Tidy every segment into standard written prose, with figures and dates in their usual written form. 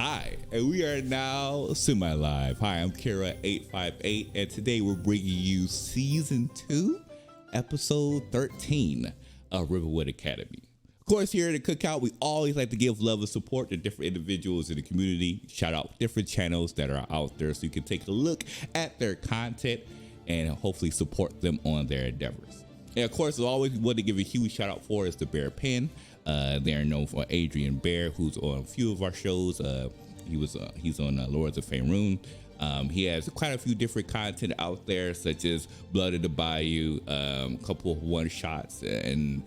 Hi, and we are now semi-live. Hi, I'm Kira858, and today we're bringing you Season 2, Episode 13 of Rivenwood Academy. Of course, here at the Cookout, we always like to give love and support to different individuals in the community, shout out different channels that are out there so you can take a look at their content and hopefully support them on their endeavors. And of course, as always, we want to give a huge shout out for is the Bear Pen. They're known for Adrian Bear, who's on a few of our shows. He's on Lords of Faerun. He has quite a few different content out there, such as Blood of the Bayou, a couple of one shots, and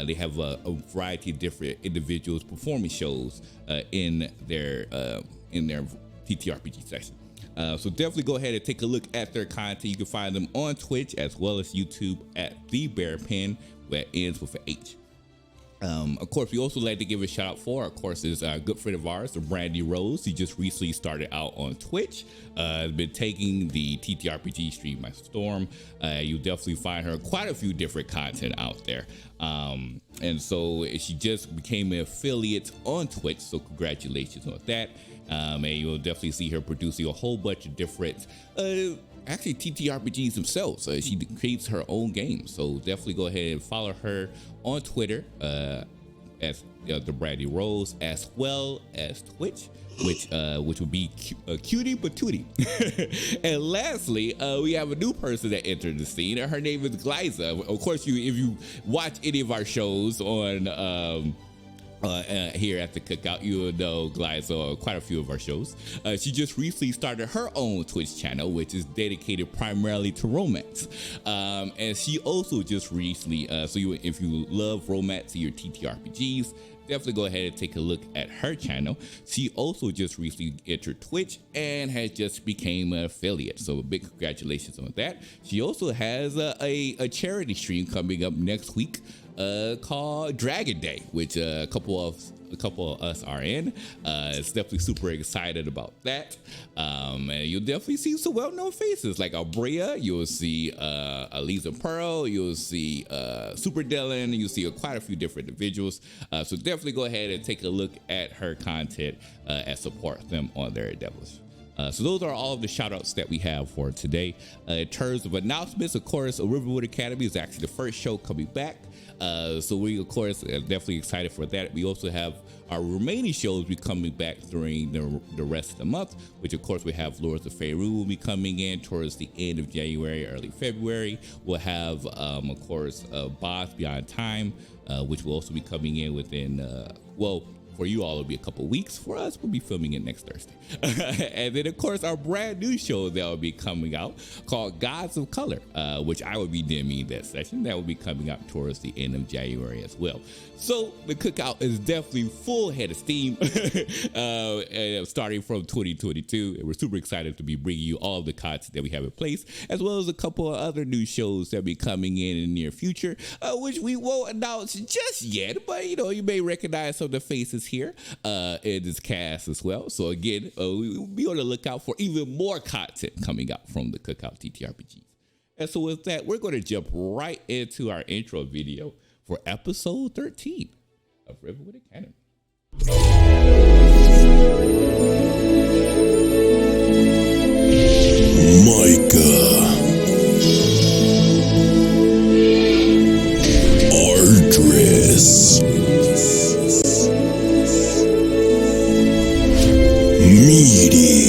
they have a variety of different individuals performing shows in their TTRPG section. So definitely go ahead and take a look at their content. You can find them on Twitch as well as YouTube at The Bear Pen, that ends with an H. Of course, we also like to give a shout out for, of course, is a good friend of ours, Brandy Rose. He just recently started out on Twitch. Has been taking the TTRPG stream by storm. You'll definitely find her quite a few different content out there. And so she just became an affiliate on Twitch. So congratulations on that. And you'll definitely see her producing a whole bunch of different actually TTRPGs themselves. She creates her own games, so definitely go ahead and follow her on Twitter as the Brandy Rose, as well as Twitch, which would be Cutie Patootie. And lastly, we have a new person that entered the scene. Her name is Glyza. Of course, if you watch any of our shows on here at the Cookout, you will know Glyza, quite a few of our shows. She just recently started her own Twitch channel, which is dedicated primarily to romance. And she also just recently, if you love romance in your TTRPGs, definitely go ahead and take a look at her channel. She also just recently entered Twitch and has just became an affiliate. So a big congratulations on that. She also has a charity stream coming up next week called Dragon Day, which a couple of us are in. It's definitely super excited about that. And you'll definitely see some well-known faces like Albrea. You'll see Aliza Pearl. You'll see Super Dylan. You'll see quite a few different individuals. So definitely go ahead and take a look at her content and support them on their endeavors. So those are all of the shout outs that we have for today. In terms of announcements, of course, Rivenwood Academy is actually the first show coming back. So we, of course, are definitely excited for that. We also have our remaining shows be coming back during the rest of the month, which, of course, we have Lords of Faerun will be coming in towards the end of January, early February. We'll have, of course, Boss Beyond Time, which will also be coming in within, for you all, it'll be a couple weeks. For us, we'll be filming it next Thursday. And then, of course, our brand new show that will be coming out called Gods of Color, which I will be DMing that session. That will be coming out towards the end of January as well. So the Cookout is definitely full head of steam starting from 2022. And we're super excited to be bringing you all of the content that we have in place, as well as a couple of other new shows that will be coming in the near future, which we won't announce just yet. But, you may recognize some of the faces here in this cast as well. So again, we'll be on the lookout for even more content coming out from the Cookout TTRPGs. And so with that, we're going to jump right into our intro video for episode 13 of Rivenwood Academy. Micah, Ardris, Meaty,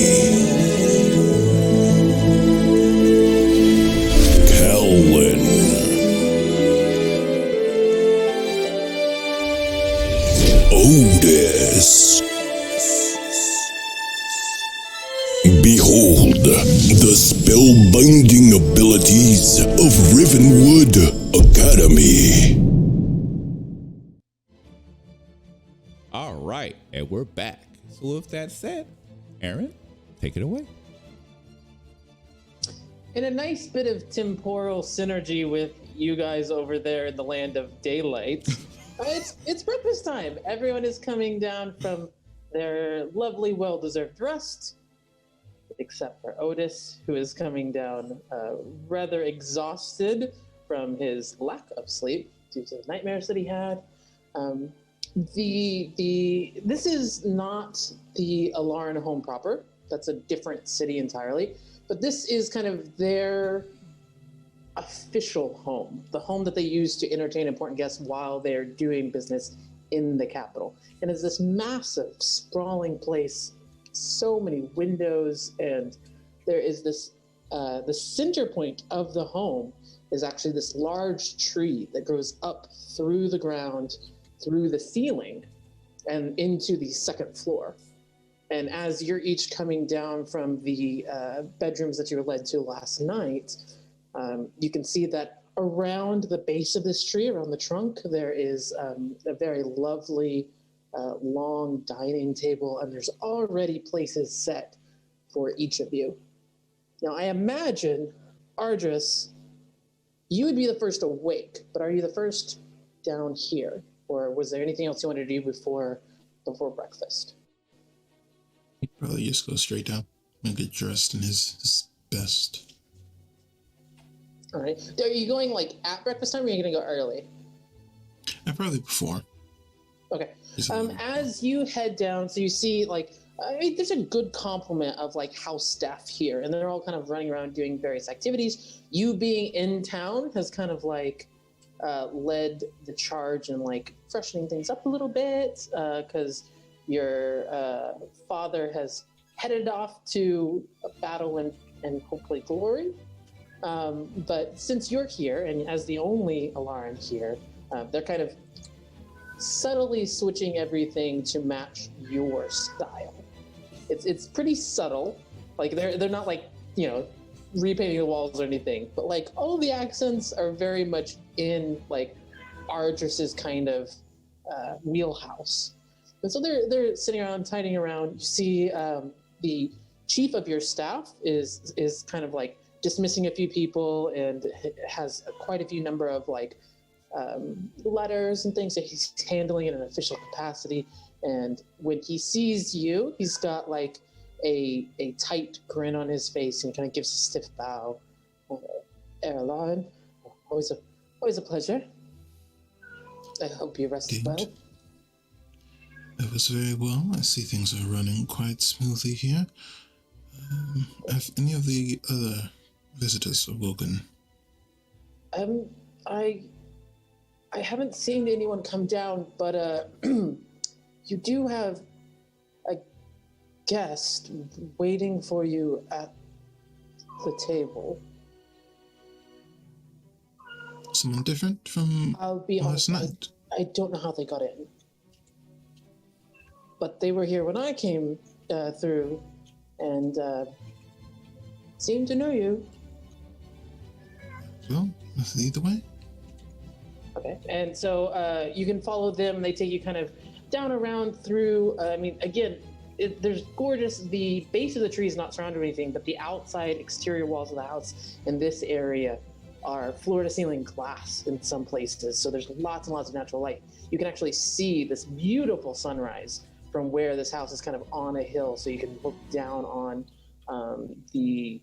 Callan, Otis. Behold the spellbinding abilities of Rivenwood Academy. All right, and we're back. So with that said, Aaron, take it away. In a nice bit of temporal synergy with you guys over there in the land of daylight, it's breakfast time. Everyone is coming down from their lovely, well-deserved rest, except for Otis, who is coming down rather exhausted from his lack of sleep due to the nightmares that he had. This is not the Alaran home proper. That's a different city entirely. But this is kind of their official home, the home that they use to entertain important guests while they're doing business in the capital. And it's this massive, sprawling place, so many windows, and there is this, the center point of the home is actually this large tree that grows up through the ground, through the ceiling, and into the second floor. And as you're each coming down from the bedrooms that you were led to last night, you can see that around the base of this tree, around the trunk, there is a very lovely long dining table, and there's already places set for each of you. Now, I imagine, Ardris, you would be the first awake, but are you the first down here? Or was there anything else you wanted to do before breakfast? He'd probably just go straight down and get dressed in his best. All right. Are you going like at breakfast time, or are you going to go early? Probably before. Okay. As you head down, so you see there's a good complement of house staff here, and they're all kind of running around doing various activities. You being in town has kind of led the charge in freshening things up a little bit, because your father has headed off to a battle and hopefully glory. But since you're here, and as the only Alaran here, they're kind of subtly switching everything to match your style. It's pretty subtle. They're not repainting the walls or anything, but all the accents are very much in Ardris's kind of wheelhouse. And so they're sitting around, tidying around. You see the chief of your staff is kind of dismissing a few people and has quite a few number of letters and things that he's handling in an official capacity. And when he sees you, he's got a tight grin on his face, and he kind of gives a stiff bow. Airline, always a pleasure. I hope you rested well. It was very well. I see things are running quite smoothly here. Have any of the other visitors awoken? I haven't seen anyone come down, but you do have a guest waiting for you at the table. Someone different from I'll be last honest, night? I don't know how they got in. But they were here when I came through, and seemed to know you. Well, lead the way. Okay, and so you can follow them. They take you kind of down around through. Again, there's gorgeous. The base of the tree is not surrounded with anything, but the outside exterior walls of the house in this area are floor-to-ceiling glass in some places. So there's lots and lots of natural light. You can actually see this beautiful sunrise from where this house is kind of on a hill, so you can look down on the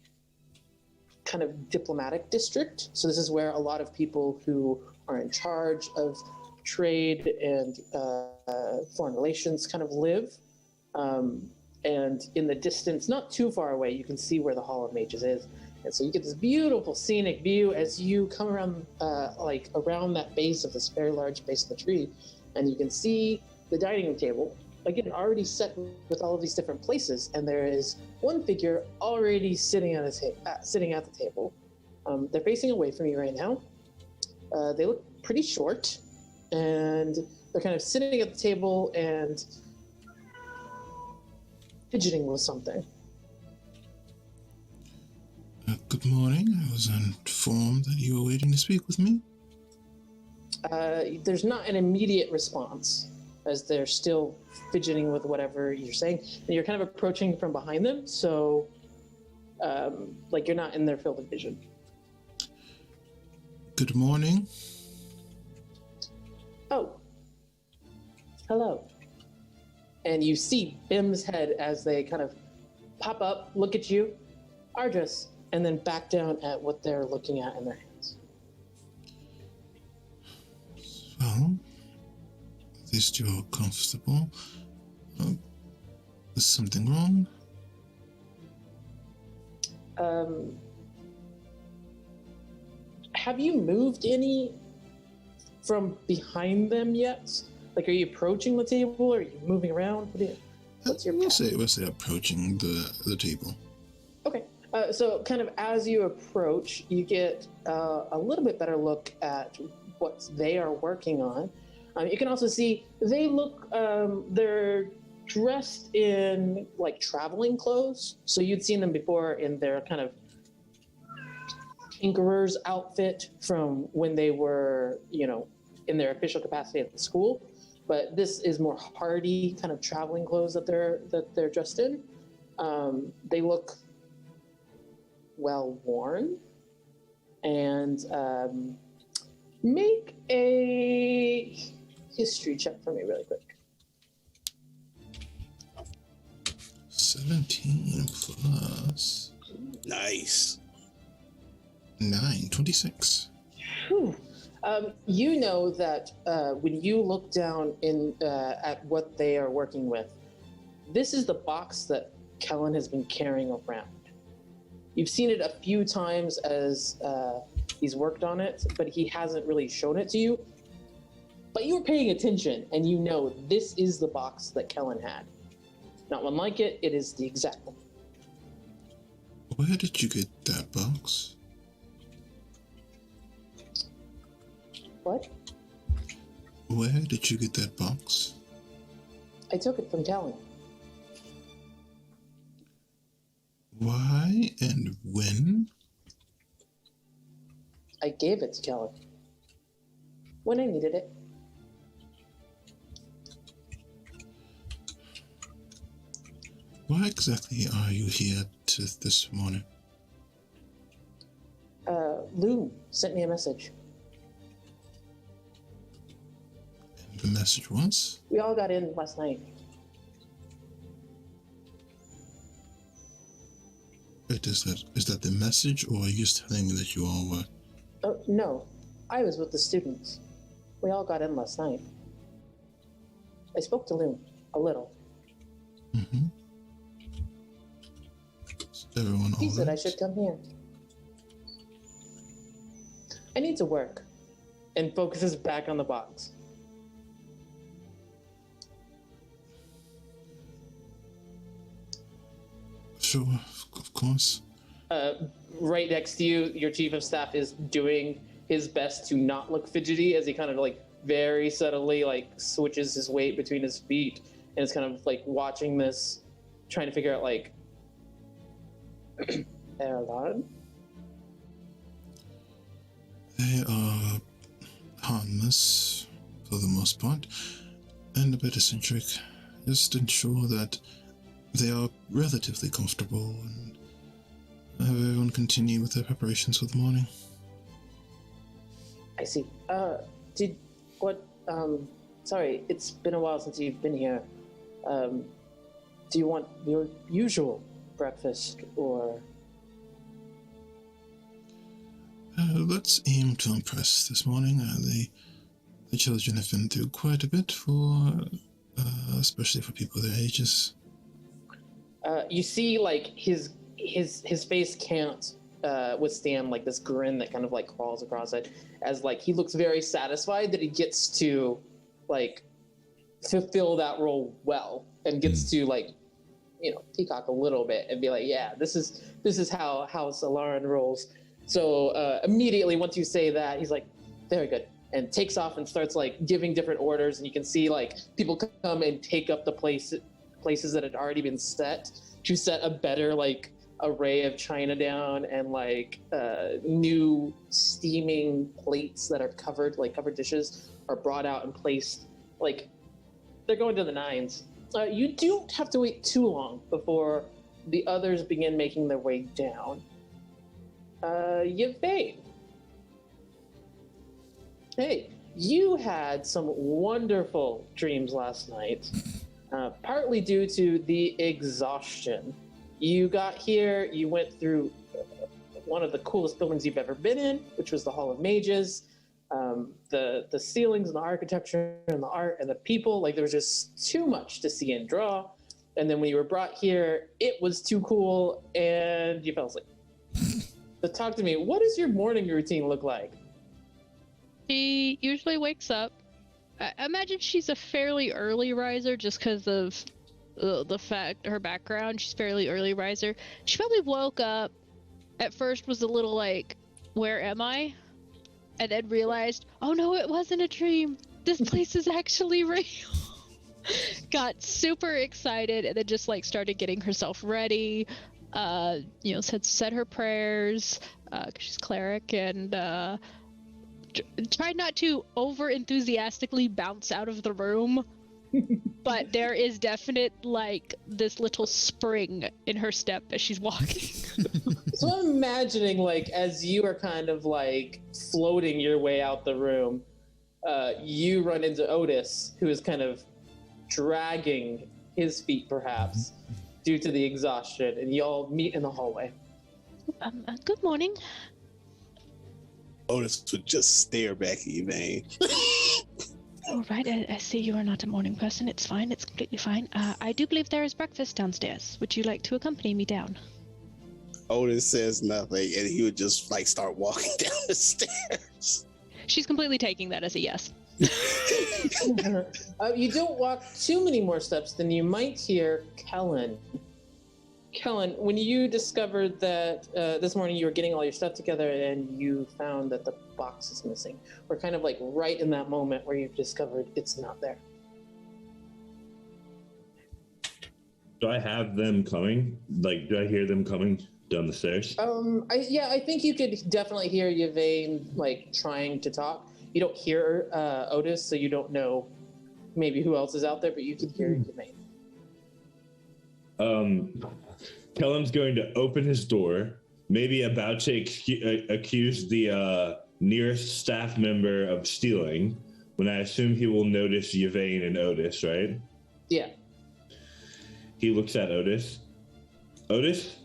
kind of diplomatic district. So this is where a lot of people who are in charge of trade and foreign relations kind of live. And in the distance, not too far away, you can see where the Hall of Mages is. And so you get this beautiful scenic view as you come around, around that base of this very large base of the tree, and you can see the dining room table, again, already set with all of these different places, and there is one figure already sitting at the table. They're facing away from you right now. They look pretty short, and they're kind of sitting at the table and fidgeting with something. Good morning. I was informed that you were waiting to speak with me. There's not an immediate response, as they're still fidgeting with whatever you're saying, and you're kind of approaching from behind them, so you're not in their field of vision. Good morning. Oh, hello. And you see Bim's head as they kind of pop up, look at you, Ardris, and then back down at what they're looking at in their hands. Well, At least you're comfortable. Is something wrong? Have you moved any from behind them yet? Like, are you approaching the table, or are you moving around? What's your we'll say approaching the table. Okay. So kind of as you approach, you get a little bit better look at what they are working on. You can also see they look, they're dressed in like traveling clothes. So you'd seen them before in their kind of tinkerer's outfit from when they were, in their official capacity at the school. But this is more hardy kind of traveling clothes that they're dressed in. They look well worn, and make a history check for me really quick. 17 plus Nice. 9, 26. Whew. You know that when you look down at what they are working with, this is the box that Kellen has been carrying around. You've seen it a few times as he's worked on it, but he hasn't really shown it to you. But you were paying attention, and you know this is the box that Kellen had. Not one like it, it is the exact one. Where did you get that box? What? Where did you get that box? I took it from Kellen. Why and when? I gave it to Kellen. When I needed it. Why exactly are you here this morning? Lou sent me a message. And the message was? We all got in last night. Wait, is that the message, or are you just telling me that you all were? Oh, no. I was with the students. We all got in last night. I spoke to Lou a little. Mm-hmm. Is everyone all He said I right? should come here. I need to work. And focuses back on the box. Sure, of course. Right next to you, your chief of staff is doing his best to not look fidgety as he kind of like very subtly like switches his weight between his feet and is kind of like watching this, trying to figure out like, Airline? They are harmless for the most part, and a bit eccentric. Just ensure that they are relatively comfortable and have everyone continue with their preparations for the morning. I see. Sorry, it's been a while since you've been here. Do you want your usual breakfast, or? Let's aim to impress this morning. The children have been through quite a bit especially for people their ages. You see, like his face can't withstand like this grin that kind of like crawls across it, as like he looks very satisfied that he gets to like fulfill that role well, and gets to like peacock a little bit and be like, yeah, this is how House Alaran rolls. So immediately once you say that, he's like, very good, and takes off and starts like giving different orders, and you can see like people come and take up the places that had already been set to set a better like array of china down, and like new steaming plates that are covered dishes are brought out and placed. Like they're going to the nines. You don't have to wait too long before the others begin making their way down. Yvain. Hey, you had some wonderful dreams last night, partly due to the exhaustion. You got here, you went through one of the coolest buildings you've ever been in, which was the Hall of Mages. The ceilings and the architecture and the art and the people, like there was just too much to see and draw. And then when you were brought here, it was too cool and you fell asleep. So talk to me. What does your morning routine look like? She usually wakes up. I imagine she's a fairly early riser just because of the fact her background. She's fairly early riser. She probably woke up. At first was a little like, where am I? And then realized, oh no, it wasn't a dream. This place is actually real. Got super excited and then just like started getting herself ready. Said her prayers, 'cause she's cleric, and tried not to over enthusiastically bounce out of the room. But there is definite like this little spring in her step as she's walking. So I'm imagining like as you are kind of like floating your way out the room, you run into Otis, who is kind of dragging his feet perhaps due to the exhaustion, and you all meet in the hallway. Good morning. Otis would just stare back at you, man. All right, I see you are not a morning person. It's fine. It's completely fine. I do believe there is breakfast downstairs. Would you like to accompany me down? Otis says nothing, and he would just like start walking down the stairs. She's completely taking that as a yes. You don't walk too many more steps than you might hear Kellen. Kellen, when you discovered that this morning you were getting all your stuff together and you found that the box is missing, we're kind of like right in that moment where you've discovered it's not there. Do I have them coming? Like, do I hear them coming down the stairs? I think you could definitely hear Yvain like trying to talk. You don't hear Otis, so you don't know maybe who else is out there, but you can hear Yvain. Kellen's going to open his door, maybe about to accuse the nearest staff member of stealing, when I assume he will notice Yvain and Otis, right? Yeah. He looks at Otis. Otis?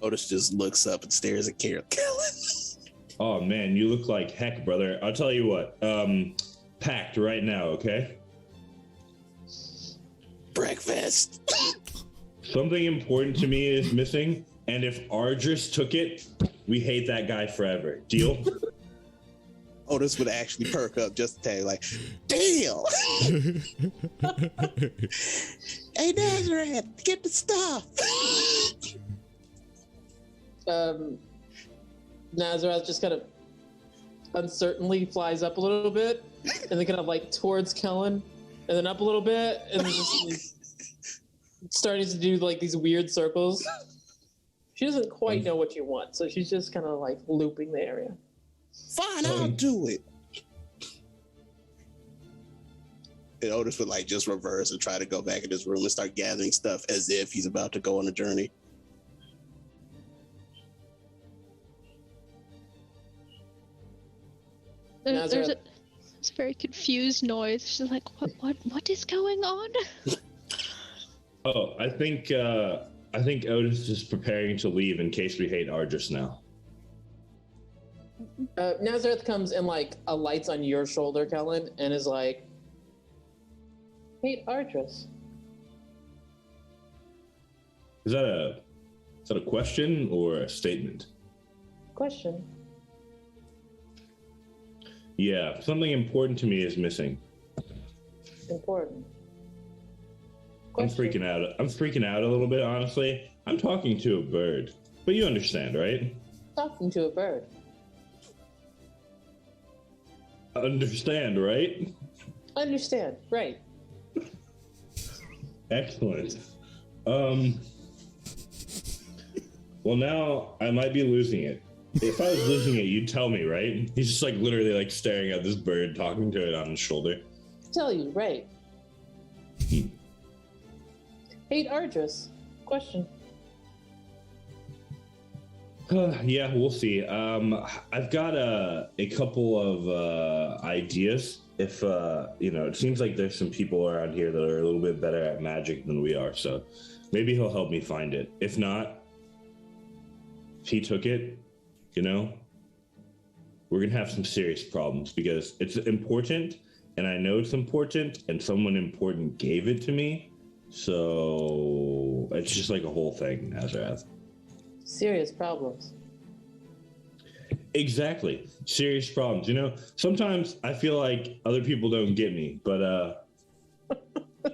Otis just looks up and stares at Kellen. Oh man, you look like heck, brother. I'll tell you what. Packed right now, okay? Breakfast. Something important to me is missing, and if Ardris took it, we hate that guy forever. Deal? Otis would actually perk up just to tell you, like, damn! Hey, Nazareth, get the stuff! Nazareth just kind of uncertainly flies up a little bit, and then kind of like towards Kellen, and then up a little bit, and then just starting to do like these weird circles. She doesn't quite know what you want, so she's just kind of like looping the area. Fine, I'll do it. And Otis would like just reverse and try to go back in his room and start gathering stuff as if he's about to go on a journey. There's a very confused noise. She's like, what is going on? Oh, I think Otis is preparing to leave in case we hate Ardris now. Nazareth comes and like alights on your shoulder, Kellen, and is like, "Hey, Ardris." Is that a question or a statement? Question. Yeah, something important to me is missing. Important. I'm Question. freaking out. I'm freaking out a little bit, honestly. I'm talking to a bird, but you understand, right? Talking to a bird. Understand, right? Understand, right? Excellent. Well, now I might be losing it. If I was losing it, you'd tell me, right? He's just like literally like staring at this bird, talking to it on his shoulder. Tell you, right? Hate Ardris. Question. Yeah, we'll see. I've got a couple of ideas. If it seems like there's some people around here that are a little bit better at magic than we are, so maybe he'll help me find it. If not, if he took it, we're gonna have some serious problems because it's important, and I know it's important, and someone important gave it to me. So it's just like a whole thing, Nazareth. Serious problems. Exactly. Serious problems. You know, sometimes I feel like other people don't get me, but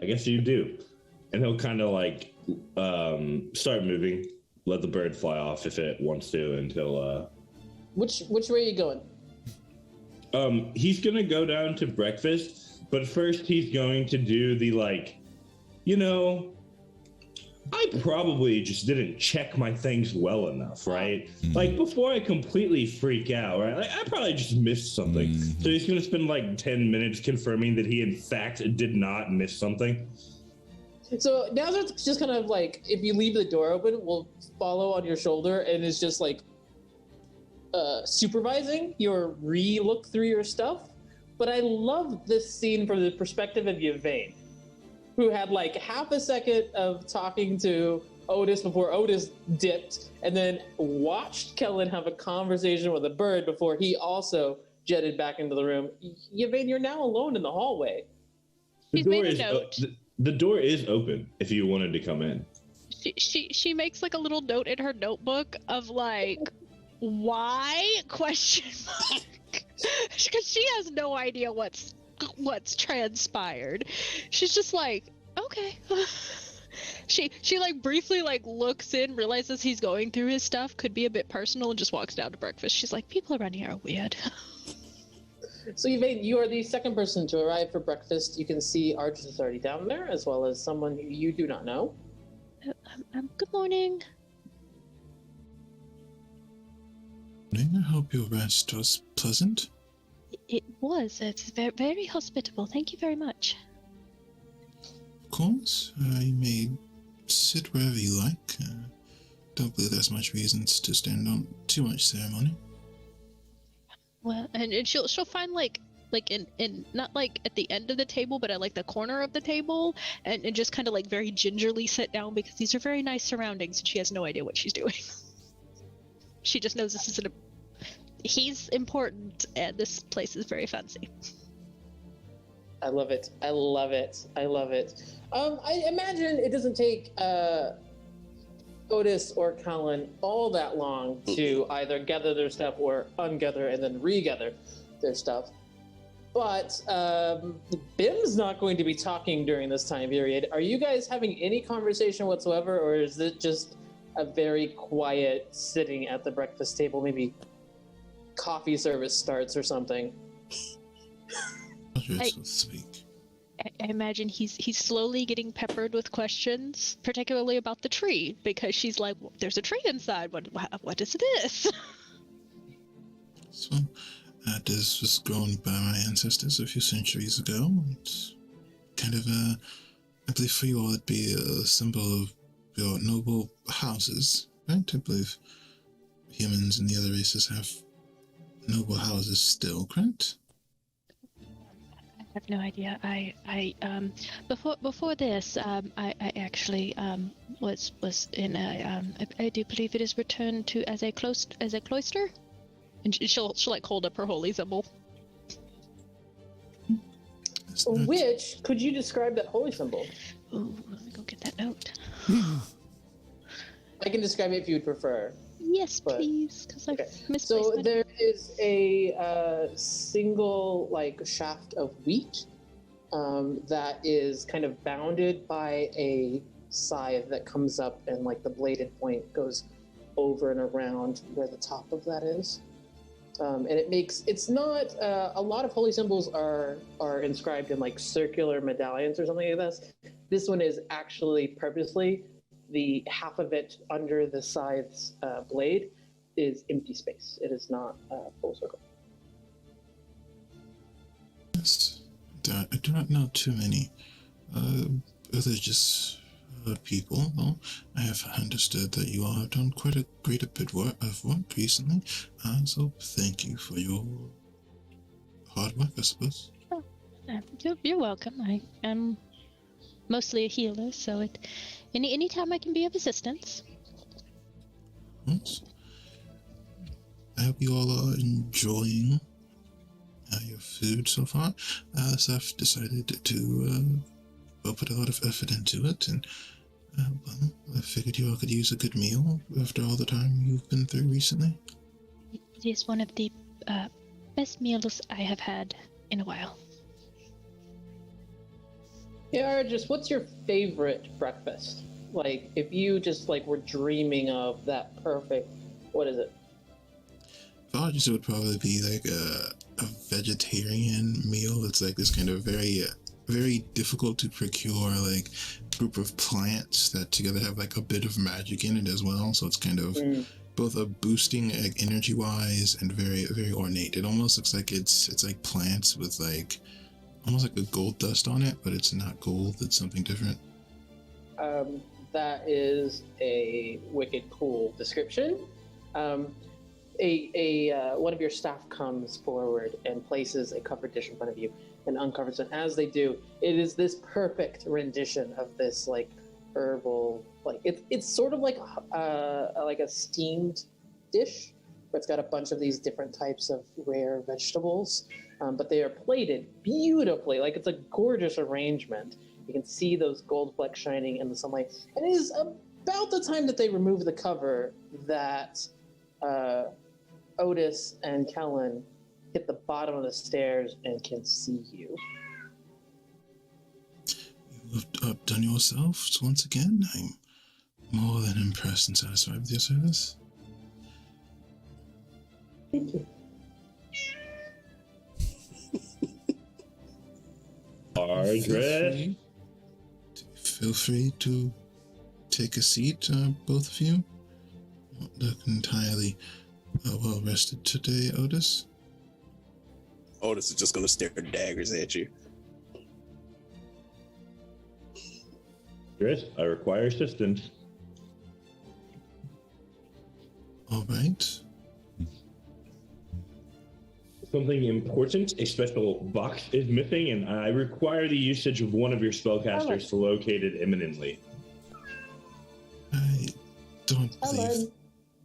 I guess you do. And he'll kind of like start moving, let the bird fly off if it wants to until Which way are you going? He's gonna go down to breakfast, but first he's going to do the like, you know, I probably just didn't check my things well enough, right? Like before I completely freak out, right? Like I probably just missed something. So he's gonna spend like 10 minutes confirming that he in fact did not miss something. So now that's just kind of like, if you leave the door open, will follow on your shoulder and is just like supervising your re-look through your stuff. But I love this scene from the perspective of Yvain, who had like half a second of talking to Otis before Otis dipped, and then watched Kellen have a conversation with a bird before he also jetted back into the room. Yvain, you're now alone in the hallway. She's made a note. The door is open if you wanted to come in. She makes like a little note in her notebook of like, why? Question mark. Because she has no idea what's transpired. She's just like, okay. She like briefly like looks in, realizes he's going through his stuff, could be a bit personal, and just walks down to breakfast. She's like, people around here are weird. So Yvain, you are the second person to arrive for breakfast. You can see Argus is already down there, as well as someone who you do not know. Good morning. I hope your rest was pleasant. It was. It's very, very hospitable. Thank you very much. Of course, you may sit wherever you like. Don't believe there's much reasons to stand on too much ceremony. Well, and she'll find like in not like at the end of the table, but at like the corner of the table, and just kind of like very gingerly sit down because these are very nice surroundings, and she has no idea what she's doing. She just knows this is he's important, and this place is very fancy. I love it. I love it. I love it. I imagine it doesn't take Otis or Colin all that long to either gather their stuff or ungather and then regather their stuff. But Bim's not going to be talking during this time period. Are you guys having any conversation whatsoever, or is it just a very quiet sitting at the breakfast table? Maybe coffee service starts or something. I imagine he's slowly getting peppered with questions, particularly about the tree, because she's like, well, "There's a tree inside. What is this?" So, that was grown by my ancestors a few centuries ago. It's kind of I believe for you all it'd be a symbol of your noble houses, right? I believe humans and the other races have noble houses still, correct? I have no idea. I before this, I actually was in a I do believe it is returned to as a cloister, and she'll like hold up her holy symbol. Which could you describe that holy symbol? Ooh, let me go get that note. I can describe it if you would prefer. Yes, please, because I misplaced So my there is a single like shaft of wheat that is kind of bounded by a scythe that comes up, and like the bladed point goes over and around where the top of that is. And it's not a lot of holy symbols are inscribed in like circular medallions or something like this. This one is actually purposely the half of it under the scythe's blade is empty space. It is not full circle. Yes, I do not know too many religious people, though. I have understood that you all have done quite a great bit of work recently, so thank you for your hard work, I suppose. Oh, you're welcome. I am mostly a healer, so anytime I can be of assistance. Yes. I hope you all are enjoying your food so far. I've decided to put a lot of effort into it, and well, I figured you all could use a good meal after all the time you've been through recently. It is one of the best meals I have had in a while. Yeah, just what's your favorite breakfast? Like, if you just like were dreaming of that perfect, what is it? It would probably be like a vegetarian meal. It's like this kind of very difficult to procure like group of plants that together have like a bit of magic in it as well. So it's kind of both a boosting like, energy wise and very ornate. It almost looks like it's like plants with like almost like a gold dust on it, but it's not gold. It's something different. That is a wicked cool description. One of your staff comes forward and places a covered dish in front of you and uncovers it. As they do, it is this perfect rendition of this like herbal, like it's sort of like a steamed dish, where it's got a bunch of these different types of rare vegetables, but they are plated beautifully. Like it's a gorgeous arrangement. You can see those gold flecks shining in the sunlight. And it is about the time that they remove the cover that Otis and Kellen hit the bottom of the stairs and can see you. You have outdone yourselves once again. I'm more than impressed and satisfied with your service. Thank you. Ardred? Feel free to take a seat, both of you. Don't look entirely well rested today, Otis. Otis is just gonna stare daggers at you. Chris, I require assistance. All right. Something important, a special box is missing, and I require the usage of one of your spellcasters to locate it imminently. I don't believe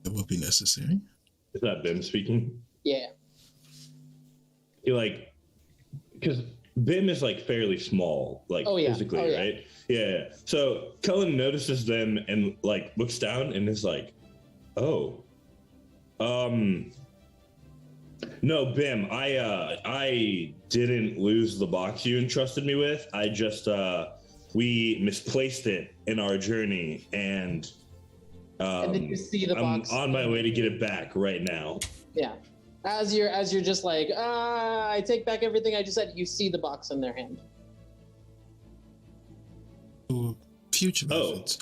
it will be necessary. Is that Bim speaking? Yeah. Because Bim is like fairly small, like physically, right? Yeah. So Cullen notices them and like looks down and is like, "Oh, no, Bim, I didn't lose the box you entrusted me with. I just we misplaced it in our journey, and then you see the box. I'm on my way to get it back right now." Yeah. As you're just like, I take back everything I just said, you see the box in their hand. For future reference,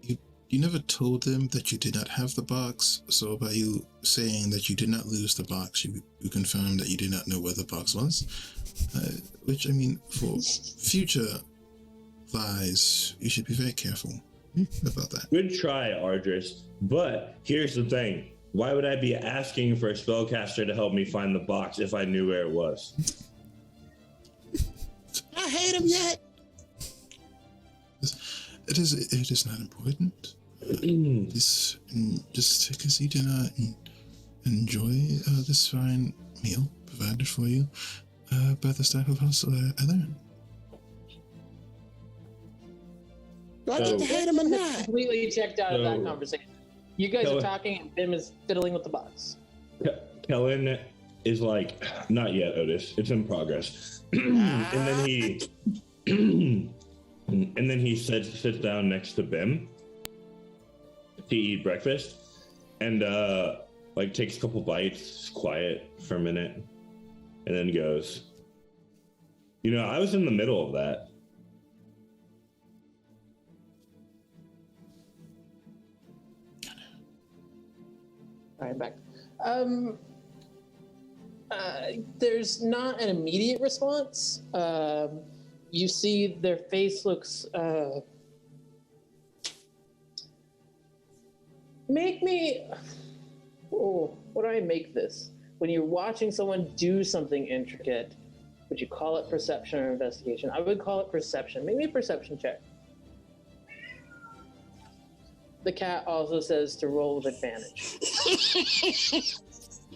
you never told them that you did not have the box, so by you saying that you did not lose the box, you confirmed that you did not know where the box was. Which, I mean, for future lies, you should be very careful about that. Good try, Ardris. But here's the thing. Why would I be asking for a spellcaster to help me find the box if I knew where it was? I hate him yet. It is not important. Just take a seat and enjoy this fine meal provided for you by the staff of House Ellen. Do I get to hate him or not? Completely checked out of that conversation. You guys are talking and Bim is fiddling with the box. Kellen is like, not yet, Otis. It's in progress. and then he sits down next to Bim to eat breakfast, and like takes a couple bites, is quiet for a minute, and then goes, "You know, I was in the middle of that." All right, back. There's not an immediate response. You see their face looks... Make me... Oh, what do I make this? When you're watching someone do something intricate, would you call it perception or investigation? I would call it perception. Make me a perception check. The cat also says to roll with advantage.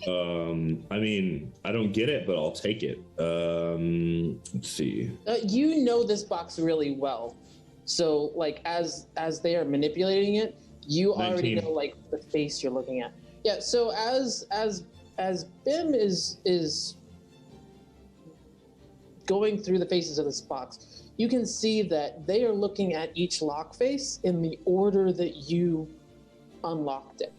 I mean, I don't get it, but I'll take it. Let's see. You know this box really well, so like as they are manipulating it, you already 19. know like the face you're looking at. Yeah. So as Bim is going through the faces of this box, you can see that they are looking at each lock face in the order that you unlocked it.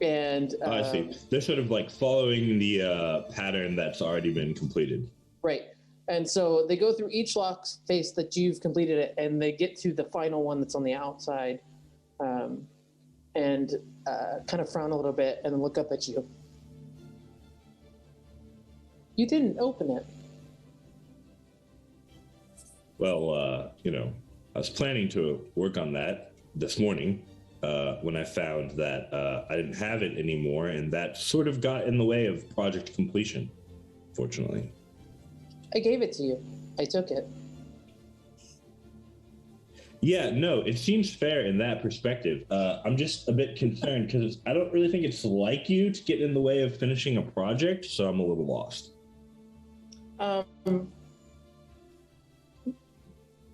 And I see. They're sort of like following the pattern that's already been completed. right. And so they go through each lock face that you've completed it, and they get to the final one that's on the outside, and kind of frown a little bit and then look up at you. You didn't open it. Well, I was planning to work on that this morning when I found that I didn't have it anymore, and that sort of got in the way of project completion, fortunately. I gave it to you. I took it. Yeah, no, it seems fair in that perspective. I'm just a bit concerned because I don't really think it's like you to get in the way of finishing a project, so I'm a little lost.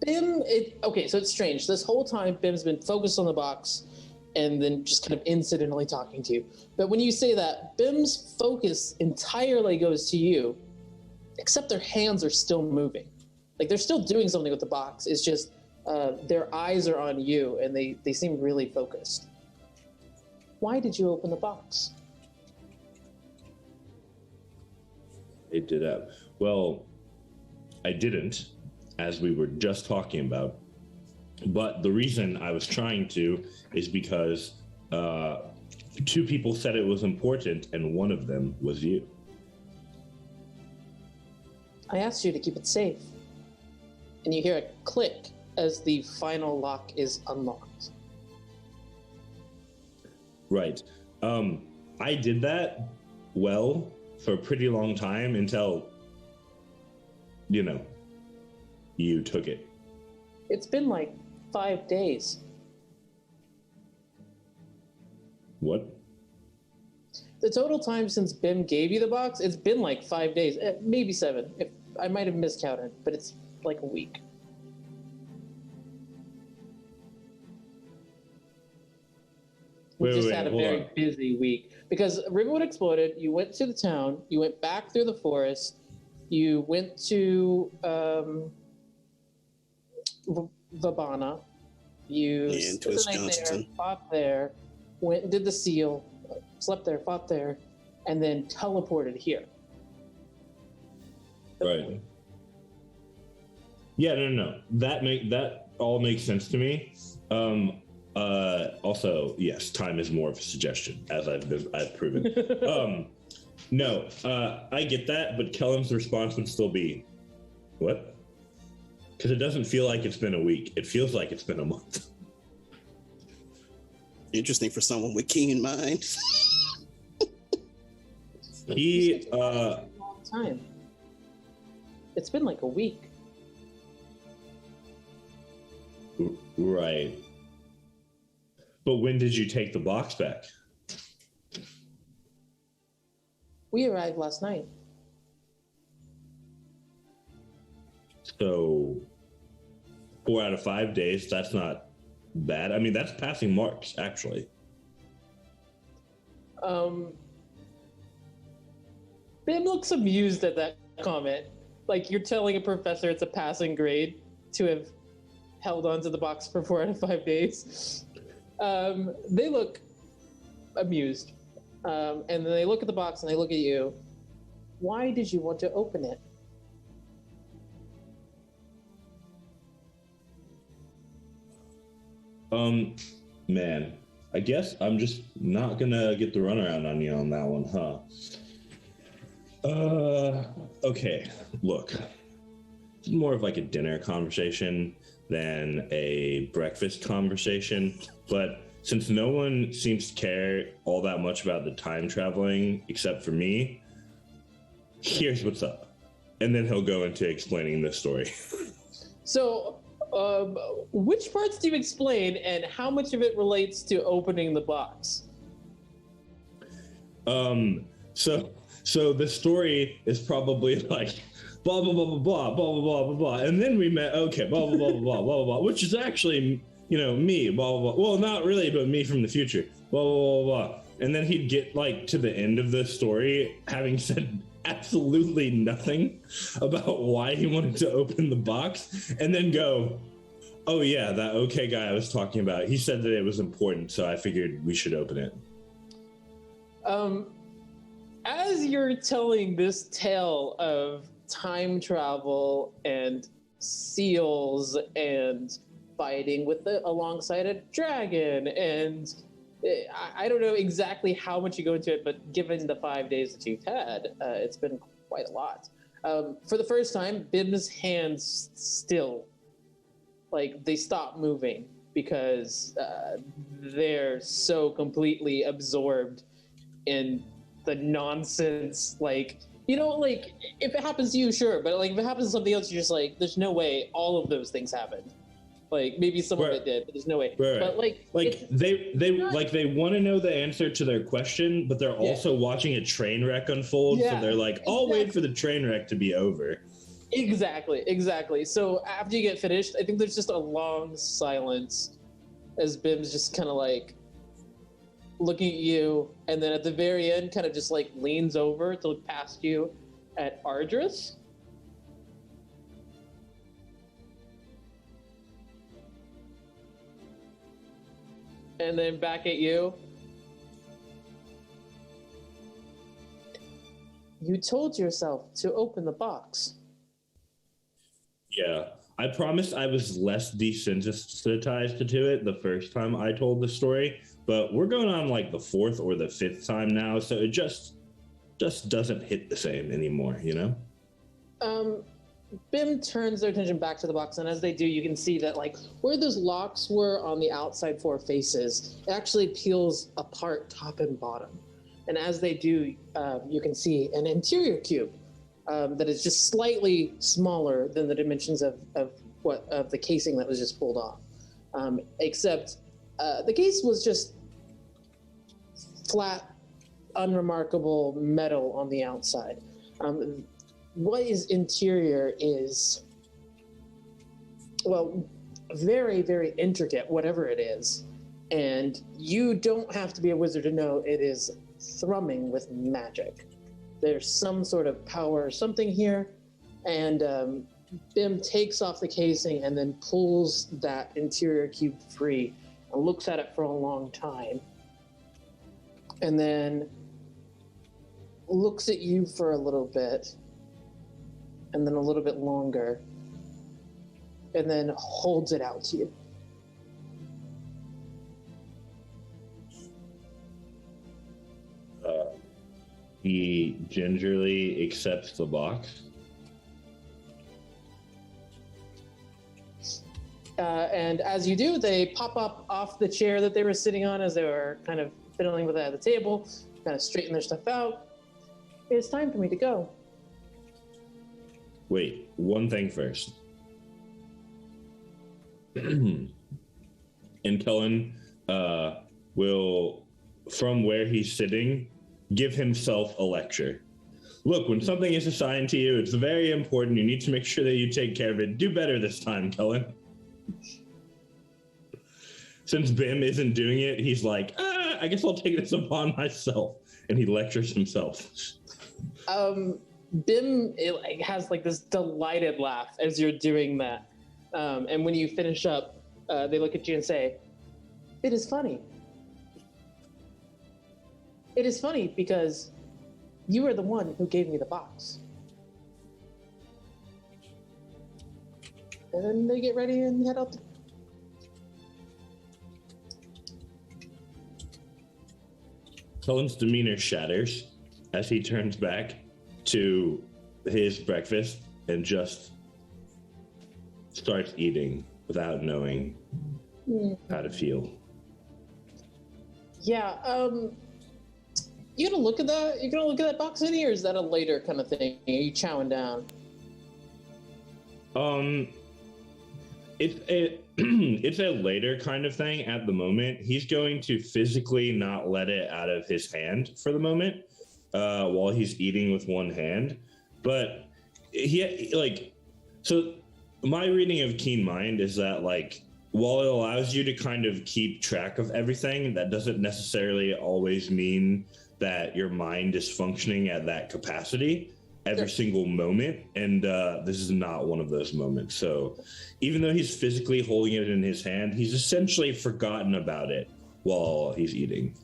Bim, okay, so it's strange. This whole time, Bim's been focused on the box and then just kind of incidentally talking to you. But when you say that, Bim's focus entirely goes to you, except their hands are still moving. Like they're still doing something with the box. It's just their eyes are on you and they seem really focused. Why did you open the box? It did that. Well, I didn't, as we were just talking about. But the reason I was trying to is because two people said it was important, and one of them was you. I asked you to keep it safe. And you hear a click as the final lock is unlocked. Right. I did that well for a pretty long time until, you took it. It's been like 5 days. What? The total time since Bim gave you the box, it's been like 5 days, maybe 7. If I might have miscounted, but it's like a week. We just had a very busy week because Rivenwood exploded. You went to the town. You went back through the forest. You went to Vabana. You spent the night there, fought there, went and did the seal, slept there, fought there, and then teleported here. Right. Yeah, no. That all makes sense to me. Also, yes, time is more of a suggestion, as I've proven. No, I get that, but Kellen's response would still be, what? Because it doesn't feel like it's been a week. It feels like it's been a month. Interesting for someone with keen mind. He a long time. It's been like a week. Right. But when did you take the box back? We arrived last night. So 4 out of 5 days, that's not bad. I mean, that's passing marks, actually. Bim looks amused at that comment. Like you're telling a professor it's a passing grade to have held onto the box for 4 out of 5 days. They look amused. And then they look at the box and they look at you. Why did you want to open it? Man, I guess I'm just not gonna get the runaround on you on that one, huh? Okay, look. It's more of like a dinner conversation than a breakfast conversation, but since no one seems to care all that much about the time traveling except for me, here's what's up. And then he'll go into explaining this story. So, which parts do you explain and how much of it relates to opening the box? So the story is probably like blah blah blah blah blah blah blah blah blah, and then we met. Okay, blah blah blah blah blah blah blah, which is actually me. Blah blah blah. Well, not really, but me from the future. Blah blah blah blah. And then he'd get like to the end of the story, having said absolutely nothing about why he wanted to open the box, and then go, "Oh yeah, that okay guy I was talking about. He said that it was important, so I figured we should open it." As you're telling this tale of time travel and seals and fighting with alongside a dragon, and I don't know exactly how much you go into it, but given the 5 days that you've had, it's been quite a lot. For the first time, Bim's hands still, like, they stop moving because they're so completely absorbed in the nonsense, like, like, if it happens to you, sure, but like if it happens to something else, you're just like, there's no way all of those things happened. Like, maybe some of it did, but there's no way. Right. But like they want to know the answer to their question, but they're also watching a train wreck unfold, so they're like, I'll wait for the train wreck to be over. Exactly. So after you get finished, I think there's just a long silence as Bim's just kind of like looking at you, and then at the very end kind of just like leans over to look past you at Ardris. And then back at you. You told yourself to open the box. Yeah, I promised I was less desensitized to it the first time I told the story, but we're going on like the 4th or the 5th time now, so it just doesn't hit the same anymore, Bim turns their attention back to the box, and as they do, you can see that like where those locks were on the outside 4 faces, it actually peels apart top and bottom. And as they do, you can see an interior cube that is just slightly smaller than the dimensions of the casing that was just pulled off. Except the case was just flat, unremarkable metal on the outside. What is interior is, well, very, very intricate, whatever it is. And you don't have to be a wizard to know it is thrumming with magic. There's some sort of power or something here. And Bim takes off the casing and then pulls that interior cube free and looks at it for a long time. And then looks at you for a little bit. And then a little bit longer, and then holds it out to you. He gingerly accepts the box. And as you do, they pop up off the chair that they were sitting on as they were kind of fiddling with it at the table, kind of straighten their stuff out. It's time for me to go. Wait, one thing first. And Cullen will, from where he's sitting, give himself a lecture. Look, when something is assigned to you, it's very important. You need to make sure that you take care of it. Do better this time, Cullen. Since Bim isn't doing it, he's like, I guess I'll take this upon myself. And he lectures himself. Bim has like this delighted laugh as you're doing that. And when you finish up, they look at you and say, it is funny. It is funny because you are the one who gave me the box. And then they get ready and head out. Cullen's demeanor shatters as he turns back to his breakfast and just starts eating without knowing how to feel. Yeah, you gonna look at that? You gonna look at that box, Eddie, or is that a later kind of thing? Are you chowing down? It's a later kind of thing at the moment. He's going to physically not let it out of his hand for the moment, while he's eating with one hand. But so my reading of Keen Mind is that while it allows you to kind of keep track of everything, that doesn't necessarily always mean that your mind is functioning at that capacity every single moment. And this is not one of those moments. So even though he's physically holding it in his hand, he's essentially forgotten about it while he's eating.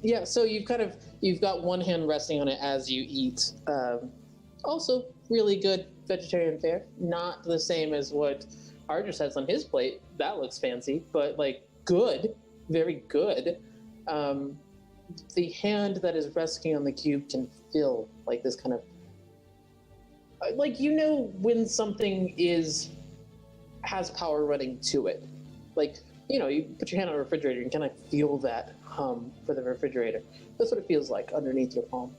Yeah, so you've got one hand resting on it as you eat. Also, really good vegetarian fare. Not the same as what Ardris has on his plate. That looks fancy, but good, very good. The hand that is resting on the cube can feel this kind of when something has power running to it. You put your hand on a refrigerator and kind of feel that hum for the refrigerator. That's what it feels like underneath your palm.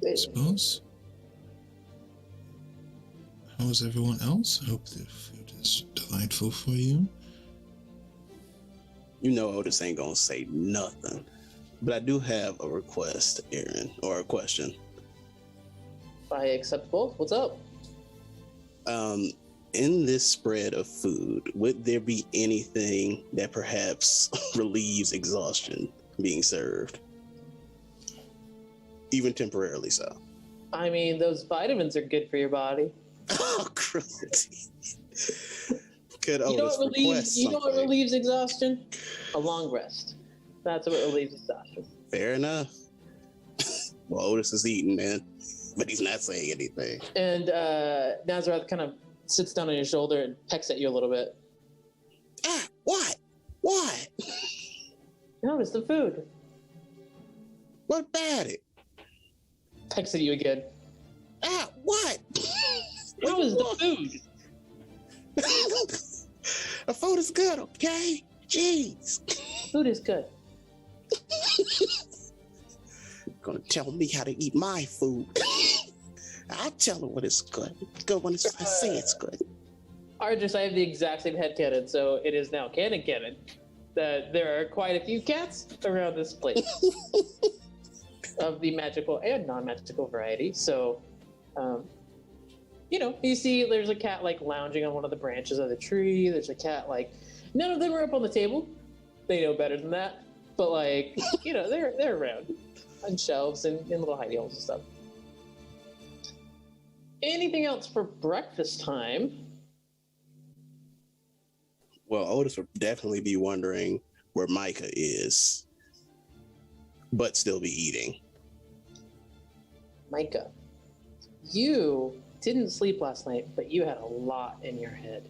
I suppose. How is everyone else? I hope the food is delightful for you. You know Otis ain't gonna say nothing. But I do have a request, Aaron, or a question. I accept both. What's up? In this spread of food, would there be anything that perhaps relieves exhaustion being served? Even temporarily so. I mean, those vitamins are good for your body. Oh, cruelty. Could You know Otis what request something? relieves exhaustion? A long rest. That's what relieves exhaustion. Fair enough. Well, Otis is eating, man, but he's not saying anything. And Nazareth kind of sits down on your shoulder and pecks at you a little bit. Ah, what? What? No, it's the food. What about it? Pecks at you again. Ah, what? It was the food. The food is good, okay? Jeez. Food is good. Gonna tell me how to eat my food. I'll tell her when it's good. It's good when I say it's good. Ardris, I have the exact same headcanon, so it is now canon that there are quite a few cats around this place of the magical and non-magical variety. So, you see there's a cat lounging on one of the branches of the tree. There's a cat none of them are up on the table. They know better than that. But they're around on shelves and in little hidey holes and stuff. Anything else for breakfast time? Well, Otis would definitely be wondering where Micah is, but still be eating. Micah, you didn't sleep last night, but you had a lot in your head.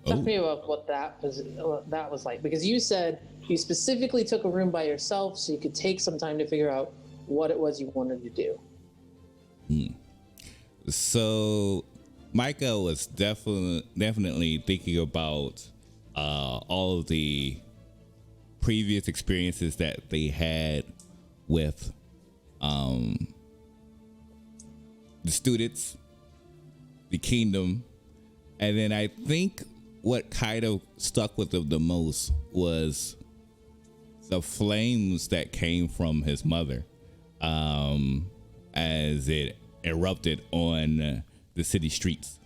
Talk to me about what that was like, because you said you specifically took a room by yourself so you could take some time to figure out what it was you wanted to do. So Micah was definitely thinking about all of the previous experiences that they had with the students, the kingdom, and then I think what kind of stuck with him the most was the flames that came from his mother as it erupted on the city streets.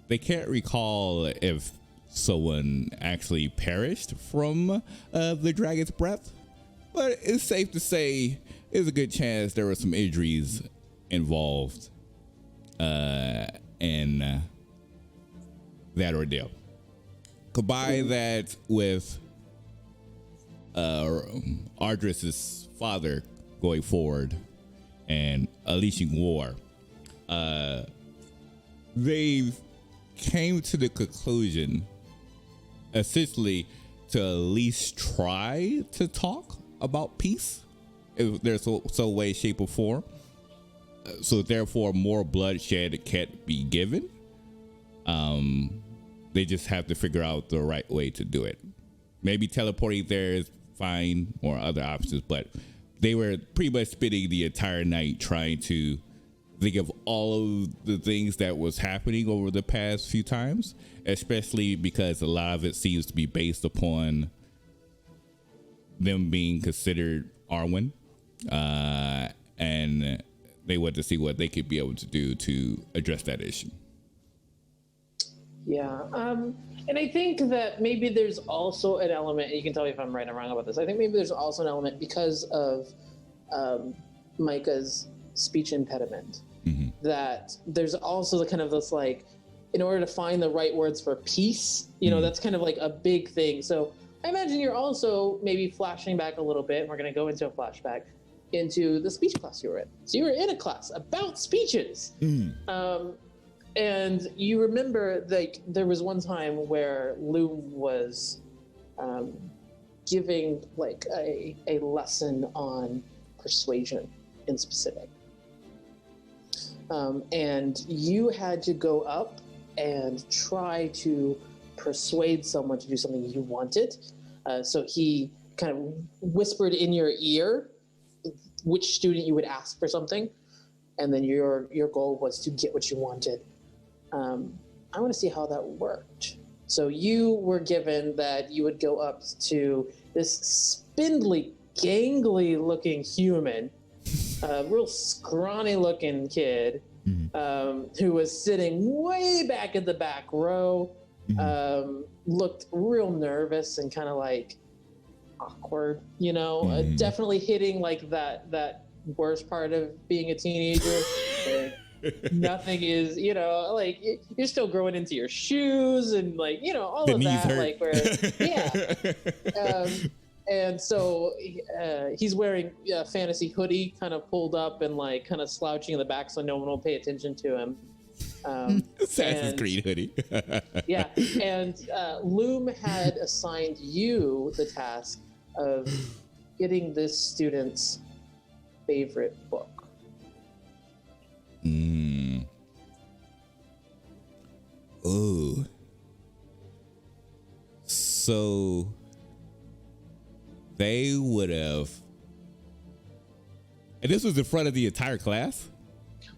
They can't recall if someone actually perished from the dragon's breath, but it's safe to say there's a good chance there were some injuries involved in that ordeal. Combine that with Ardris's father going forward and unleashing war, they came to the conclusion, essentially, to at least try to talk about peace, if there's some way, shape, or form. So therefore, more bloodshed can't be given. They just have to figure out the right way to do it. Maybe teleporting there is fine or other options, but they were pretty much spending the entire night trying to think of all of the things that was happening over the past few times, especially because a lot of it seems to be based upon them being considered Arwen, and they want to see what they could be able to do to address that issue. Yeah. And I think that maybe there's also an element, and you can tell me if I'm right or wrong about this. I think maybe there's also an element because of Micah's speech impediment, that there's also the kind of this, like, in order to find the right words for peace, you know, that's kind of like a big thing. So I imagine you're also maybe flashing back a little bit, and we're going to go into a flashback into the speech class you were in. So you were in a class about speeches. And you remember, like, there was one time where Loom was giving, like, a lesson on persuasion in specific. And you had to go up and try to persuade someone to do something you wanted. So he kind of whispered in your ear which student you would ask for something, and then your goal was to get what you wanted. I want to see how that worked. So you were given that you would go up to this spindly, gangly looking human, real scrawny looking kid, who was sitting way back in the back row, looked real nervous and kind of like awkward, you know, definitely hitting like that worst part of being a teenager. Nothing is, you know, like, you're still growing into your shoes and, like, you know, all The of knees that, hurt. like, where, and so he's wearing a fantasy hoodie, kind of pulled up and, like, kind of slouching in the back so no one will pay attention to him. Assassin's Creed hoodie. Yeah, and Loom had assigned you the task of getting this student's favorite book. Oh. So they would have, and this was in front of the entire class?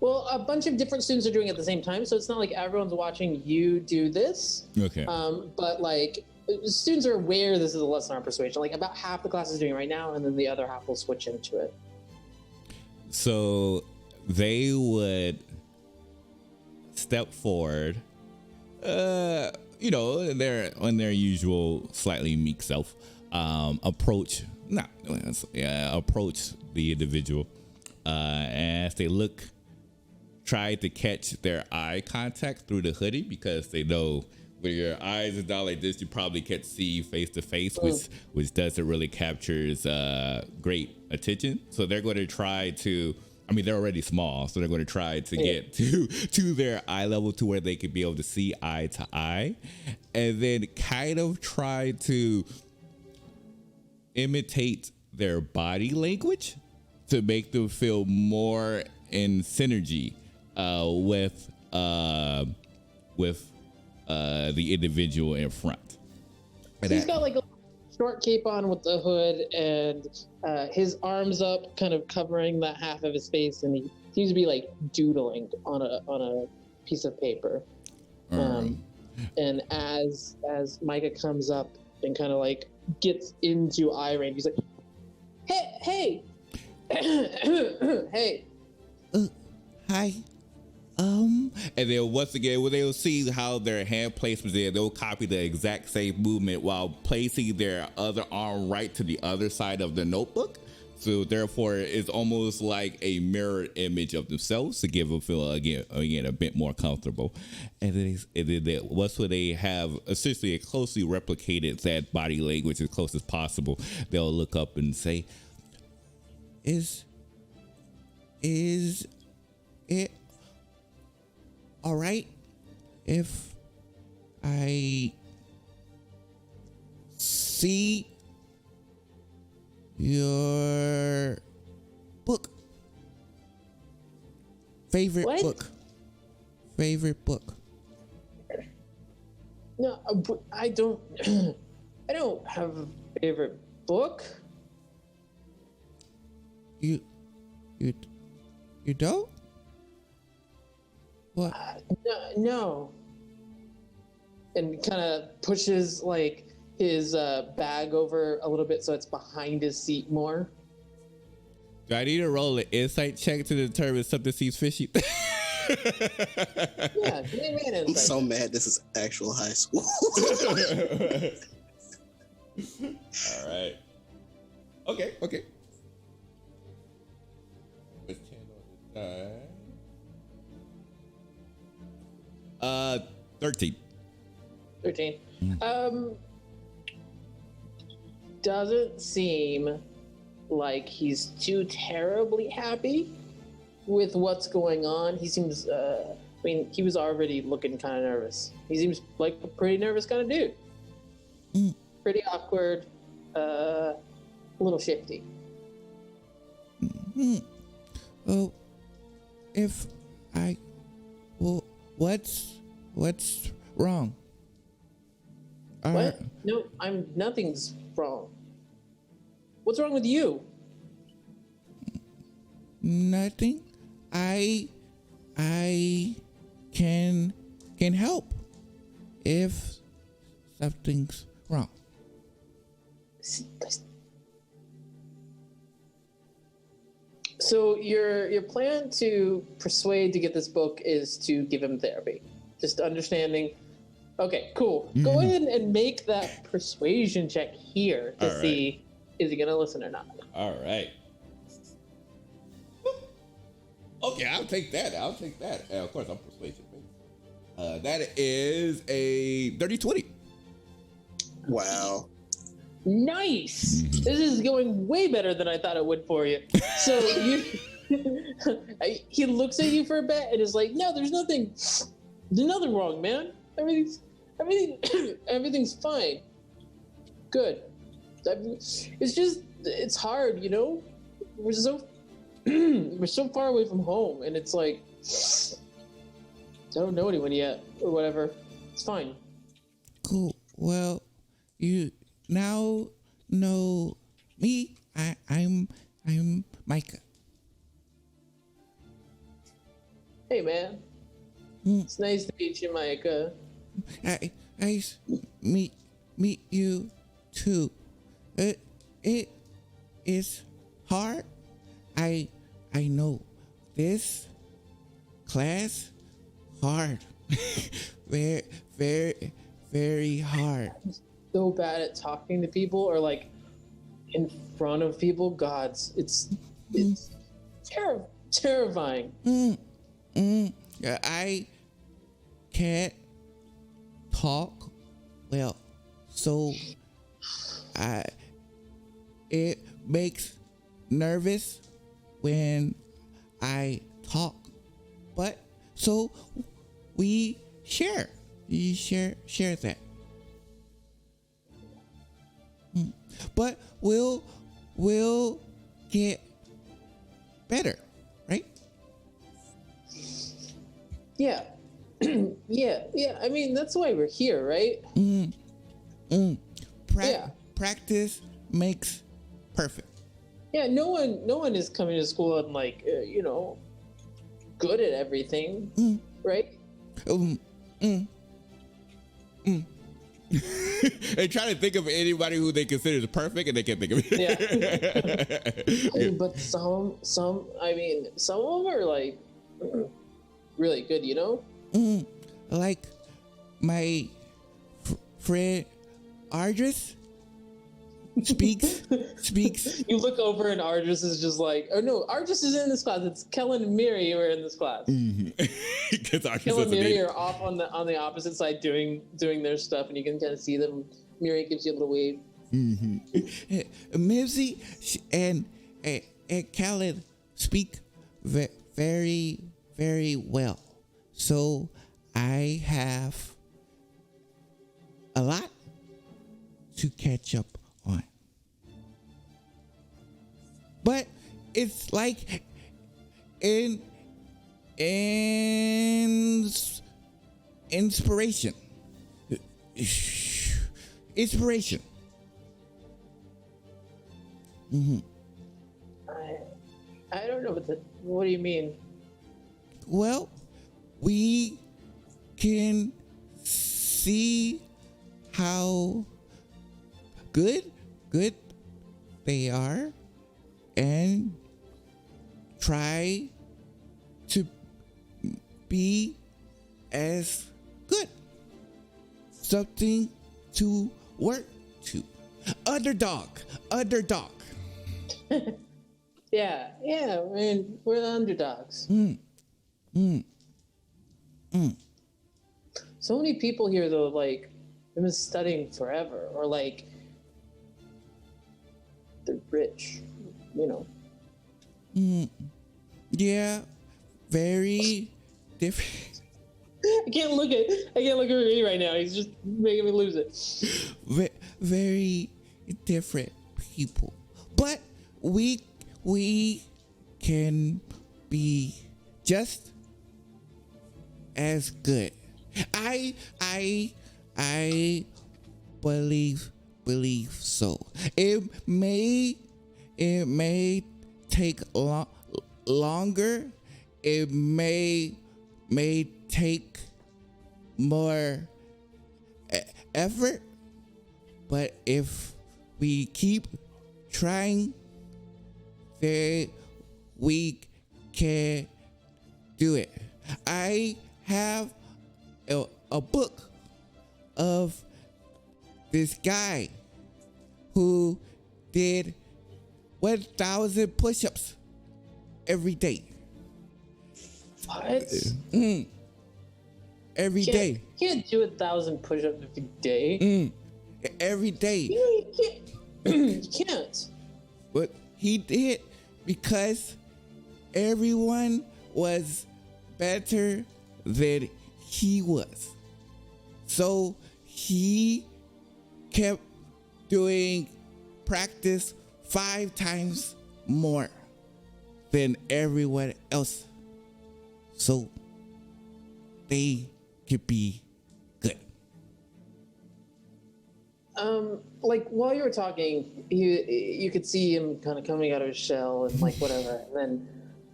Well, a bunch of different students are doing it at the same time, so it's not like everyone's watching you do this. Okay. But, like, students are aware this is a lesson on persuasion. Like, about half the class is doing it right now, and then the other half will switch into it. So they would step forward, you know, on their usual slightly meek self, approach the individual, as they try to catch their eye contact through the hoodie, because they know when your eyes are down like this, you probably can't see face to face, which doesn't really captures great attention. So they're going to try to, I mean, they're already small, so they're going to try to get to their eye level to where they could be able to see eye to eye, and then kind of try to imitate their body language to make them feel more in synergy with the individual in front. So he's got like a short cape on with the hood, and his arms up, kind of covering that half of his face, and he seems to be like doodling on a piece of paper. And as Micah comes up and kind of like gets into eye range, he's like, "Hey, hey, Hi. And then once again, when they'll see how their hand placement is, they'll copy the exact same movement while placing their other arm right to the other side of the notebook. So therefore, it's almost like a mirror image of themselves to give them feel again a bit more comfortable. And then once they have essentially closely replicated that body language as close as possible, they'll look up and say, "Is it all right if I see your book? Favorite book? No, I don't. I don't have a favorite book. You don't? What? No. And kind of pushes like his bag over a little bit so it's behind his seat more. Do I need to roll an insight check to determine something seems fishy? Yeah, give me an I'm insight. so mad this is actual high school. All right. Okay. What's 10 on the die? 13. 13. Doesn't seem like he's too terribly happy with what's going on. He seems, he was already looking kind of nervous. He seems like a pretty nervous kind of dude. Pretty awkward, a little shifty. Well, what's wrong? What? No, nothing's wrong. What's wrong with you? Nothing. I can help if something's wrong. So your plan to persuade to get this book is to give him therapy. Just understanding. Okay, cool. Go ahead and make that persuasion check here to see is he gonna listen or not. All right. Okay, I'll take that. And of course, I'm persuasive. That is a 30-20. Wow. Nice. This is going way better than I thought it would for you. So he looks at you for a bit and is like, "No, there's nothing wrong, man. Everything's fine. Good. It's hard, you know. We're so far away from home, and it's like I don't know anyone yet or whatever. It's fine." Cool. Well, you now know me. I'm Micah. Hey, man. It's nice to meet you, Micah. I meet you too. It is hard. I know this class hard. very hard. So bad at talking to people or like in front of people. Gods, it's terrifying. I can't talk well, so it makes nervous when I talk, but so we share that. But we'll get better, right? Yeah. Yeah. I mean, that's why we're here, right? Practice makes perfect. Yeah. No one is coming to school and like good at everything, right? They try to think of anybody who they consider is perfect, and they can't think of it. Yeah. But some of them are like really good, you know? Like my friend Ardris speaks. You look over and Ardris is just like, oh no, Ardris is in this class. It's Kellen and Miri who are in this class. Because Kellen and Miri are off on the opposite side doing their stuff, and you can kind of see them. Miri gives you a little wave. Mimsy and Kellen speak very, very well. So I have a lot to catch up on. But it's like inspiration. Mm-hmm. I don't know what do you mean? Well, we can see how good they are and try to be as good. Something to work to. Underdog. Yeah, I mean, we're the underdogs. So many people here, though, like, they've been studying forever, or like, they're rich, you know. Yeah, very different. I can't look at Ray right now. He's just making me lose it. Very different people, but we can be just as good. I believe so. It may take longer. It may take more effort, but if we keep trying, then we can do it. I have a book of this guy who did 1,000 push-ups every day. What? Every day. You can't do 1,000 push-ups every day. Every day. You can't. You can't. But he did because everyone was better than he was. So he kept doing practice 5 times more than everyone else. So they could be good. Like while you were talking, you could see him kind of coming out of his shell and like whatever. And then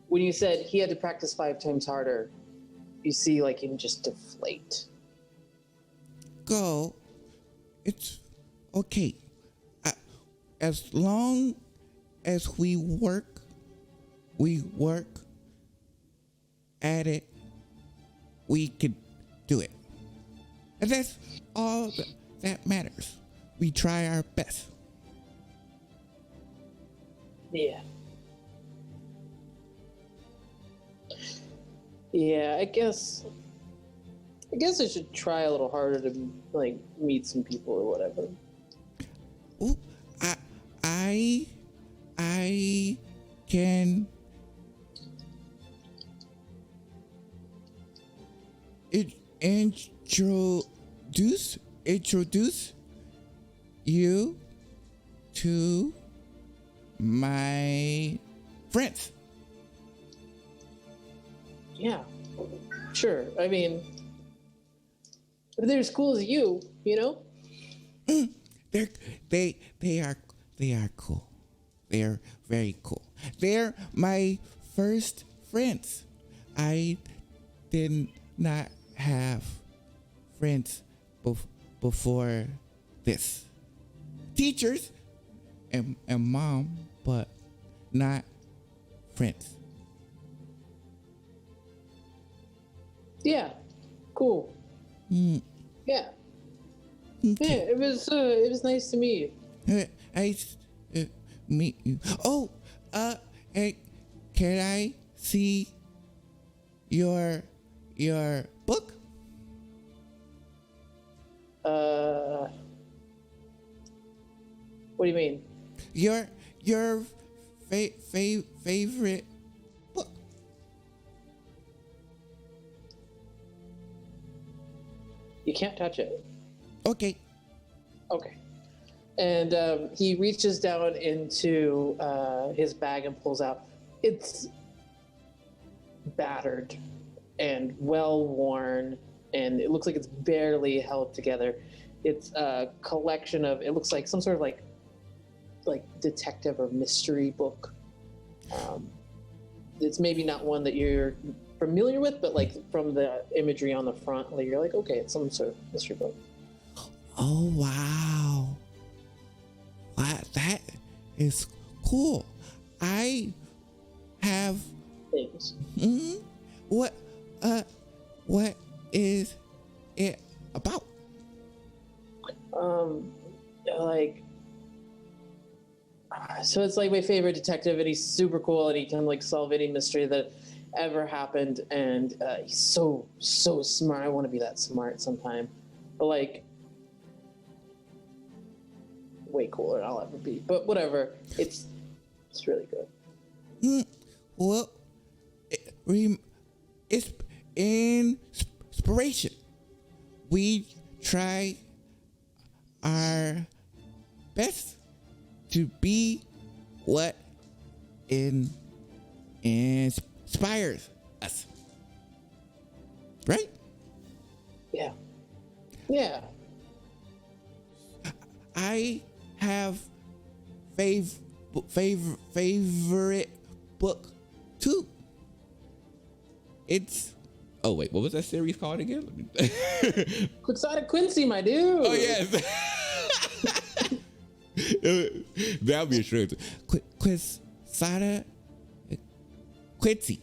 when you said he had to practice 5 times harder, you see like him just deflate. Go. It's okay. As long as we work at it, we can do it. And that's all that matters. We try our best. Yeah. Yeah, I guess I should try a little harder to like meet some people or whatever. Ooh, I can introduce you to my friends. Yeah, sure. I mean, if they're as cool as you know. They are cool. They're very cool. They're my first friends. I did not have friends before this. Teachers and mom, but not friends. Yeah, cool. Yeah. Okay. Yeah, it was nice to meet you. I meet you. Oh, hey, can I see your book? What do you mean? Your favorite book? You can't touch it. Okay. Okay. And he reaches down into his bag and pulls out. It's battered and well worn, and it looks like it's barely held together. It's a collection of, it looks like some sort of like like detective or mystery book. It's maybe not one that you're familiar with, but like from the imagery on the front, like you're like, okay, it's some sort of mystery book. Oh wow. Wow, that is cool. I have Things. what is it about? Like, so it's like my favorite detective, and he's super cool, and he can like solve any mystery that ever happened, and he's so smart. I want to be that smart sometime, but like way cooler than I'll ever be. But whatever, it's really good. Well, it's inspiration. We try our best to be what inspires us. Right? Yeah. I have favorite book too. It's wait, what was that series called again? Quixotic Quincy, my dude. Oh yes. That'll be a short. Quixotic Quincy.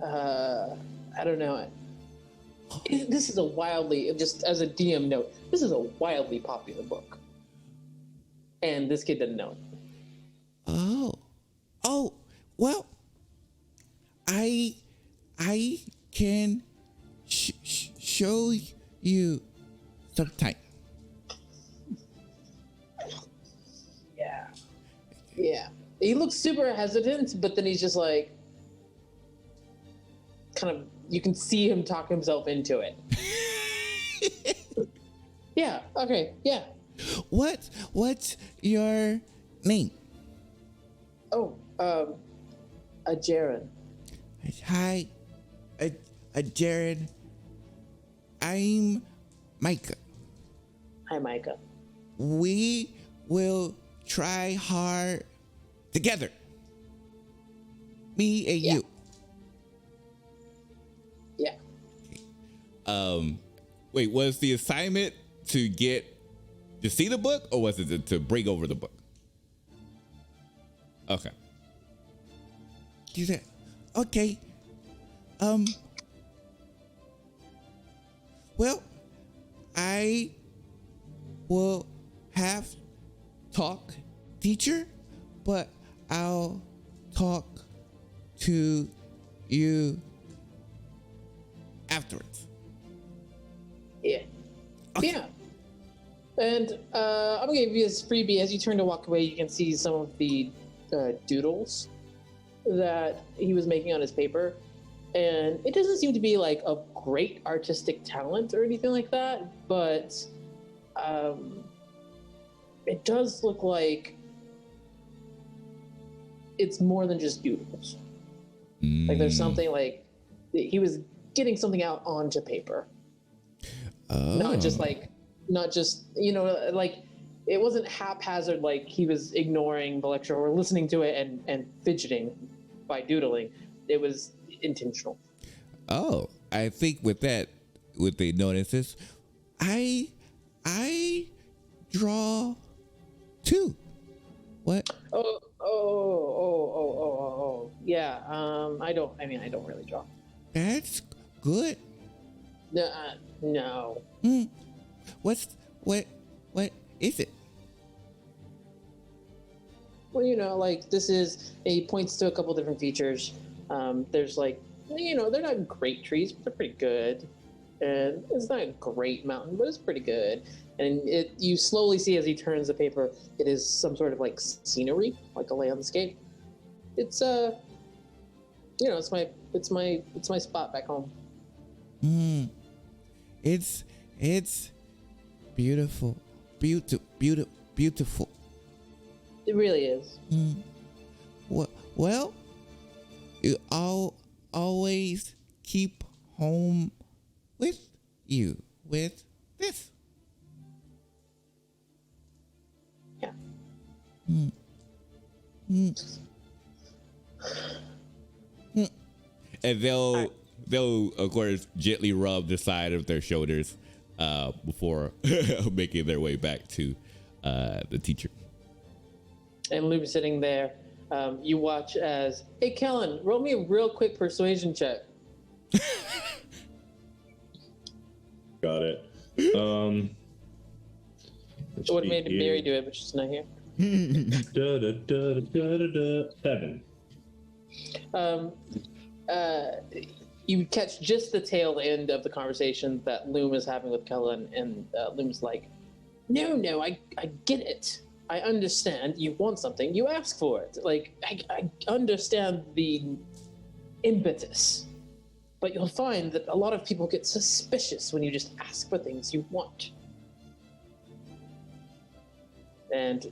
I don't know. This is a wildly, just as a DM note, this is a wildly popular book. And this kid didn't know it. Oh, well, I can show you sometime. Yeah. He looks super hesitant, but then he's just like, kind of, you can see him talk himself into it. Yeah, okay, yeah. What's your name? Oh, a Jaren. Hi, Jared. I'm Micah. Hi, Micah. We will try hard together. Me and you. Yeah. Wait, was the assignment to see the book, or was it to bring over the book? Okay. You said, okay. Well, I will have talk teacher, but I'll talk to you afterwards. Yeah. Okay. Yeah. And I'm gonna give you this freebie. As you turn to walk away, you can see some of the doodles that he was making on his paper. And it doesn't seem to be like a great artistic talent or anything like that, but it does look like it's more than just doodles. Like there's something like he was getting something out onto paper. Not just like it wasn't haphazard, like he was ignoring the lecture or listening to it and fidgeting by doodling. It was intentional. Oh, I think with the notices, I draw too. What? Oh. Yeah. I don't really draw. That's good. No. What is it? Well, like this is, he points to a couple different features. There's like, they're not great trees, but they're pretty good. And it's not a great mountain, but it's pretty good. And you slowly see as he turns the paper, it is some sort of like scenery, like a landscape. It's it's my spot back home. It's beautiful. Beautiful. It really is. Well, you always keep home with you with this. And they'll of course gently rub the side of their shoulders before making their way back to the teacher. And Luke's sitting there. You watch as, hey, Kellen, roll me a real quick persuasion check. Got it. I would have made Mary do it, but she's not here. 7. You catch just the tail end of the conversation that Loom is having with Kellen, and Loom's like, no, I get it. I understand. You want something, you ask for it. Like, I understand the impetus. But you'll find that a lot of people get suspicious when you just ask for things you want. And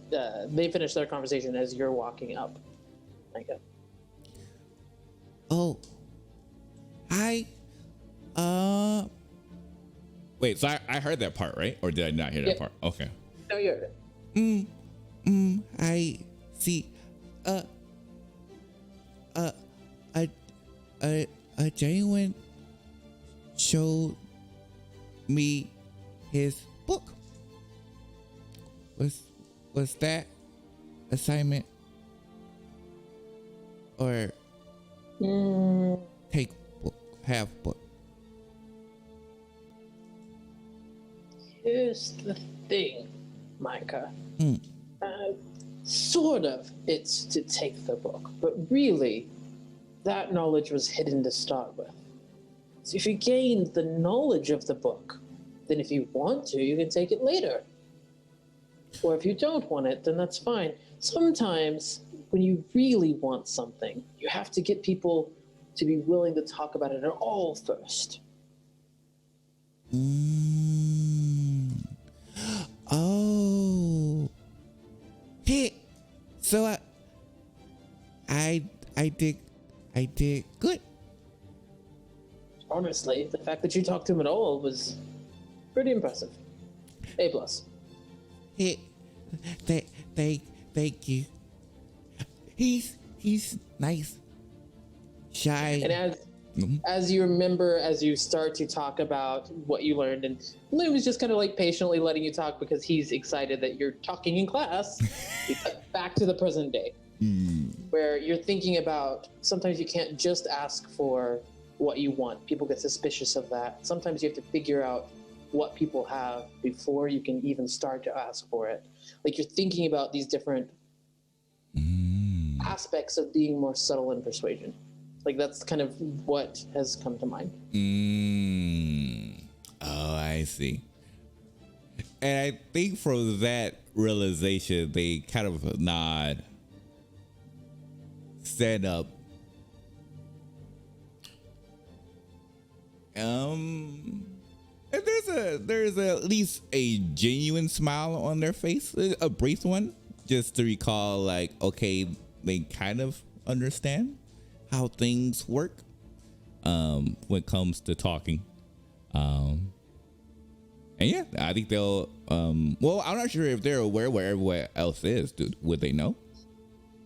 they finish their conversation as you're walking up. I go, oh, hi. Wait, so I heard that part, right? Or did I not hear that part? Okay. no, you heard it. I see. A genuine showed me his book. Was that assignment or take book, have book? Here's the thing, Micah. Sort of, it's to take the book, but really, that knowledge was hidden to start with. So if you gain the knowledge of the book, then if you want to, you can take it later. Or if you don't want it, then that's fine. Sometimes, when you really want something, you have to get people to be willing to talk about it at all first. Oh. Hey. So I did good. Honestly, the fact that you talked to him at all was pretty impressive. A+. Hey, thank you. He's nice. Shy. And as you remember, as you start to talk about what you learned, and Loom is just kind of like patiently letting you talk because he's excited that you're talking in class. We cut back to the present day, where you're thinking about sometimes you can't just ask for what you want. People get suspicious of that. Sometimes you have to figure out what people have before you can even start to ask for it. Like, you're thinking about these different aspects of being more subtle in persuasion. Like, that's kind of what has come to mind. Oh, I see. And I think from that realization, they kind of nod, stand up. And there's at least a genuine smile on their face, a brief one, just to recall, like, okay, they kind of understand how things work when it comes to talking. And yeah, I think they'll well, I'm not sure if they're aware where everyone else is. Would they know?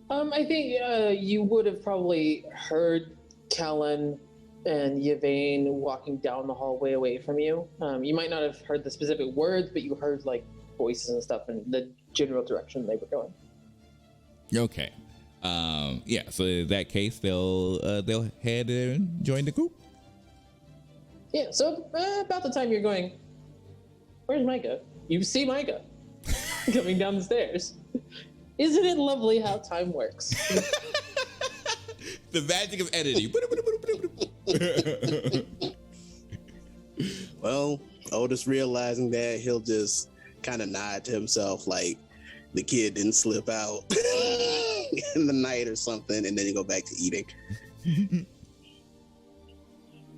I think you would have probably heard Kellen and Yvain walking down the hallway away from you. You might not have heard the specific words, but you heard like voices and stuff in the general direction they were going. Okay. Yeah, so in that case, they'll head and join the group. Yeah, so about the time you're going, where's Micah? You see Micah coming down the stairs. Isn't it lovely how time works? The magic of editing. Well, Otis realizing that, he'll just kind of nod to himself like the kid didn't slip out in the night or something, and then you go back to eating.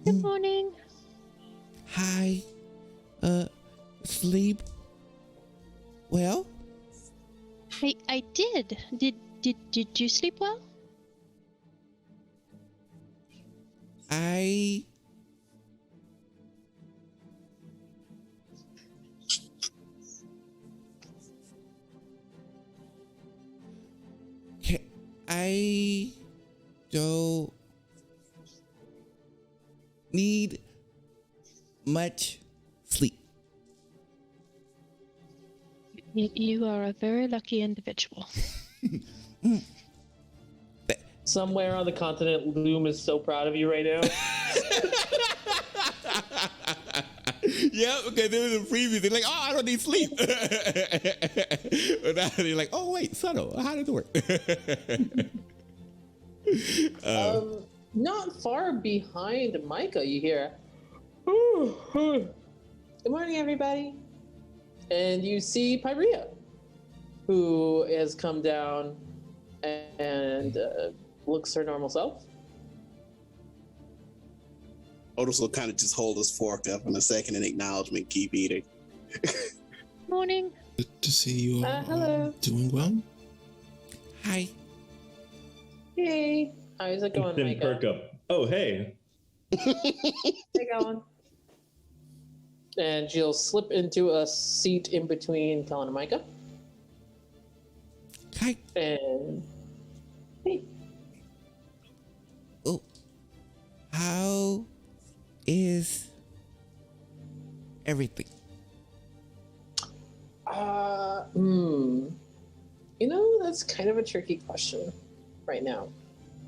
Good morning. Hi. Sleep well? I did. Did you sleep well? I I don't need much sleep. You are a very lucky individual. Somewhere on the continent, Loom is so proud of you right now. Yeah, because there was a preview. They're like, oh, I don't need sleep. But now they're like, oh, wait, subtle. How did it work? Not far behind Micah, you hear, good morning, everybody. And you see Pyrea, who has come down and looks her normal self. Otis will kind of just hold his fork up in a second in acknowledgement, keep eating. Morning. Good to see you all hello. doing well. Hi. Hey, how's it going, Then Micah? perk up. Oh, hey. Hey, going. And she'll slip into a seat in between Kellen and Micah. Hi. And hey, Oh, how is everything? you know, that's kind of a tricky question right now.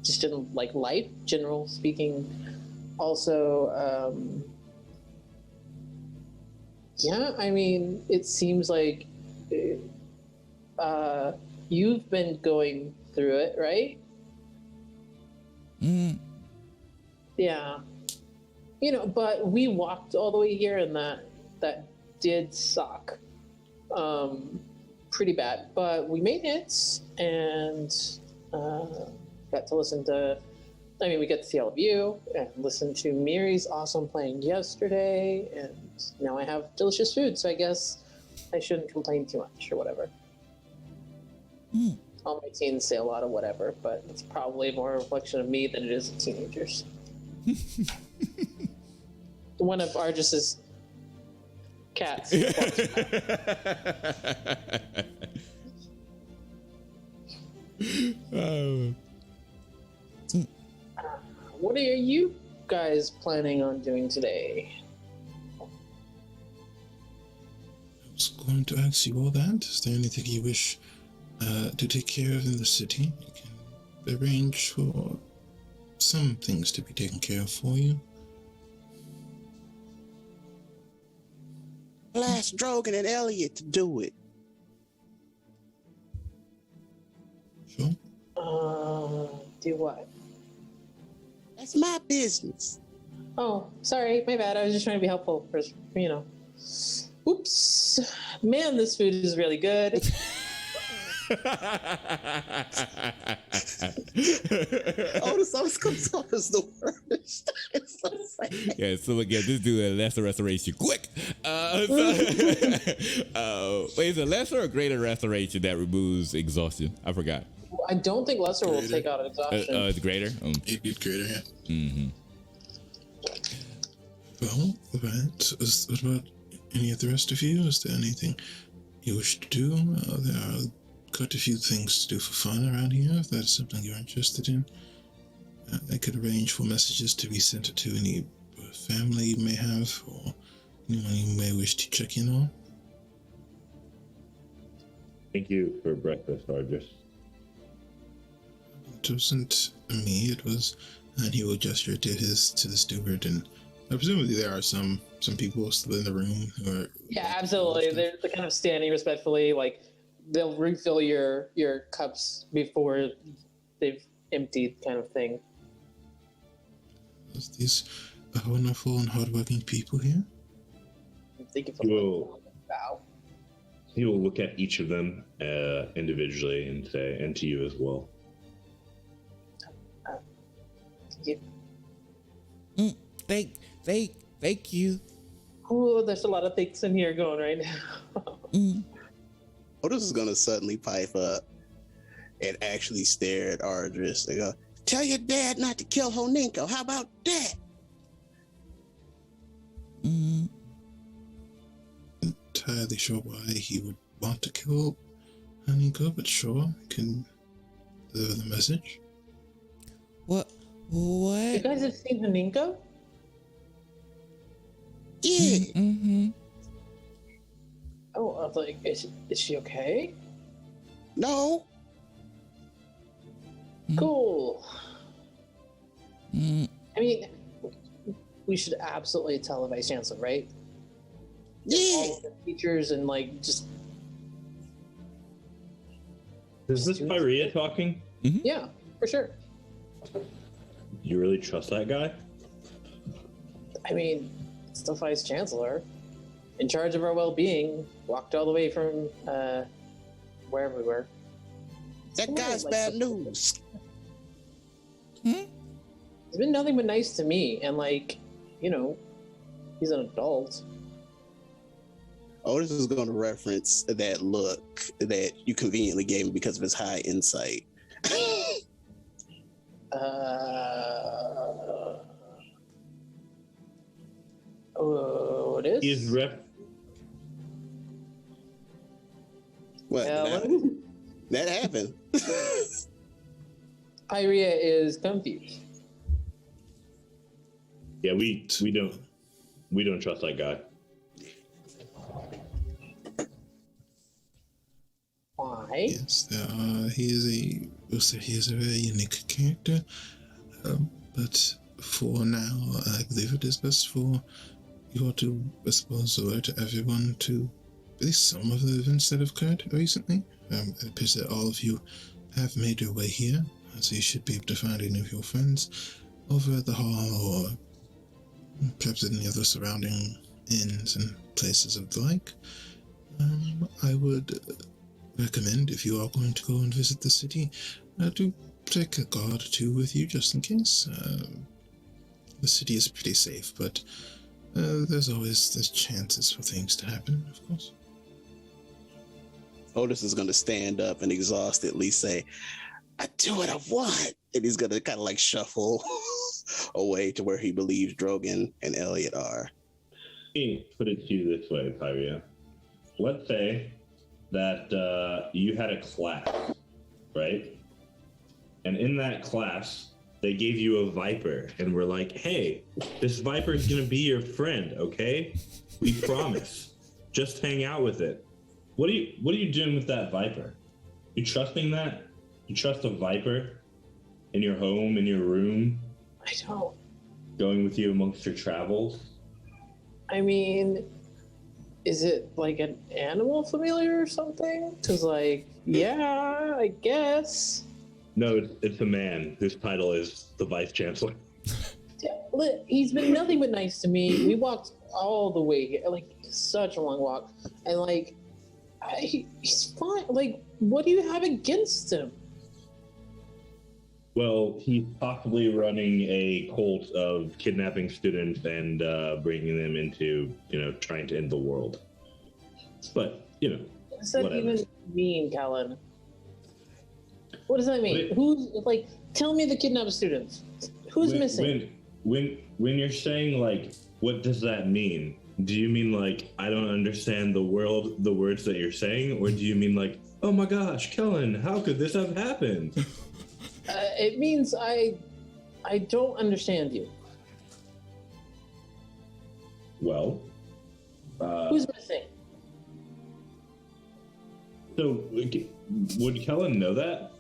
Just in like life, general speaking. Also, yeah, I mean, it seems like you've been going through it, right? Yeah. You know, but we walked all the way here, and that did suck. Pretty bad. But we made it, and got to listen to, I mean, we got to see all of you, and listen to Miri's awesome playing yesterday, and now I have delicious food, so I guess I shouldn't complain too much, or whatever. All my teens say a lot of whatever, but it's probably more a reflection of me than it is of teenagers. One of Argis's cats. What are you guys planning on doing today? I was going to ask you all that. Is there anything you wish to take care of in the city? I can arrange for some things to be taken care of for you. Ask Drogan and Elliot to do it. Sure. Do what? That's my business. Oh, sorry, my bad. I was just trying to be helpful for, you know. Oops. Man, this food is really good. Otis always comes off as the worst. It's so sad. Yeah, so again, this dude a lesser restoration. Quick! Wait, is it lesser or greater restoration that removes exhaustion? I forgot. I don't think Lesser will take out exhaustion. It's greater? It's greater, yeah. Mm-hmm. Well, right. What about any of the rest of you? Is there anything you wish to do? There are quite a few things to do for fun around here, if that's something you're interested in. I could arrange for messages to be sent to any family you may have, or anyone you may wish to check in on. Thank you for breakfast, Argis. It wasn't me, it was, and he will gesture to the steward, and presumably there are some people still in the room who are... Yeah, absolutely. They're kind of standing respectfully, like they'll refill your cups before they've emptied, kind of thing. These wonderful and hardworking people here. Thank you for Whoa. bow. He will look at each of them individually and say, and to you as well. Thank you. Oh, there's a lot of things in here going right now. Otis is gonna suddenly pipe up and actually stare at Ardris and go, "Tell your dad not to kill Honinko. How about that?" Entirely sure why he would want to kill Honinko, but sure, I can the message. What? You guys have seen Haninko? Yeah. Mm-hmm. Oh, I was like, is she okay? No. Cool. Mm. I mean, we should absolutely tell the vice chancellor, right? Yeah. All of the teachers and like just Is this Pyrea talking? yeah, for sure. You really trust that guy? I mean, it's the vice chancellor in charge of our well-being. Walked all the way from wherever we were. That guy's Like, bad news. He's been nothing but nice to me, and like, you know, he's an adult. Otis is going to reference that look that you conveniently gave me because of his high insight. Otis? He's What? Ellen? That happened. Pyrea is confused. Yeah, we don't trust that guy. Why? Yes, he is a very unique character. But for now, I believe it is best for you all to, I suppose, alert to everyone to at least some of the events that have occurred recently. It appears that all of you have made your way here, so you should be able to find any of your friends over at the hall or perhaps in the other surrounding inns and places of the like. I would recommend, if you are going to go and visit the city, to take a guard or two with you just in case. The city is pretty safe, but there's chances for things to happen, of course. Otis is going to stand up and exhaustedly say, I do what I want. And he's going to kind of like shuffle away to where he believes Drogon and Elliot are. Let me put it to you this way, Pyrea. Let's say that you had a class, right? And in that class, they gave you a viper and were like, hey, this viper is going to be your friend, okay? We promise. Just hang out with it. What are you doing with that viper? You trusting that? You trust a viper in your home, in your room? I don't. Going with you amongst your travels? I mean, is it like an animal familiar or something? Because, like, yeah, I guess. No, it's a man whose title is the Vice Chancellor. He's been nothing but nice to me. We walked all the way here, like, such a long walk. And, like, he's fine. Like, what do you have against him? Well, he's possibly running a cult of kidnapping students and bringing them into, trying to end the world. But, What does that whatever. even mean, Callan? What does that mean? Who's, like, tell me the kidnapped students. Who's missing? When you're saying, like, what does that mean? Do you mean, like, I don't understand the words that you're saying? Or do you mean, like, oh my gosh, Kellen, how could this have happened? It means I don't understand you. Well, Who's missing? so would Kellen know that?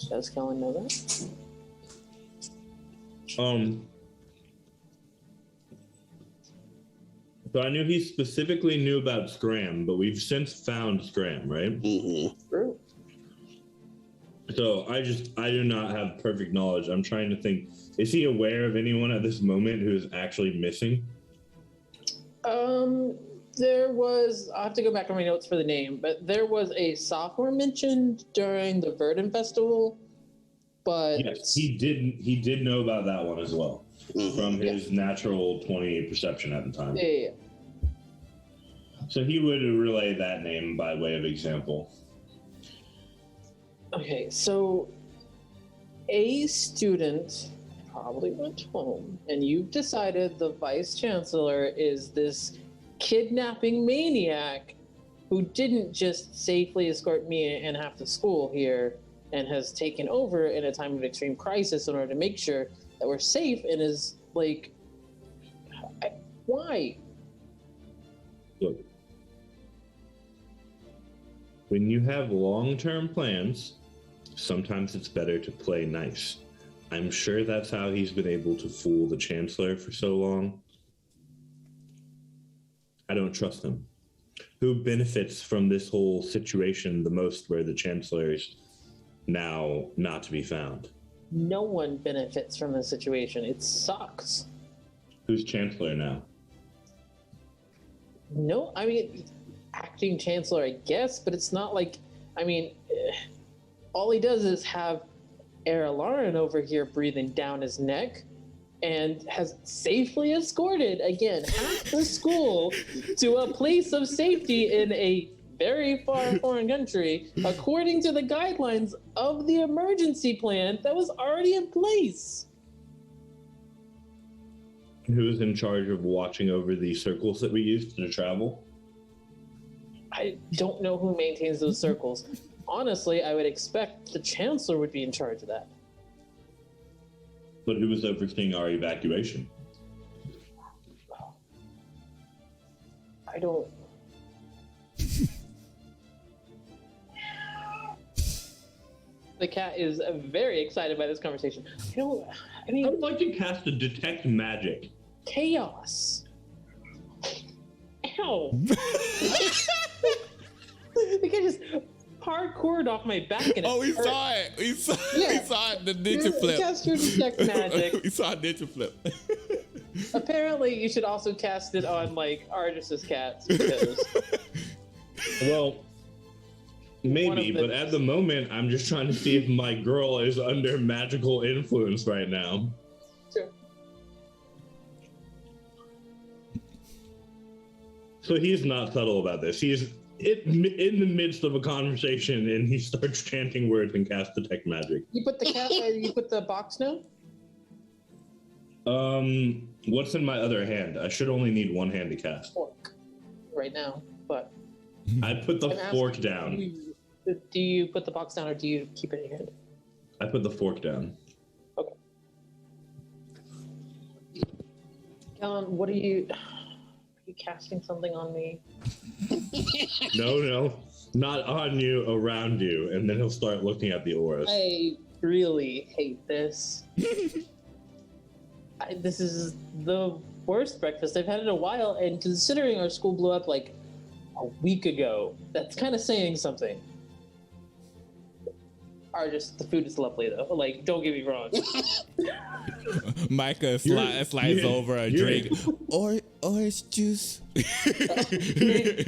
Does Kellen know that? So I knew he specifically knew about Scram, but we've since found Scram, right? Mm-hmm. True. So I do not have perfect knowledge. I'm trying to think. Is he aware of anyone at this moment who is actually missing? There was, I'll have to go back on my notes for the name, but there was a sophomore mentioned during the Verdant Festival, but... Yes, he did know about that one as well, from his natural 20 perception at the time. Yeah. So he would relay that name by way of example. Okay, so a student probably went home, and you've decided the vice chancellor is this kidnapping maniac who didn't just safely escort me and half the school here and has taken over in a time of extreme crisis in order to make sure that we're safe and is like, why? Look, when you have long-term plans, sometimes it's better to play nice. I'm sure that's how he's been able to fool the Chancellor for so long. I don't trust him. Who benefits from this whole situation the most where the Chancellor is now not to be found? No one benefits from the situation. It sucks. Who's Chancellor now? No, I mean, acting Chancellor, I guess, but it's not like, I mean, all he does is have Eralarin over here breathing down his neck and has safely escorted, again, half the school to a place of safety in a very far foreign country, according to the guidelines of the emergency plan that was already in place. Who's in charge of watching over the circles that we use to travel? I don't know who maintains those circles. Honestly, I would expect the Chancellor would be in charge of that. But who was overseeing our evacuation? I don't... The cat is very excited by this conversation. I mean... I would like to cast a detect magic. Chaos. Ow. The cat just parkoured off my back and Oh, we hurt. saw it. We saw it. The ninja You flip. cast your detect magic. We saw a ninja flip. Apparently, you should also cast it on, like, Argis's cats, because... Well, maybe, One of but at the moment, I'm just trying to see if my girl is under magical influence right now. Sure. So he's not subtle about this. He's in the midst of a conversation, and he starts chanting words and casts detect magic. You put the cat, you put the box now? What's in my other hand? I should only need one hand to cast. Fork. Right now, but... I put the I'm asking, fork down. Do you put the box down, or do you keep it in your hand? I put the fork down. Okay. Kellen, what are you casting something on me? No, not on you, around you, and then he'll start looking at the auras. I really hate this. This is the worst breakfast I've had in a while, and considering our school blew up like a week ago, that's kind of saying something. The food is lovely though. Like, don't get me wrong. Micah slides over a drink. Orange juice.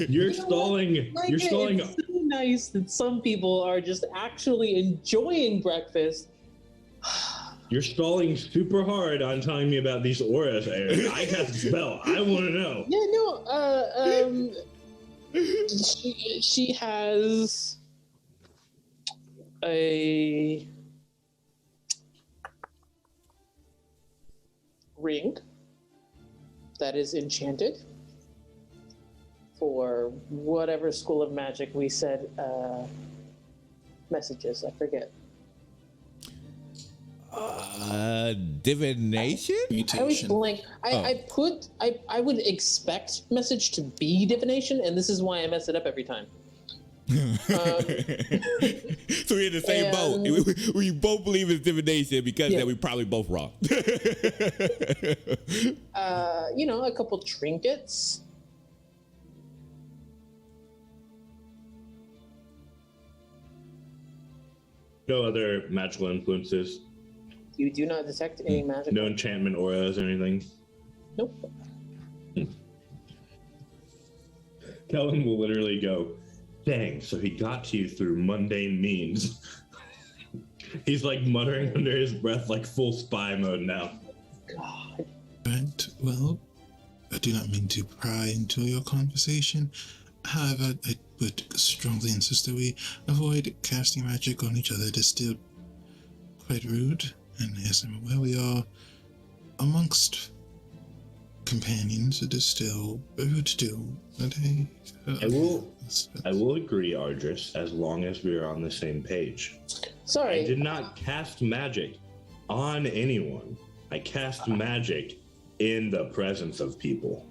You're stalling. Like, You're stalling. It's so nice that some people are just actually enjoying breakfast. You're stalling super hard on telling me about these auras, Aaron. I cast a spell. I want to know. Yeah, no. She has a ring that is enchanted for whatever school of magic we said messages. I forget. Divination? I always Mutation. blank. I would expect message to be divination, and this is why I mess it up every time. So we're in the same boat. We both believe it's divination because then we probably both wrong. A couple trinkets. No other magical influences. You do not detect any magic. No enchantment auras or anything. Nope. Kellen will literally go, dang, so he got to you through mundane means. He's like muttering under his breath, like full spy mode now. God. Right, well, I do not mean to pry into your conversation. However, I would strongly insist that we avoid casting magic on each other. It is still quite rude. And yes, I'm aware we are amongst companions, it is still better to do. I will agree, Ardris, as long as we are on the same page. Sorry. I did not cast magic on anyone. I cast magic in the presence of people.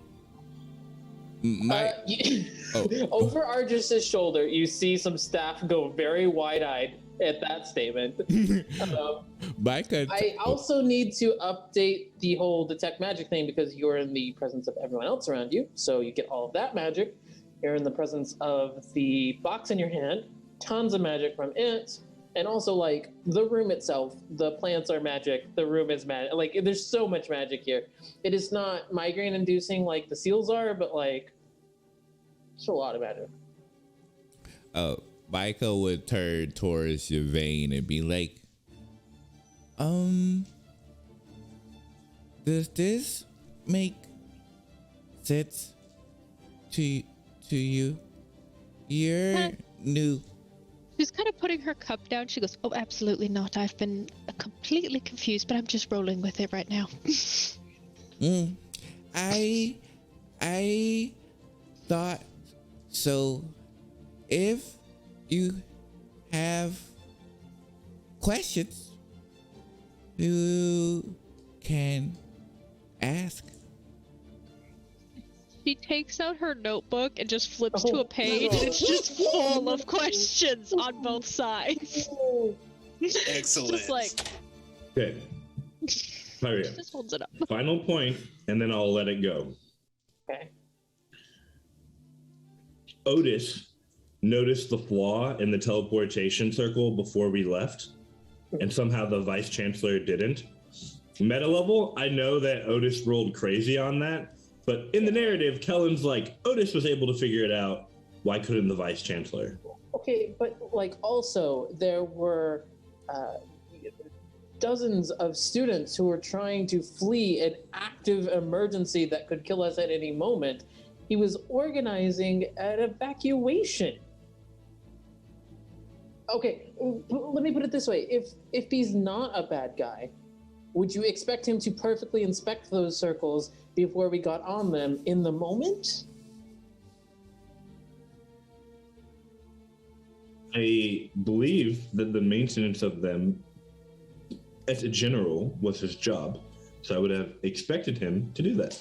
Over Argis's shoulder, you see some staff go very wide-eyed at that statement. I also need to update the whole detect magic thing because you're in the presence of everyone else around you, so you get all of that magic. You're in the presence of the box in your hand, tons of magic from it, and also like the room itself. The plants are magic. The room is magic. Like there's so much magic here. It is not migraine-inducing like the seals are, but like it's a lot of magic. Michael would turn towards Yvain and be like, does this make sense to you? You're new. She's kind of putting her cup down. She goes, "Oh, absolutely not. I've been completely confused, but I'm just rolling with it right now." I thought so. If you have questions, you can ask. She takes out her notebook and just flips to a page, and it's just full of questions on both sides. Excellent. Just like, Okay. Maria, just holds it up. final point, and then I'll let it go. Okay. Otis noticed the flaw in the teleportation circle before we left, and somehow the vice chancellor didn't. Meta level, I know that Otis rolled crazy on that, but in the narrative, Kellen's like, Otis was able to figure it out. Why couldn't the vice chancellor? Okay, but like also there were dozens of students who were trying to flee an active emergency that could kill us at any moment. He was organizing an evacuation. Okay, let me put it this way. If he's not a bad guy, would you expect him to perfectly inspect those circles before we got on them in the moment? I believe that the maintenance of them as a general was his job, so I would have expected him to do that.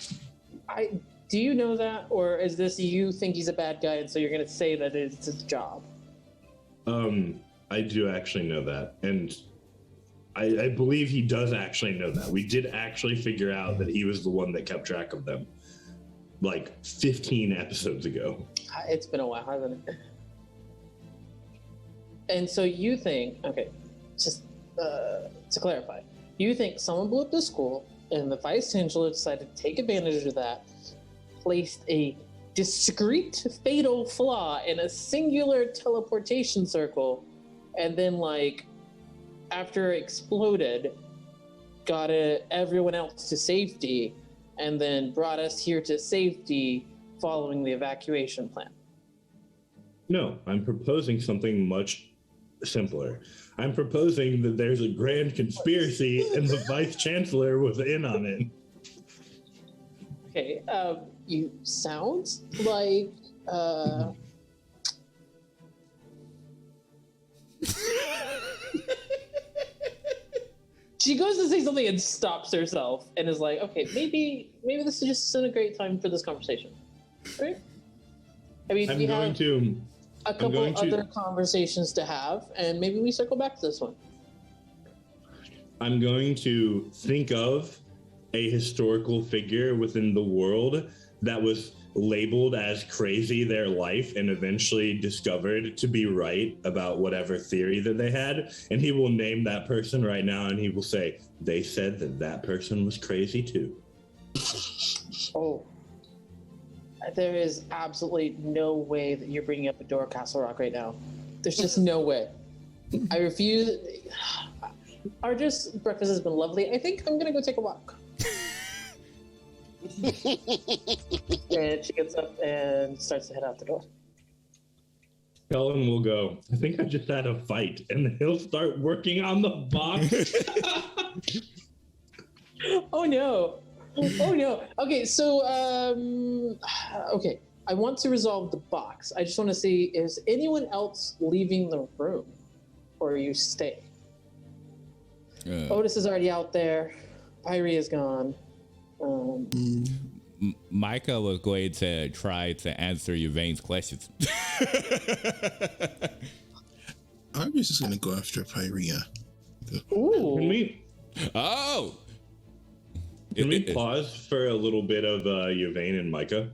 Do you know that, or is this you think he's a bad guy and so you're going to say that it's his job? I do actually know that, and I believe he does actually know that. We did actually figure out that he was the one that kept track of them, like 15 episodes ago. It's been a while, hasn't it? And so you think, okay, just to clarify, you think someone blew up the school and the vice chancellor decided to take advantage of that, placed a discrete fatal flaw in a singular teleportation circle, and then like after it exploded got everyone else to safety and then brought us here to safety following the evacuation plan? No, I'm proposing something much simpler. I'm proposing that there's a grand conspiracy and the vice chancellor was in on it. Okay, you sound like she goes to say something and stops herself and is like, okay, maybe this is just a great time for this conversation, right? I mean, we have a couple other conversations to have, and maybe we circle back to this one. I'm going to think of a historical figure within the world that was labeled as crazy their life and eventually discovered to be right about whatever theory that they had, and he will name that person right now and he will say they said that person was crazy too. Oh, there is absolutely no way that you're bringing up Adora Castle Rock right now. There's just no way. I refuse. Our just breakfast has been lovely. I think I'm gonna go take a walk. And she gets up and starts to head out the door. Kellen will go, I think I just had a fight, and he'll start working on the box. Oh no. Oh no. Okay, so okay. I want to resolve the box. I just want to see, is anyone else leaving the room, or are you staying? Otis is already out there. Pyrie is gone. Micah was going to try to answer Yvain's questions. I'm just gonna go after Pyria. Ooh. Can we Oh! pause for a little bit of Yvain and Micah?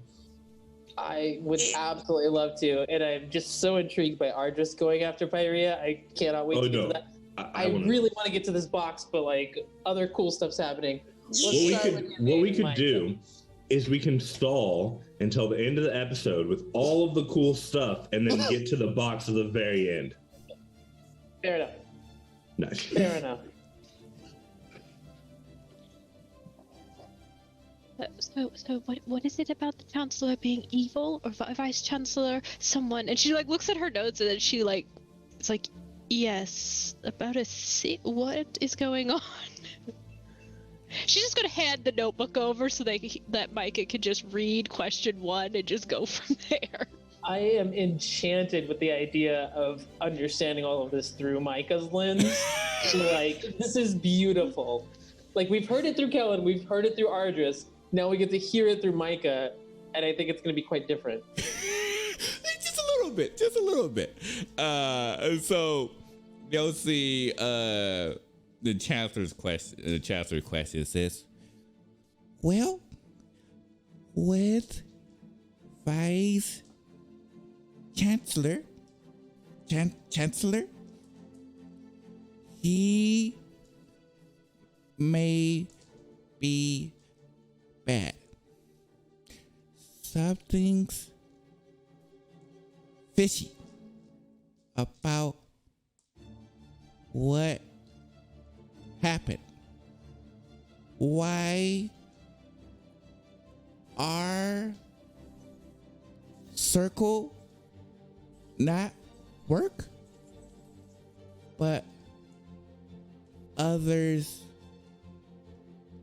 I would absolutely love to, and I'm just so intrigued by Ardris going after Pyria. I cannot wait to get to that. I really want to get to this box, but like other cool stuff's happening. What we could do is we can stall until the end of the episode with all of the cool stuff, and then get to the box at the very end. Fair enough. Nice. Fair enough. So what is it about the Chancellor being evil, or Vice Chancellor, someone? And she like looks at her notes, and then she like, it's like, yes, about what is going on? She's just gonna hand the notebook over so that Micah can just read question 1 and just go from there. I am enchanted with the idea of understanding all of this through Micah's lens. Like, this is beautiful. Like, we've heard it through Kellen, we've heard it through Ardris. Now we get to hear it through Micah, and I think it's going to be quite different. Just a little bit. So you'll see the Chancellor's question. The Chancellor's question says, "Well, with Vice Chancellor, he may be bad. Something's fishy about what happened. Why our circle not work, but others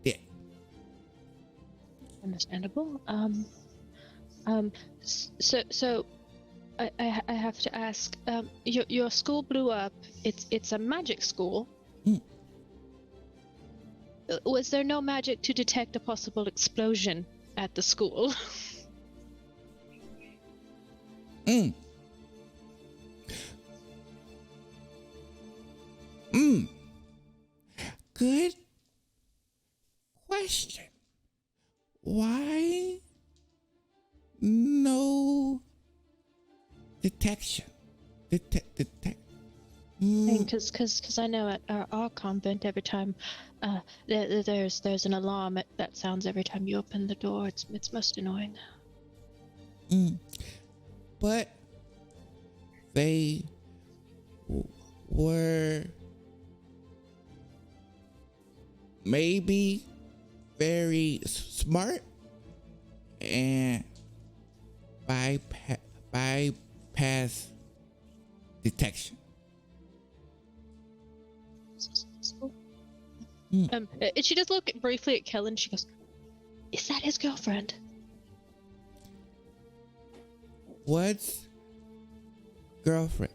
did?" Understandable. So I have to ask. Your school blew up. It's a magic school. Was there no magic to detect a possible explosion at the school? Good question. Why no detection? Because I know at our convent, every time there's an alarm that sounds every time you open the door. It's most annoying. But they were maybe very smart and bypass detection. And she does look briefly at Kellen. She goes, "Is that his girlfriend?" What's girlfriend?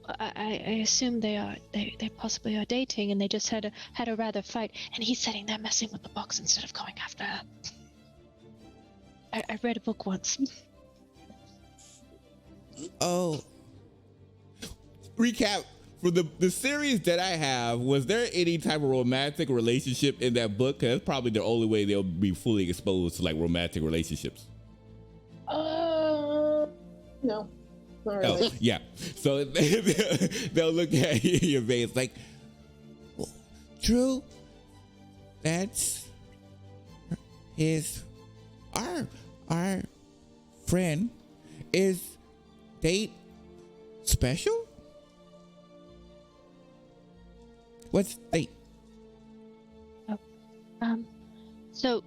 I assume they possibly are dating, and they just had a rather fight, and he's sitting there messing with the box instead of going after her. I read a book once. Oh. Recap. For the series that I have, was there any type of romantic relationship in that book? 'Cause that's probably the only way they'll be fully exposed to like romantic relationships. No. Not really. Oh, yeah. So they'll look at your face like, well, true. That's our friend. Is date special? What's date? So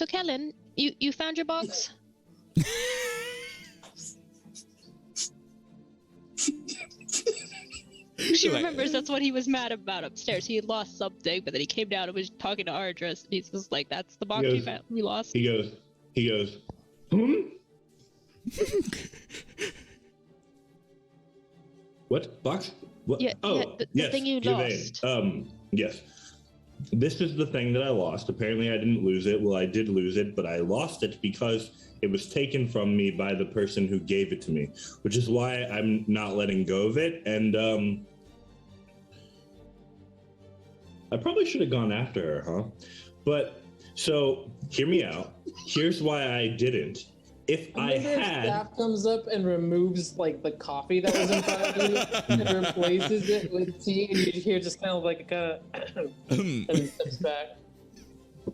Kellen, you found your box? She Like- remembers that's what he was mad about upstairs. He had lost something, but then he came down and was talking to Ardris, and he's just like, "That's the box goes- we lost." He goes, What? Box? What? Yeah, oh, yeah, the yes, thing you Yvain. lost. Yes. This is the thing that I lost. Apparently I didn't lose it. Well, I did lose it, but I lost it because it was taken from me by the person who gave it to me, which is why I'm not letting go of it. And I probably should have gone after her, huh? But so hear me out. Here's why I didn't. If I Remember if had, staff comes up and removes like the coffee that was in front of you and replaces it with tea, and you hear just kind of like a and steps back.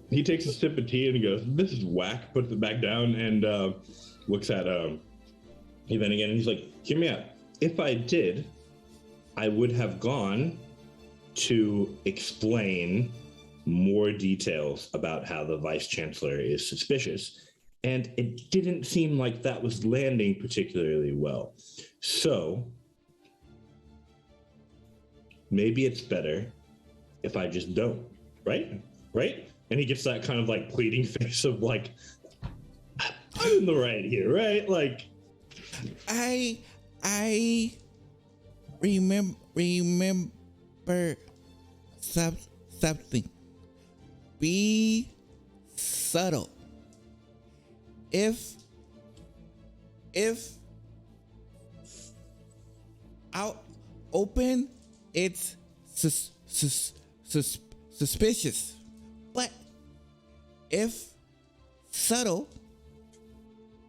he takes a sip of tea and he goes, "This is whack." Puts it back down and looks at Yvain again, and he's like, "Hear me out. If I did, I would have gone to explain more details about how the vice chancellor is suspicious, and it didn't seem like that was landing particularly well. So maybe it's better if I just don't, right? Right?" And he gets that kind of like pleading face of like, "I'm in the right here, right?" Like, I remember something. Be subtle. If out open, it's suspicious. But if subtle,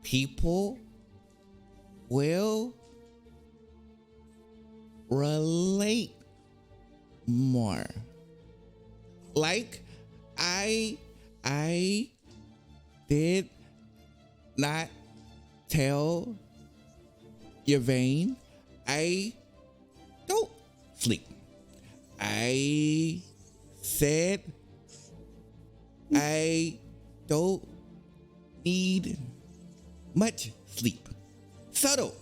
people will relate more. Like I did not tell Yvain I don't sleep. I said I don't need much sleep. Subtle,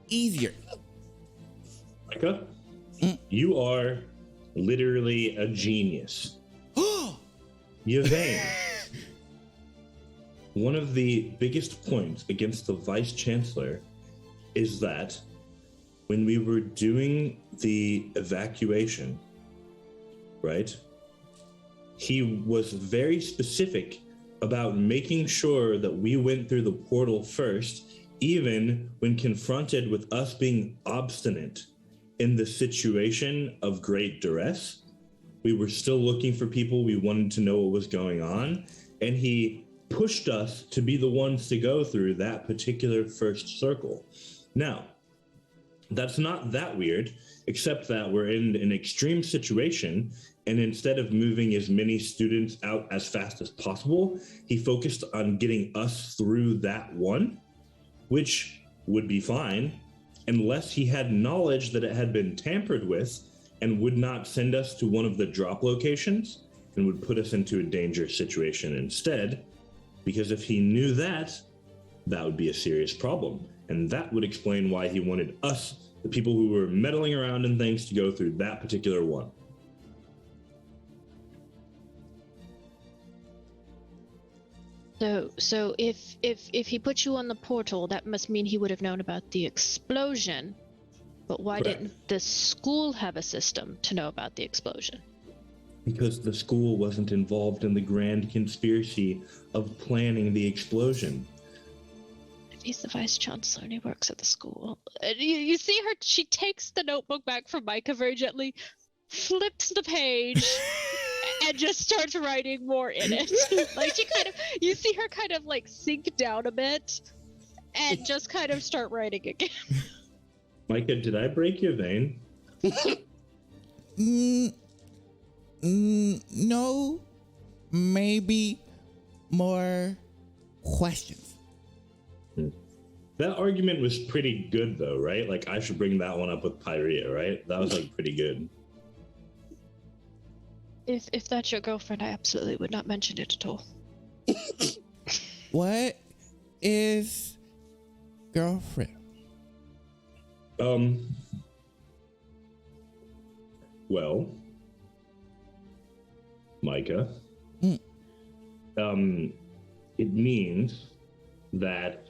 easier. Micah, you are literally a genius. Yvain, one of the biggest points against the vice chancellor is that when we were doing the evacuation, right, he was very specific about making sure that we went through the portal first, even when confronted with us being obstinate in the situation of great duress. We were still looking for people. We wanted to know what was going on. And he pushed us to be the ones to go through that particular first circle. Now, that's not that weird, except that we're in an extreme situation. And instead of moving as many students out as fast as possible, he focused on getting us through that one, which would be fine, unless he had knowledge that it had been tampered with and would not send us to one of the drop locations and would put us into a dangerous situation instead. Because if he knew that, that would be a serious problem. And that would explain why he wanted us, the people who were meddling around and things, to go through that particular one. So if he put you on the portal, that must mean he would have known about the explosion. But why Correct. didn't the school have a system to know about the explosion? Because the school wasn't involved in the grand conspiracy of planning the explosion. If he's the vice chancellor and he works at the school, and you see her. She takes the notebook back from Micah very gently, flips the page, and just starts writing more in it. Like you see her kind of like sink down a bit, and just kind of start writing again. Micah, did I break your vein? No, maybe more questions. That argument was pretty good, though, right? Like, I should bring that one up with Pyrea, right? That was, like, pretty good. If that's your girlfriend, I absolutely would not mention it at all. What is girlfriend? Well, Micah, it means that,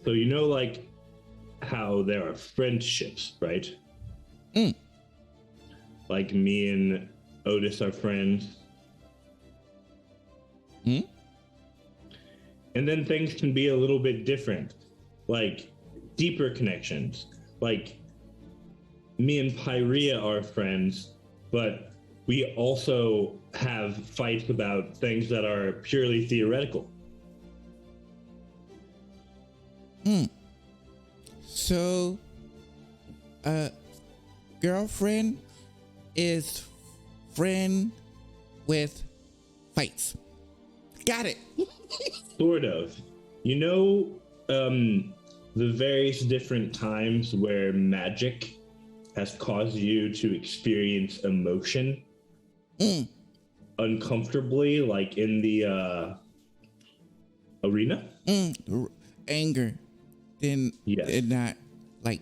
so you know, like how there are friendships, right? Like me and Otis are friends. And then things can be a little bit different, like deeper connections. Like me and Pyrea are friends, but we also have fights about things that are purely theoretical. So, girlfriend is friend with fights. Got it. Sort of. You know, the various different times where magic has caused you to experience emotion uncomfortably, like in the arena? Anger. Then Yes. it not like.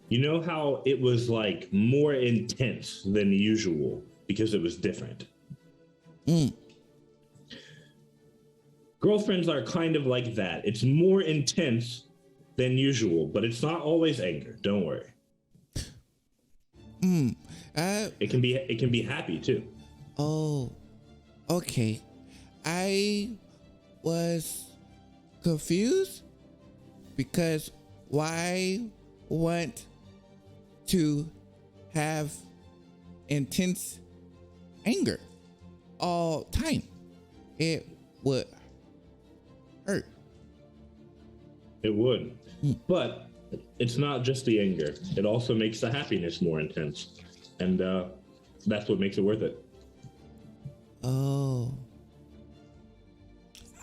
You know how it was like more intense than usual because it was different? Girlfriends are kind of like that. It's more intense than usual, but it's not always anger. Don't worry. It can be happy too. Oh, okay. I was confused because why want to have intense anger all time? It would hurt. It would. But it's not just the anger. It also makes the happiness more intense. And that's what makes it worth it. Oh.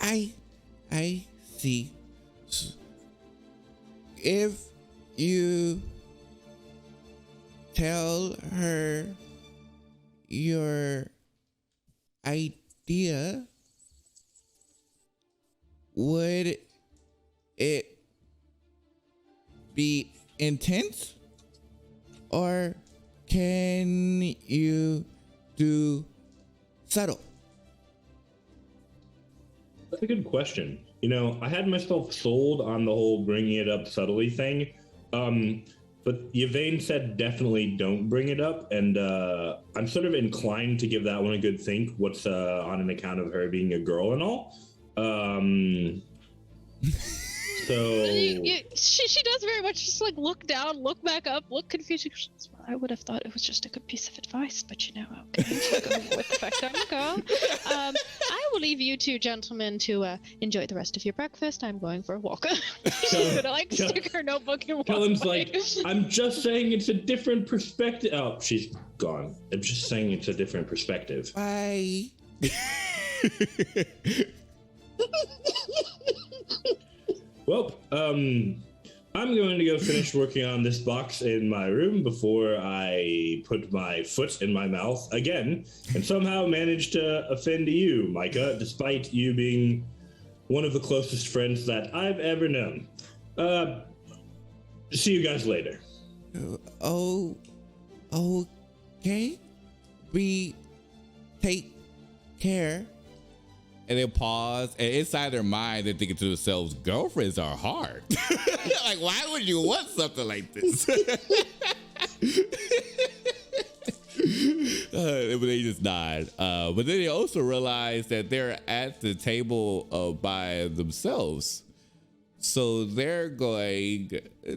I see. If you tell her your idea, would it be intense? Or can you do subtle? That's a good question. You know, I had myself sold on the whole bringing it up subtly thing. But Yvain said definitely don't bring it up. And I'm sort of inclined to give that one a good think. What's on an account of her being a girl and all. So she does very much just like look down, look back up, look confused. I would have thought it was just a good piece of advice, but you know, okay, go with the fact I'm a girl. I will leave you two gentlemen to enjoy the rest of your breakfast. I'm going for a walk. She's gonna like stick her notebook and walk. Kellen's away. like, I'm just saying it's a different perspective. Oh, she's gone. I'm just saying it's a different perspective. Bye. Well, I'm going to go finish working on this box in my room before I put my foot in my mouth again and somehow manage to offend you, Micah, despite you being one of the closest friends that I've ever known. See you guys later. Oh, okay. We take care. And they pause, and inside their mind, they're thinking to themselves, girlfriends are hard. Like, why would you want something like this? But they just nod. But then they also realize that they're at the table by themselves. So they're going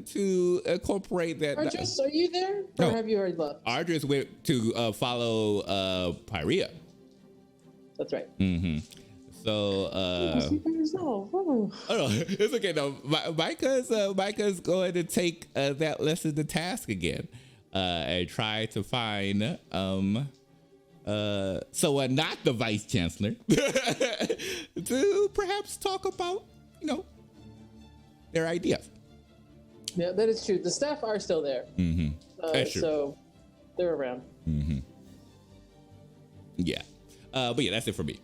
to incorporate that. Ardris, are you there? Or have you already left? Ardris went to follow Pyrea. That's right. Mm-hmm. So, you guys know. Oh. Oh no, it's okay. No, Micah's going to take that lesson to task again, and try to find someone not the vice chancellor to perhaps talk about, their ideas. Yeah, that is true. The staff are still there. Mm-hmm. That's true. So they're around. Mm-hmm. Yeah. But yeah, that's it for me.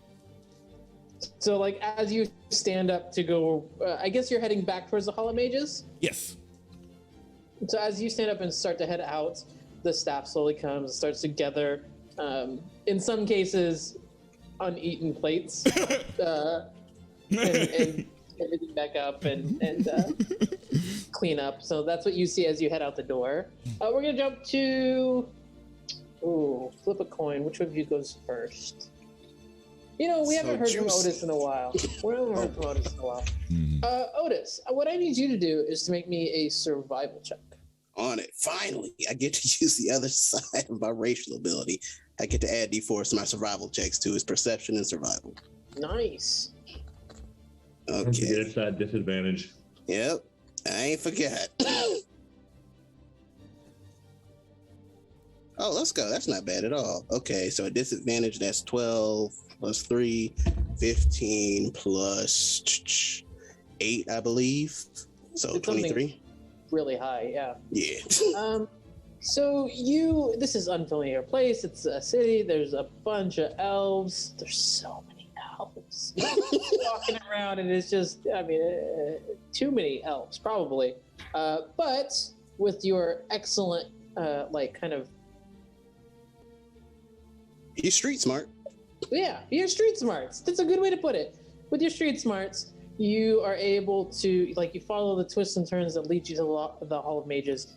So, like, as you stand up to go, I guess you're heading back towards the Hall of Mages? Yes. So as you stand up and start to head out, the staff slowly comes and starts to gather, in some cases, uneaten plates, and everything back up and clean up. So that's what you see as you head out the door. We're gonna jump to flip a coin. Which one of you goes first? We haven't heard from Otis in a while. Otis, what I need you to do is to make me a survival check. On it. Finally, I get to use the other side of my racial ability. I get to add D4 to my survival checks too. Is perception and survival. Nice. Okay. It's that disadvantage. Yep. I ain't forgot. Oh, let's go. That's not bad at all. Okay, so a disadvantage, that's 12 plus 3, 15 plus 8, I believe. So It's 23. Really high, yeah. Yeah. So this is unfamiliar place. It's a city. There's a bunch of elves. There's so many elves walking around, and it's just, too many elves, probably. But with your excellent, He's street smart. yeah, your street smarts. That's a good way to put it. With your street smarts, you are able to, you follow the twists and turns that lead you to the Hall of Mages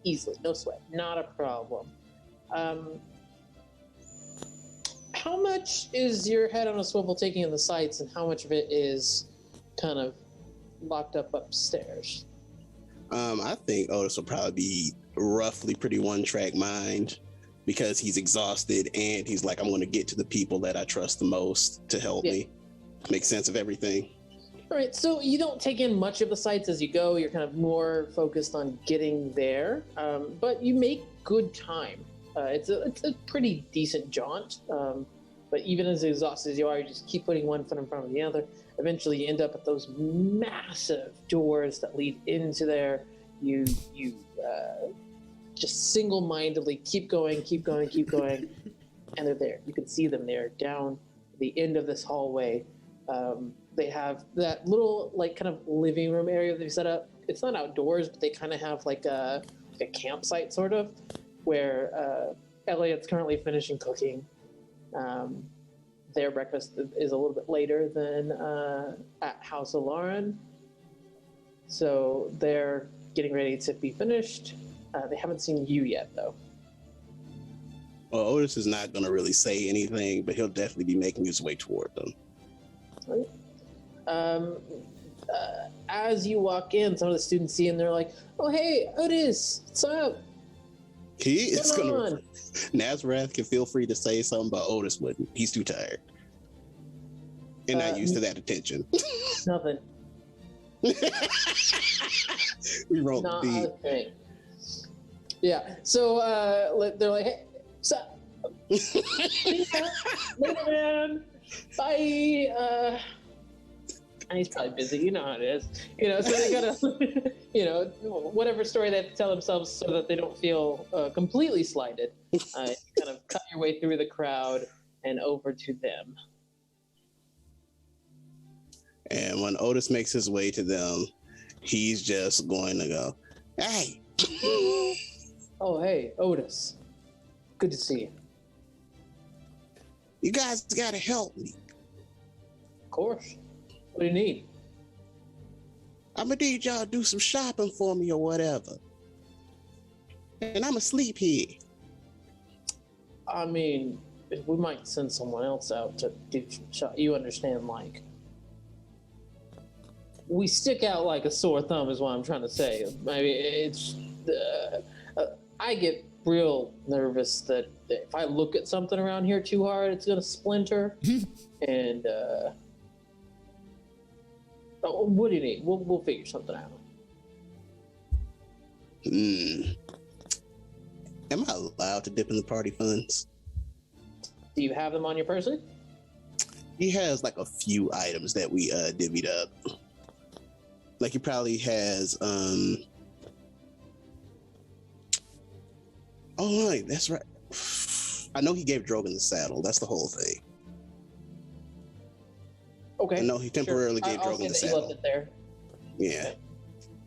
easily. No sweat. Not a problem. How much is your head on a swivel taking in the sights, and how much of it is kind of locked up upstairs? I think Otis will probably be roughly pretty one-track mind because he's exhausted and he's like, I'm going to get to the people that I trust the most to help me make sense of everything. All right, so you don't take in much of the sights as you go. You're kind of more focused on getting there, but you make good time. It's a pretty decent jaunt, but even as exhausted as you are, you just keep putting one foot in front of the other. Eventually, you end up at those massive doors that lead into there. You just single-mindedly keep going, and they're there. You can see them there down the end of this hallway. They have that little kind of living room area they've set up. It's not outdoors, but they kind of have like a campsite sort of, where Elliot's currently finishing cooking. Their breakfast is a little bit later than at House of Lauren, so they're getting ready to be finished. They haven't seen you yet, though. Well, Otis is not going to really say anything, but he'll definitely be making his way toward them. As you walk in, some of the students see and they're like, "Oh, hey, Otis, what's up?" He is Come going on. to. Nazareth can feel free to say something, but Otis wouldn't. He's too tired and not used to that attention. Nothing. We rolled Not the a thing. Yeah. So they're like, "Hey, what's up? Later, man. Bye." And he's probably busy. You know how it is. So they gotta, whatever story they have to tell themselves so that they don't feel completely slighted. You kind of cut your way through the crowd and over to them. And when Otis makes his way to them, he's just going to go, "Hey." Oh, hey, Otis. Good to see you. You guys got to help me. Of course. What do you need? I'm going to need y'all to do some shopping for me or whatever. And I'm asleep here. I mean, we might send someone else out to do some shop. You understand, we stick out like a sore thumb is what I'm trying to say. I mean, it's... I get real nervous that if I look at something around here too hard, it's going to splinter. And, what do you need? We'll figure something out. Am I allowed to dip in the party funds? Do you have them on your person? He has like a few items that we divvied up. Like he probably has oh right, that's right. I know he gave Drogon the saddle. That's the whole thing. Okay. I know he temporarily gave I'll Drogon say the that you saddle. left it there. Yeah.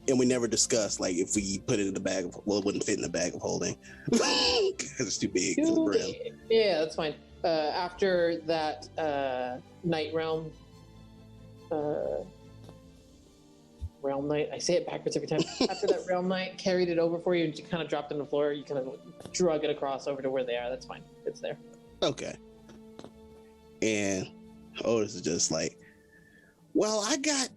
And we never discussed like if we put it in the bag of, well, it wouldn't fit in the bag of holding because it's too big for the brim. Yeah, that's fine. After that night realm, realm knight. I say it backwards every time. After that realm knight carried it over for you and you kind of dropped it on the floor, you kind of drug it across over to where they are. That's fine. It's there. Okay. And Otis is just like, well, I got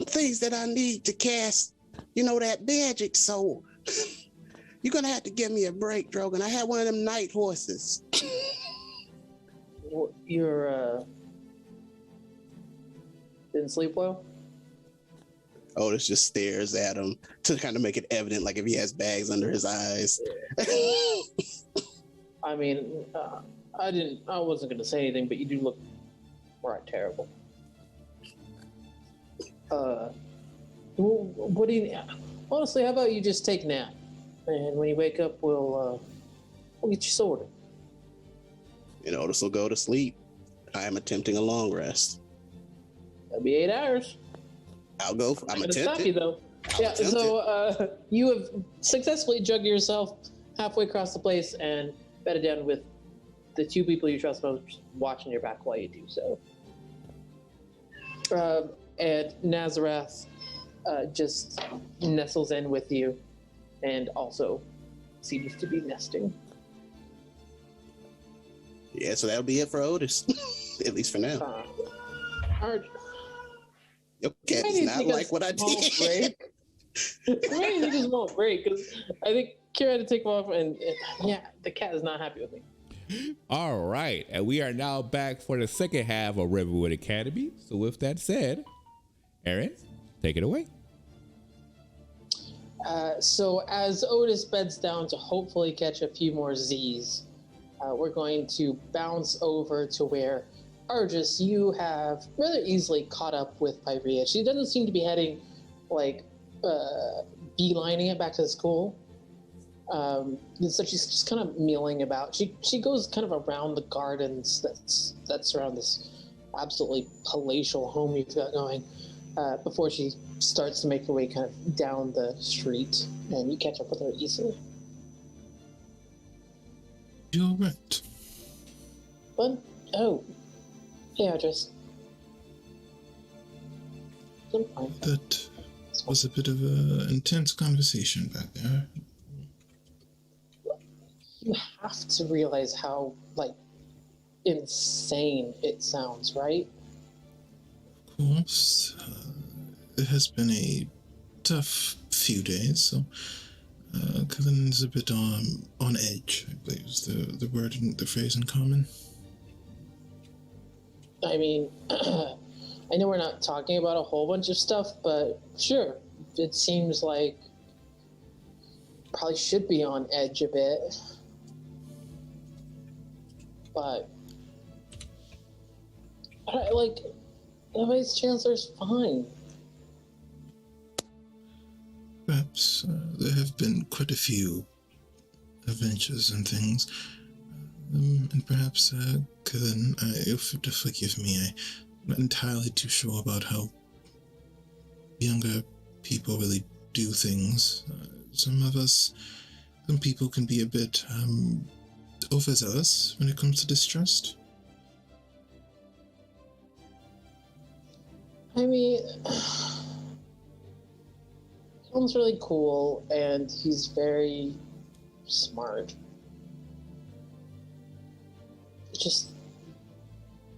things that I need to cast, that magic, so you're gonna have to give me a break, Drogon. I had one of them night horses. You're didn't sleep well? Otis just stares at him to kind of make it evident, like if he has bags under his eyes. I mean, I wasn't gonna say anything, but you do look right terrible. What do you? Honestly, how about you just take a nap, and when you wake up, we'll get you sorted. And Otis will go to sleep. I am attempting a long rest. That'll be 8 hours. I'm gonna stop you though. Yeah. So you have successfully jugged yourself halfway across the place and bedded down with the 2 people you trust most watching your back while you do so. And Nazareth just nestles in with you and also seems to be nesting. Yeah, so that'll be it for Otis, at least for now. Your cat does not like what I did. Maybe you just won't break, because I think Kira had to take him off, and yeah, the cat is not happy with me. All right, and we are now back for the second half of Rivenwood Academy. So with that said, Aaron, take it away. So as Otis beds down to hopefully catch a few more Z's, we're going to bounce over to where Argus, you have rather easily caught up with Pyrea. She doesn't seem to be heading, beelining it back to the school. So she's just kind of milling about. She goes kind of around the gardens that surround this absolutely palatial home you've got going, before she starts to make her way kind of down the street, and you catch up with her easily. You're right. But, yeah, just... I'm fine. That was a bit of an intense conversation back there. You have to realize how, insane it sounds, right? Of course. It has been a tough few days, so Cullen is a bit on edge, I believe is the word, the phrase in common. I mean, I know we're not talking about a whole bunch of stuff, but sure, it seems like probably should be on edge a bit. But, the Vice Chancellor's fine. Perhaps there have been quite a few adventures and things, and perhaps, Cullen, you'll have to forgive me, I'm not entirely too sure about how younger people really do things. Some people can be a bit overzealous when it comes to distrust. I mean, Colin's really cool, and he's very smart. It just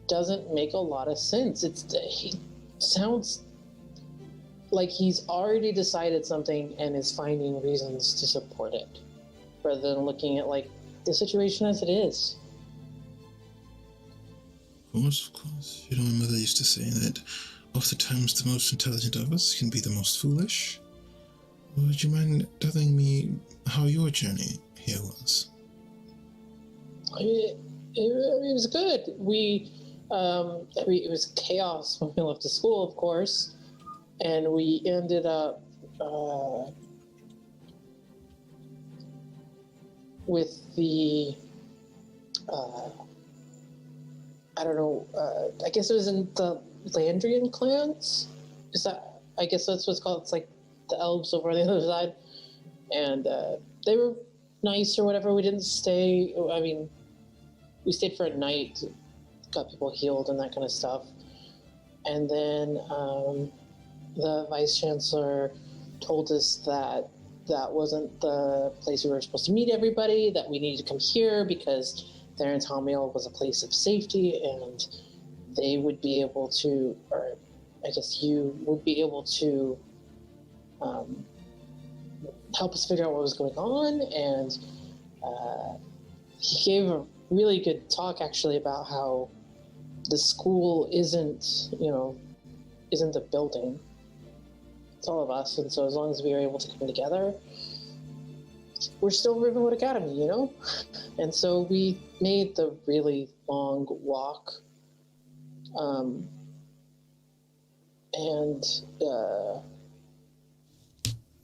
doesn't make a lot of sense. He sounds like he's already decided something and is finding reasons to support it, rather than looking at, the situation as it is. Of course. You know, my mother used to say that oftentimes the most intelligent of us can be the most foolish. Would you mind telling me how your journey here was? It was good. It was chaos when we left the school, of course, and we ended up with the I guess it was in the Landrian clans. I guess that's what's called. It's like the elves over on the other side, and they were nice or whatever. We didn't stay. I mean, we stayed for a night, got people healed and that kind of stuff, and then the vice chancellor told us that that wasn't the place we were supposed to meet everybody. That we needed to come here because there in Tomiel was a place of safety, and they would be able to, or I guess you would be able to help us figure out what was going on. And he gave a really good talk actually about how the school isn't the building. It's all of us, and so as long as we are able to come together, we're still Rivenwood Academy, you know? And so we made the really long walk.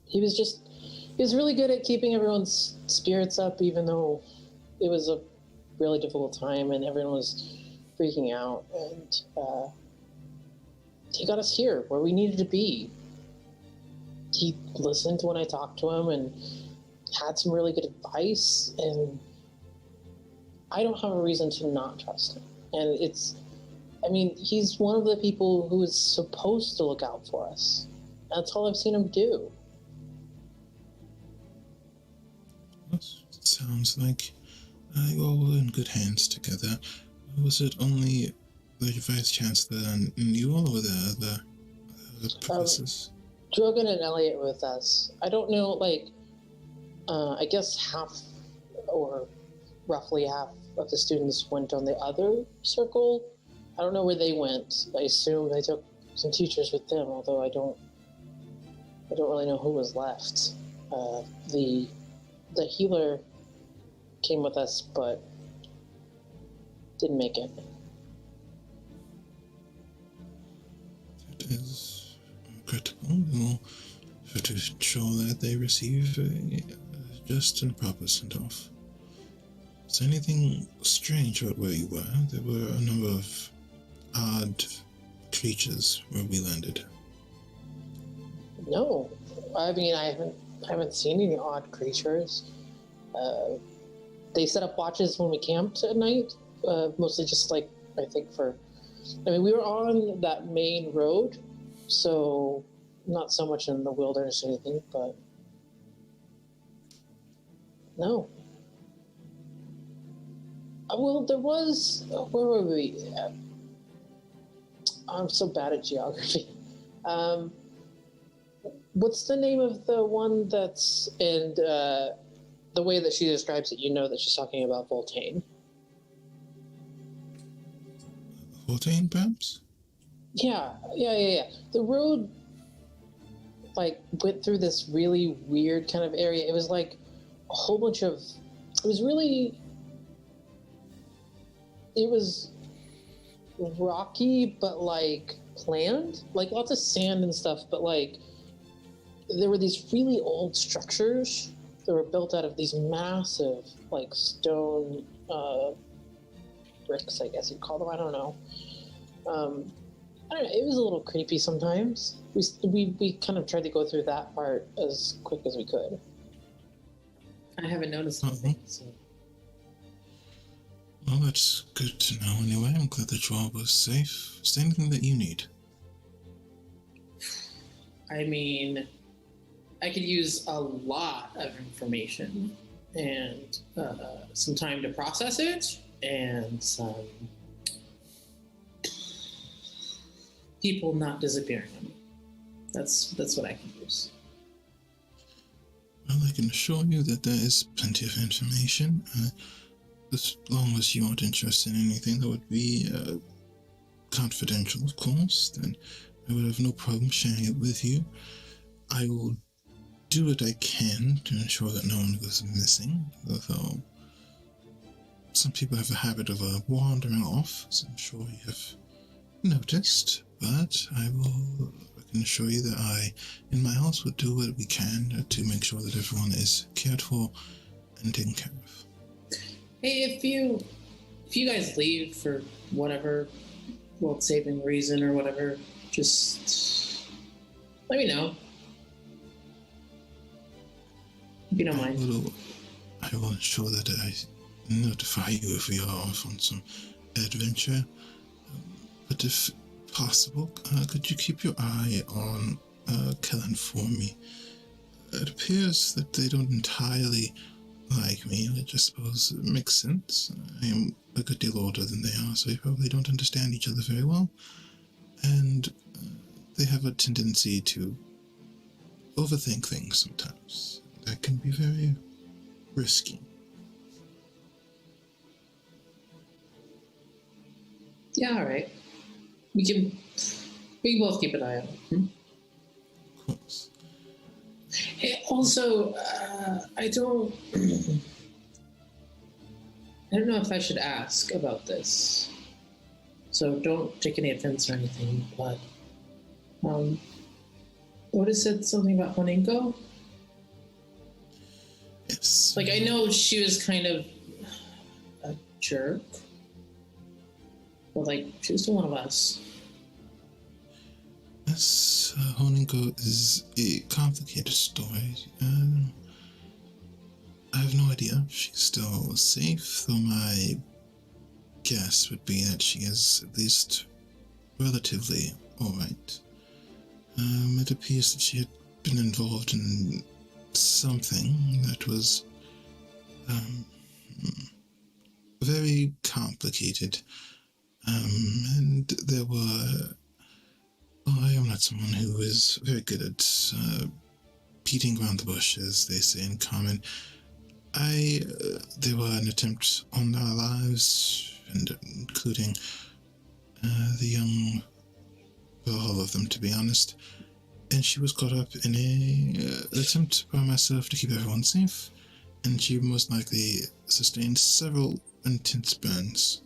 He was really good at keeping everyone's spirits up, even though it was a really difficult time and everyone was freaking out. And he got us here where we needed to be. He listened when I talked to him and had some really good advice, and I don't have a reason to not trust him. And he's one of the people who is supposed to look out for us. That's all I've seen him do. Sounds like you all were in good hands together. Was it only the Vice Chancellor and you all, or the other professors? Drogon and Elliot were with us. I don't know, I guess half or roughly half of the students went on the other circle. I don't know where they went. I assume they took some teachers with them, although I don't really know who was left. The healer came with us, but didn't make it. That is critical. We'll have to ensure that they receive a just and proper send-off. Is there anything strange about where you were? There were a number of odd creatures where we landed. No, I mean I haven't seen any odd creatures. They set up watches when we camped at night, mostly just we were on that main road, so not so much in the wilderness or anything, but no. Well, there was, where were we? I'm so bad at geography. What's the name of the one that's in the way that she describes it? You know that she's talking about Voltaine. Voltaine, perhaps? Yeah. The road went through this really weird kind of area. It was like a whole bunch of, it was rocky, but planned, lots of sand and stuff, but there were these really old structures that were built out of these massive stone bricks, I guess you'd call them. I don't know. It was a little creepy sometimes. We kind of tried to go through that part as quick as we could. I haven't noticed anything. So. Well, that's good to know anyway. I'm glad that you all were safe. Is there anything that you need? I mean, I could use a lot of information and some time to process it, and some people not disappearing on me. That's what I can use. Well, I can assure you that there is plenty of information. As long as you aren't interested in anything that would be confidential, of course, then I would have no problem sharing it with you. I will do what I can to ensure that no one goes missing, although some people have a habit of wandering off, as I'm sure you have noticed, but I can assure you that I, in my house, will do what we can to make sure that everyone is cared for and taken care of. Hey, if you guys leave for whatever world-saving reason or whatever, just let me know. you don't mind. I will ensure that I notify you if we are off on some adventure. But if possible, could you keep your eye on Kellen for me? It appears that they don't entirely like me, which I suppose makes sense. I am a good deal older than they are, so we probably don't understand each other very well. And they have a tendency to overthink things sometimes. That can be very risky. Yeah, all right. We can both keep an eye on it. Of course. Hey, also, I don't know if I should ask about this. So don't take any offense or anything, but Oda said something about Honinko? Yes. Like, I know she was kind of a jerk, but like, she was still one of us. Yes, Honinko is a complicated story. I have no idea if she's still safe, though my guess would be that she is at least relatively alright. It appears that she had been involved in something that was very complicated. And there were... Well, I am not someone who is very good at beating around the bush, as they say in common. There were an attempt on our lives, and including the young, well, all of them, to be honest. And she was caught up in an attempt by myself to keep everyone safe, and she most likely sustained several intense burns.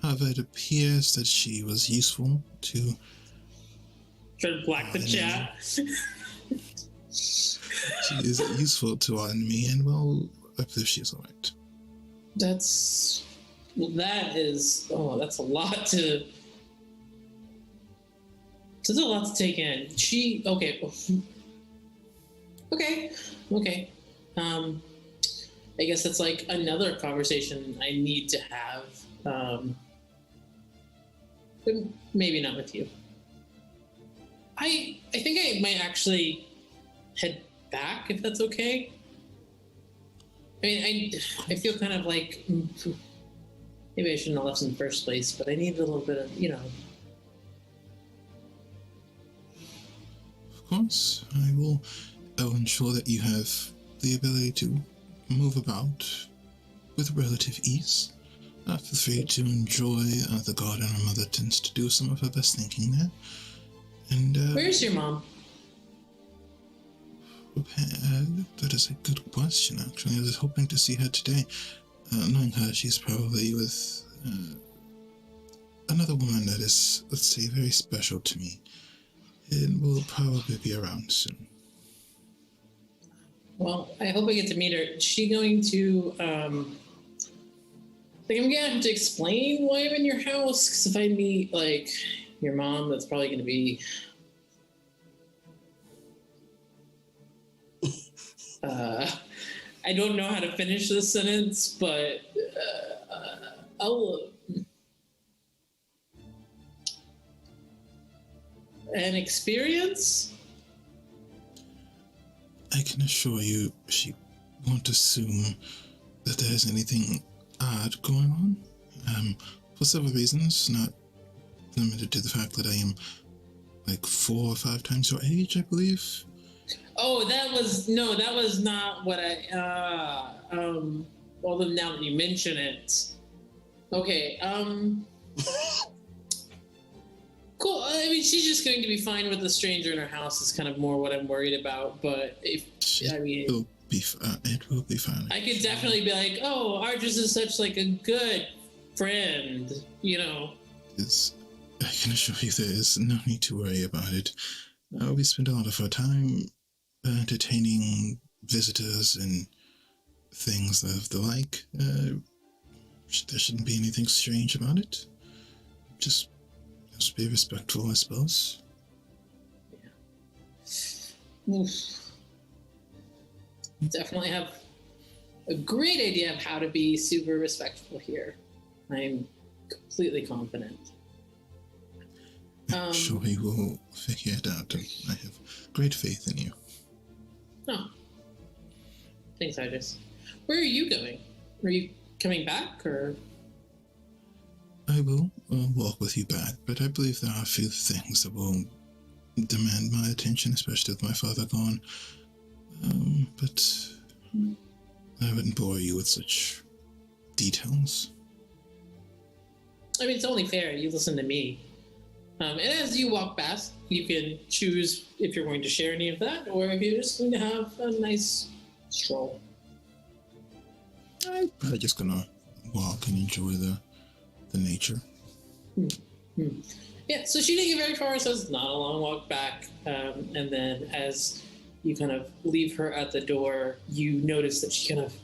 However, it appears that she was useful to... Try to block the chat. She is useful to our enemy, and well, I believe she is alright. That's a lot to... There's a lot to take in. Okay. I guess that's like another conversation I need to have. But maybe not with you. I think I might actually head back, if that's okay. I mean, I feel kind of like maybe I shouldn't have left in the first place, but I need a little bit of, Of course, I will ensure that you have the ability to move about with relative ease. Feel free to enjoy the garden. Our mother tends to do some of her best thinking there. And where's your mom? That is a good question, actually. I was hoping to see her today. Knowing her, she's probably with another woman that is, let's say, very special to me. And will probably be around soon. Well, I hope I get to meet her. Is she going to, I'm gonna have to explain why I'm in your house, because if I meet, like, your mom, that's probably gonna be... I don't know how to finish this sentence, but an experience? I can assure you she won't assume that there's anything odd going on. For several reasons, not limited to the fact that I am like 4 or 5 times your age, I believe. Oh, that was not what well, then now that you mention it. Okay, cool. I mean, she's just going to be fine with a stranger in her house is kind of more what I'm worried about, but it will be fine. I could definitely be like, oh, Argis is such like a good friend, I can assure you there is no need to worry about it. We spend a lot of our time entertaining visitors and things of the like. There shouldn't be anything strange about it. Just be respectful, I suppose. Yeah. definitely have a great idea of how to be super respectful here. I'm completely confident. I'm sure you will figure it out, and I have great faith in you. Oh, thanks, Idris. Where are you going? Are you coming back, or? I will walk with you back, but I believe there are a few things that will demand my attention, especially with my father gone. But I wouldn't bore you with such details. I mean, it's only fair. You listen to me. And as you walk past, you can choose if you're going to share any of that, or if you're just going to have a nice stroll. I'm probably just gonna walk and enjoy the nature. Yeah, so she didn't get very far, so it's not a long walk back. And then as you kind of leave her at the door, you notice that she kind of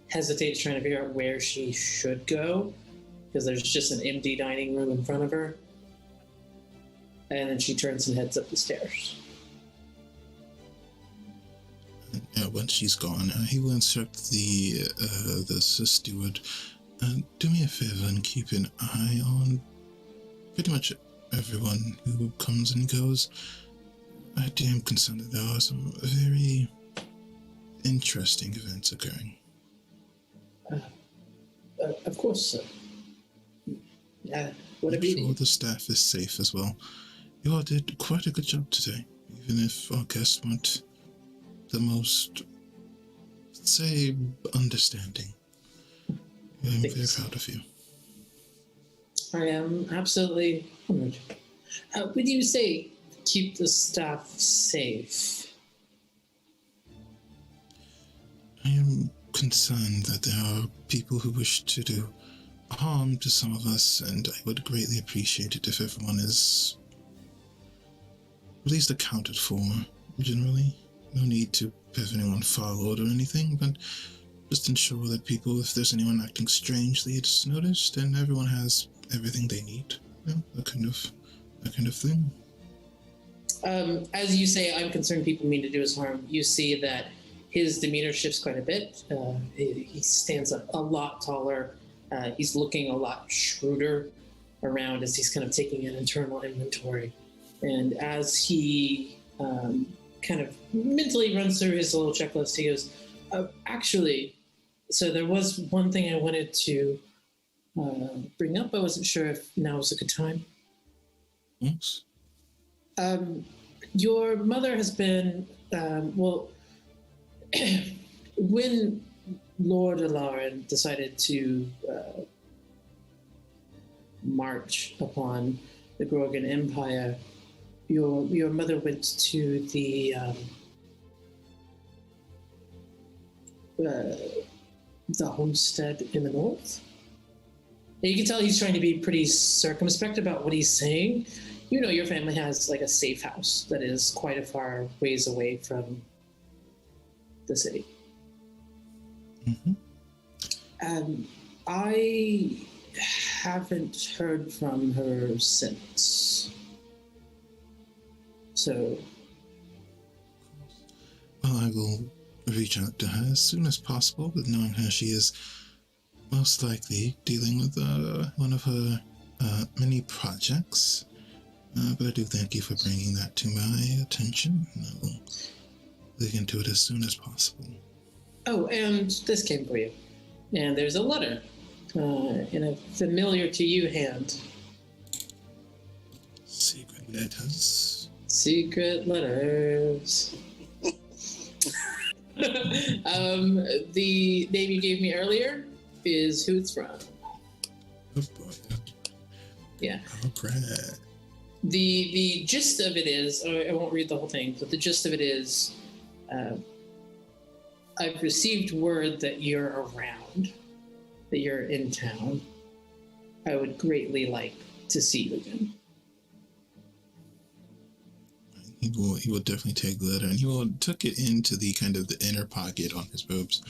hesitates, trying to figure out where she should go, because there's just an empty dining room in front of her. And then she turns and heads up the stairs. Once she's gone, he will instruct the steward. Do me a favor and keep an eye on pretty much everyone who comes and goes. I am concerned that there are some very interesting events occurring. Of course, sir. I'm sure the staff is safe as well. You all did quite a good job today, even if our guests weren't the most, let's say, understanding. I'm very proud of you. I am absolutely honored. Would you say keep the staff safe? I am concerned that there are people who wish to do harm to some of us, and I would greatly appreciate it if everyone is at least accounted for, generally. No need to have anyone followed or anything, but just ensure that people, if there's anyone acting strangely, it's noticed and everyone has everything they need. You know, that kind of thing. As you say, I'm concerned people mean to do us harm. You see that his demeanor shifts quite a bit. He stands up a lot taller. He's looking a lot shrewder around as he's kind of taking an internal inventory. And as he kind of mentally runs through his little checklist, he goes, actually, so there was one thing I wanted to bring up. I wasn't sure if now was a good time. Yes. Your mother has been, when Lord Alarin decided to march upon the Gorgon Empire, your mother went to the homestead in the north. And you can tell he's trying to be pretty circumspect about what he's saying. You know, your family has like a safe house that is quite a far ways away from the city. Mm-hmm. I haven't heard from her since. So. Well, I will reach out to her as soon as possible, but knowing her, she is most likely dealing with one of her many projects. But I do thank you for bringing that to my attention. I will look into it as soon as possible. Oh, and this came for you. And there's a letter in a familiar to you hand. Secret letters. Secret letters. The name you gave me earlier is who it's from. Oh boy. Yeah. Oh, great. The gist of it is, I won't read the whole thing, but the gist of it is, I've received word that you're around, that you're in town. I would greatly like to see you again. He will definitely take the letter, and he will tuck it into the kind of the inner pocket on his robes.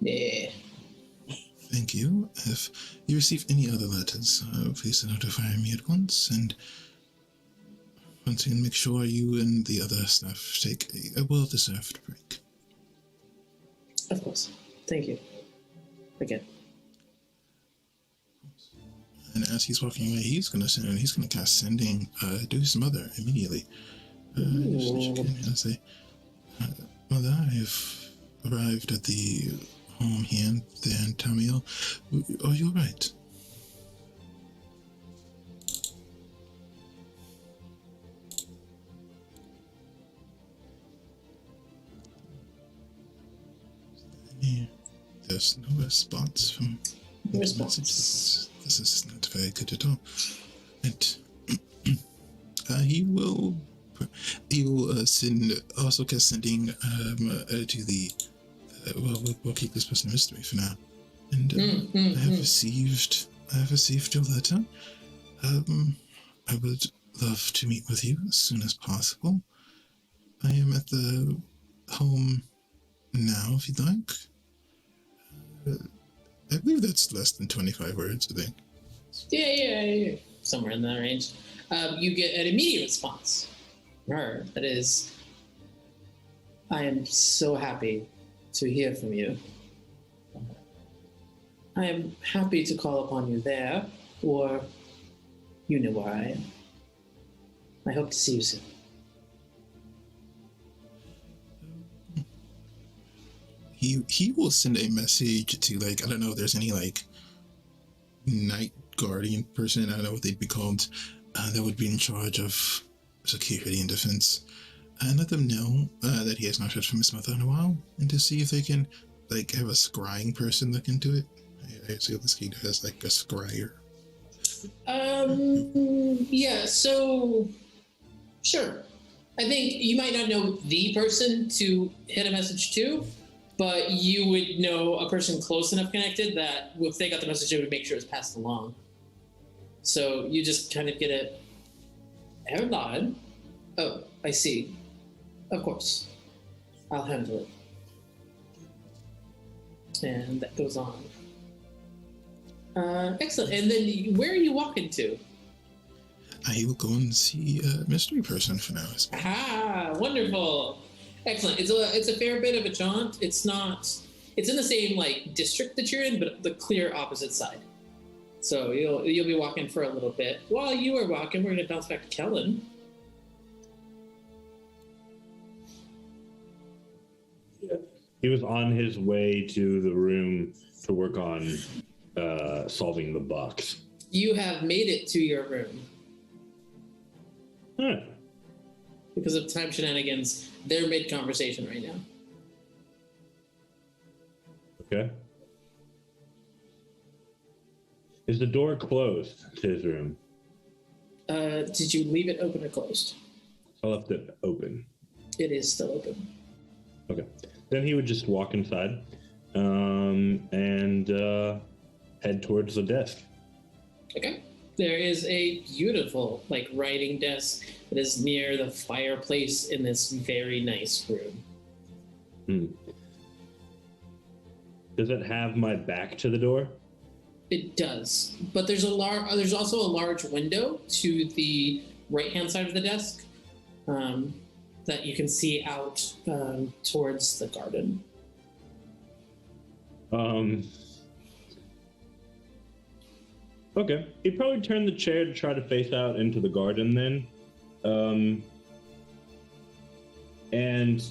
Yeah. Thank you. If you receive any other letters, please notify me at once, and once again, make sure you and the other staff take a well-deserved break. Of course. Thank you. Again. And as he's walking away, he's gonna cast sending to his mother immediately. Just check in and say, Mother, I've arrived at the home here in Tamil. Are you alright? There's no response from the message. This is not very good at all. And he will also cast sending to the. We'll keep this person a mystery for now. And I have received your letter. I would love to meet with you as soon as possible. I am at the home now, if you'd like. I believe that's less than 25 words, I think. Yeah. Somewhere in that range. You get an immediate response. That is, I am so happy to hear from you. I am happy to call upon you there, or you know where I am. I hope to see you soon. He will send a message to, like, I don't know if there's any, like, night guardian person, I don't know what they'd be called, that would be in charge of security and defense, and let them know that he has not heard from his mother in a while, and to see if they can, like, have a scrying person look into it. I see this kid has, like, a scryer. Yeah, so, sure. I think you might not know the person to hit a message to, but you would know a person close enough connected that if they got the message, it would make sure it's passed along. So you just kind of get a nod. Oh, I see. Of course. I'll handle it. And that goes on. Excellent. And then where are you walking to? I will go and see a mystery person for now. Ah, wonderful. Excellent. It's a fair bit of a jaunt. It's in the same, like, district that you're in, but the clear opposite side. So you'll be walking for a little bit. While you are walking, we're gonna bounce back to Kellen. He was on his way to the room to work on solving the box. You have made it to your room. Huh. Because of time shenanigans, they're mid-conversation right now. Okay. Is the door closed to his room? Did you leave it open or closed? I left it open. It is still open. Okay. Then he would just walk inside and head towards the desk. Okay. There is a beautiful, like, writing desk that is near the fireplace in this very nice room. Does it have my back to the door? It does, but there's also a large window to the right-hand side of the desk that you can see out towards the garden. Okay. He'd probably turn the chair to try to face out into the garden then. And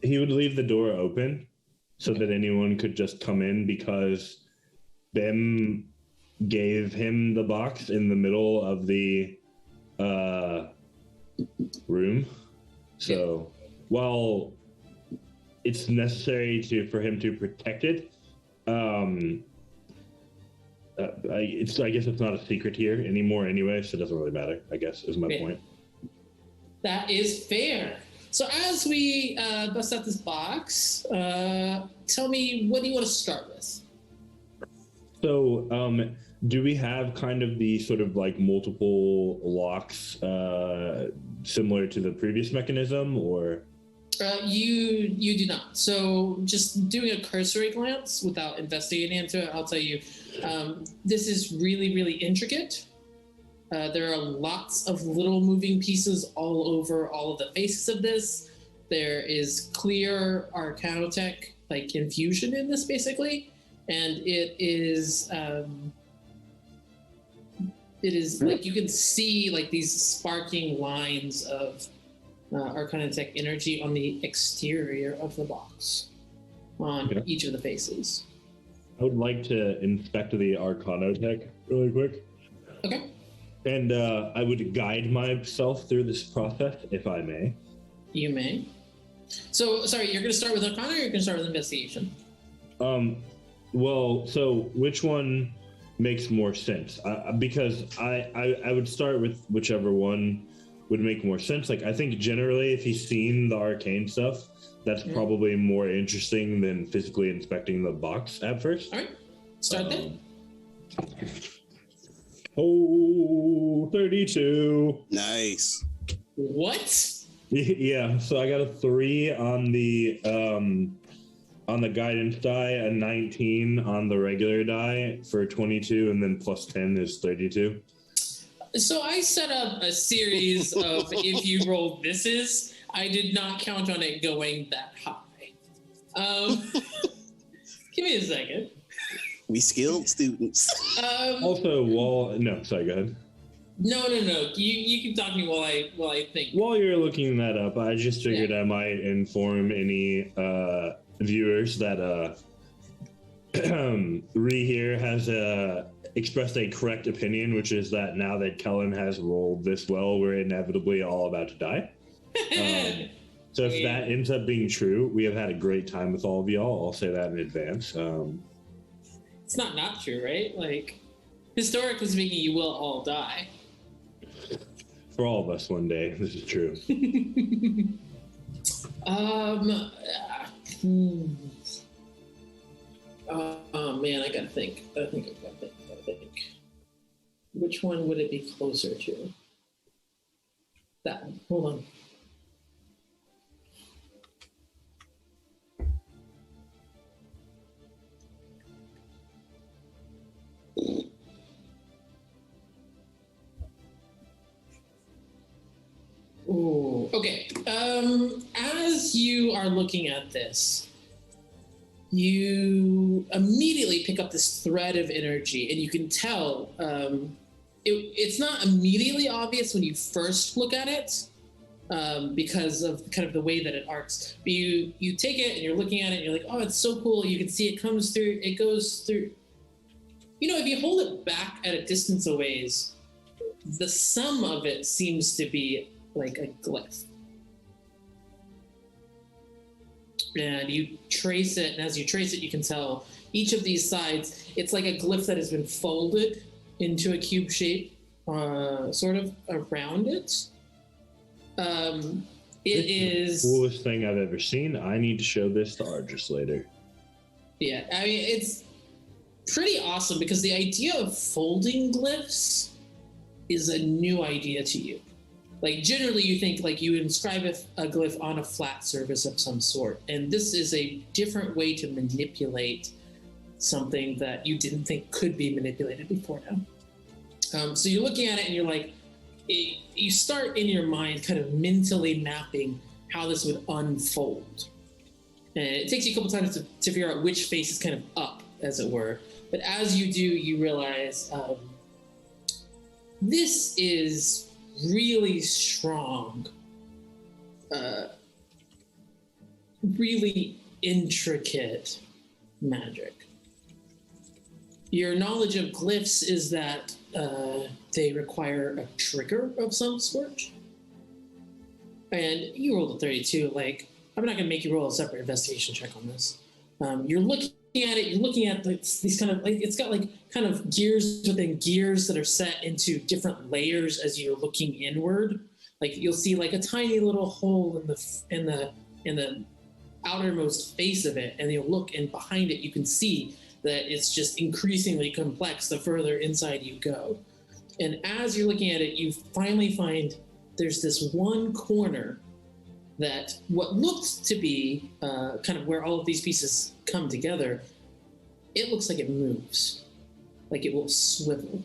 he would leave the door open so that anyone could just come in, because Bim gave him the box in the middle of the room. So while it's necessary for him to protect it, I guess it's not a secret here anymore anyway, so it doesn't really matter, I guess, is my point. That is fair. So as we bust out this box, tell me, what do you want to start with? So, do we have kind of the sort of like multiple locks similar to the previous mechanism, or? You do not. So just doing a cursory glance without investigating into it, I'll tell you, this is really, really intricate. There are lots of little moving pieces all over all of the faces of this. There is clear arcanotech like infusion in this basically, and it is like you can see like these sparking lines of Arcana Tech energy on the exterior of the box on each of the faces. I would like to inspect the Arcana Tech really quick. Okay. And I would guide myself through this process, if I may. You may. So, sorry, you're going to start with Arcana or you're going to start with Investigation? Well, so which one makes more sense? Because I would start with whichever one would make more sense. Like, I think generally if he's seen the arcane stuff, that's probably more interesting than physically inspecting the box at first. All right, start there. 32. Nice. What? Yeah, so I got a 3 on the guidance die, a 19 on the regular die for 22, and then plus 10 is 32. So I set up a series of if you roll thises. I did not count on it going that high. Give me a second. We skilled students. Also, sorry, go ahead. No. You keep talking while I think. While you're looking that up, I just figured I might inform any viewers that Ree here has expressed a correct opinion, which is that now that Kellen has rolled this well, we're inevitably all about to die. So if that ends up being true, we have had a great time with all of y'all. I'll say that in advance. It's not true, right? Like, historically speaking, you will all die. For all of us one day, this is true. Oh man, I gotta think. Which one would it be closer to? That one. Hold on. Ooh, okay. As you are looking at this, you immediately pick up this thread of energy, and you can tell it's not immediately obvious when you first look at it because of kind of the way that it arcs. But you take it and you're looking at it and you're like, oh, it's so cool. You can see it comes through, it goes through. You know, if you hold it back at a distance a ways, the sum of it seems to be like a glyph. And you trace it, and as you trace it, you can tell each of these sides, it's like a glyph that has been folded into a cube shape, sort of around it. It is the coolest thing I've ever seen. I need to show this to Argis later. Yeah, I mean, it's pretty awesome because the idea of folding glyphs is a new idea to you. Like, generally you think like you inscribe a glyph on a flat surface of some sort, and this is a different way to manipulate something that you didn't think could be manipulated before now. So you're looking at it and you're like, you start in your mind kind of mentally mapping how this would unfold. And it takes you a couple times to figure out which face is kind of up, as it were. But as you do, you realize this is really strong, really intricate magic. Your knowledge of glyphs is that they require a trigger of some sort. And you rolled a 32. Like, I'm not going to make you roll a separate investigation check on this. You're looking at it, you're looking at these kind of, like, it's got like kind of gears within gears that are set into different layers as you're looking inward. Like, you'll see like a tiny little hole in the outermost face of it, and you'll look, and behind it you can see that it's just increasingly complex the further inside you go. And as you're looking at it, you finally find there's this one corner that what looks to be kind of where all of these pieces come together, it looks like it moves, like it will swivel.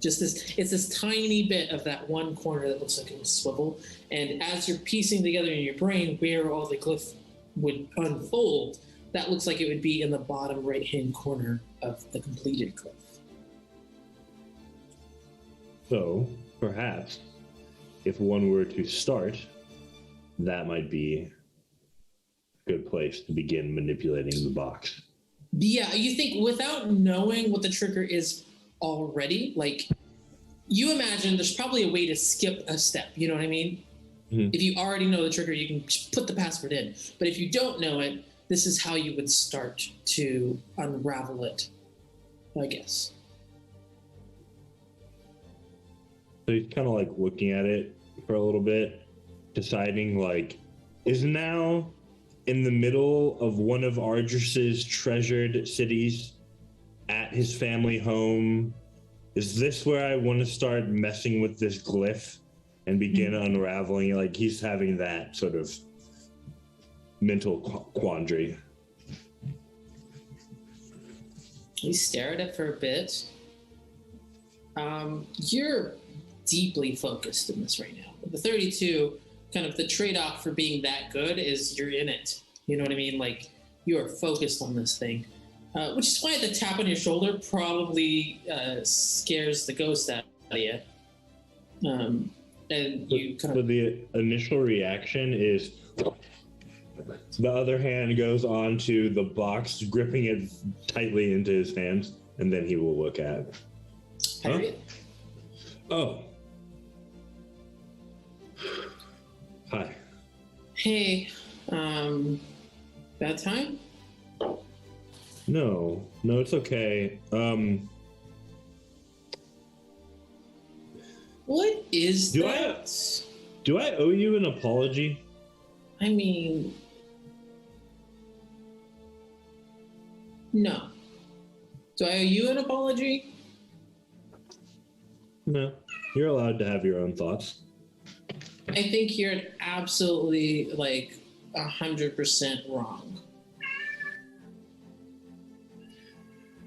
Just it's this tiny bit of that one corner that looks like it will swivel. And as you're piecing together in your brain where all the glyph would unfold, that looks like it would be in the bottom right-hand corner of the completed cliff. So, perhaps, if one were to start, that might be a good place to begin manipulating the box. Yeah, you think without knowing what the trigger is already, like, you imagine there's probably a way to skip a step, you know what I mean? Mm-hmm. If you already know the trigger, you can just put the password in. But if you don't know it, this is how you would start to unravel it, I guess. So he's kind of like looking at it for a little bit, deciding like, is now in the middle of one of Ardris's treasured cities at his family home. Is this where I want to start messing with this glyph and begin unraveling it? Like he's having that sort of mental quandary. You stare at it for a bit. You're deeply focused in this right now. The 32, kind of the trade-off for being that good is you're in it. You know what I mean? Like, you are focused on this thing. Which is why the tap on your shoulder probably scares the ghost out of you. And you kind So of... the initial reaction is the other hand goes on to the box, gripping it tightly into his hands, and then he will look at. Harriet? Oh. Hi. Hey, bad time? No, it's okay. What is Do that? Do I owe you an apology? I mean... No. Do I owe you an apology? No. You're allowed to have your own thoughts. I think you're absolutely, 100% wrong.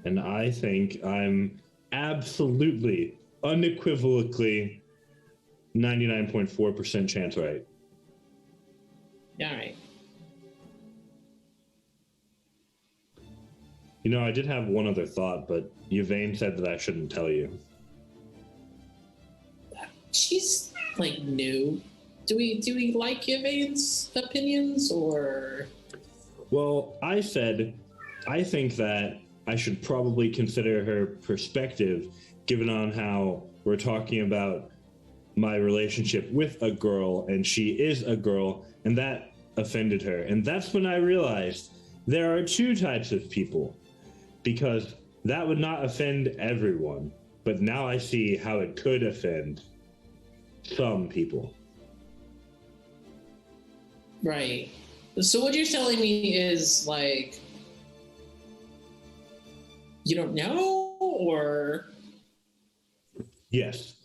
And I think I'm absolutely, unequivocally 99.4% chance right. All right. You know, I did have one other thought, but Yvain said that I shouldn't tell you. She's, new. Do we like Yvain's opinions, or... Well, I said, I think that I should probably consider her perspective, given on how we're talking about my relationship with a girl, and she is a girl, and that offended her. And that's when I realized there are two types of people, because that would not offend everyone. But now I see how it could offend some people. Right. So what you're telling me is, you don't know, or... Yes.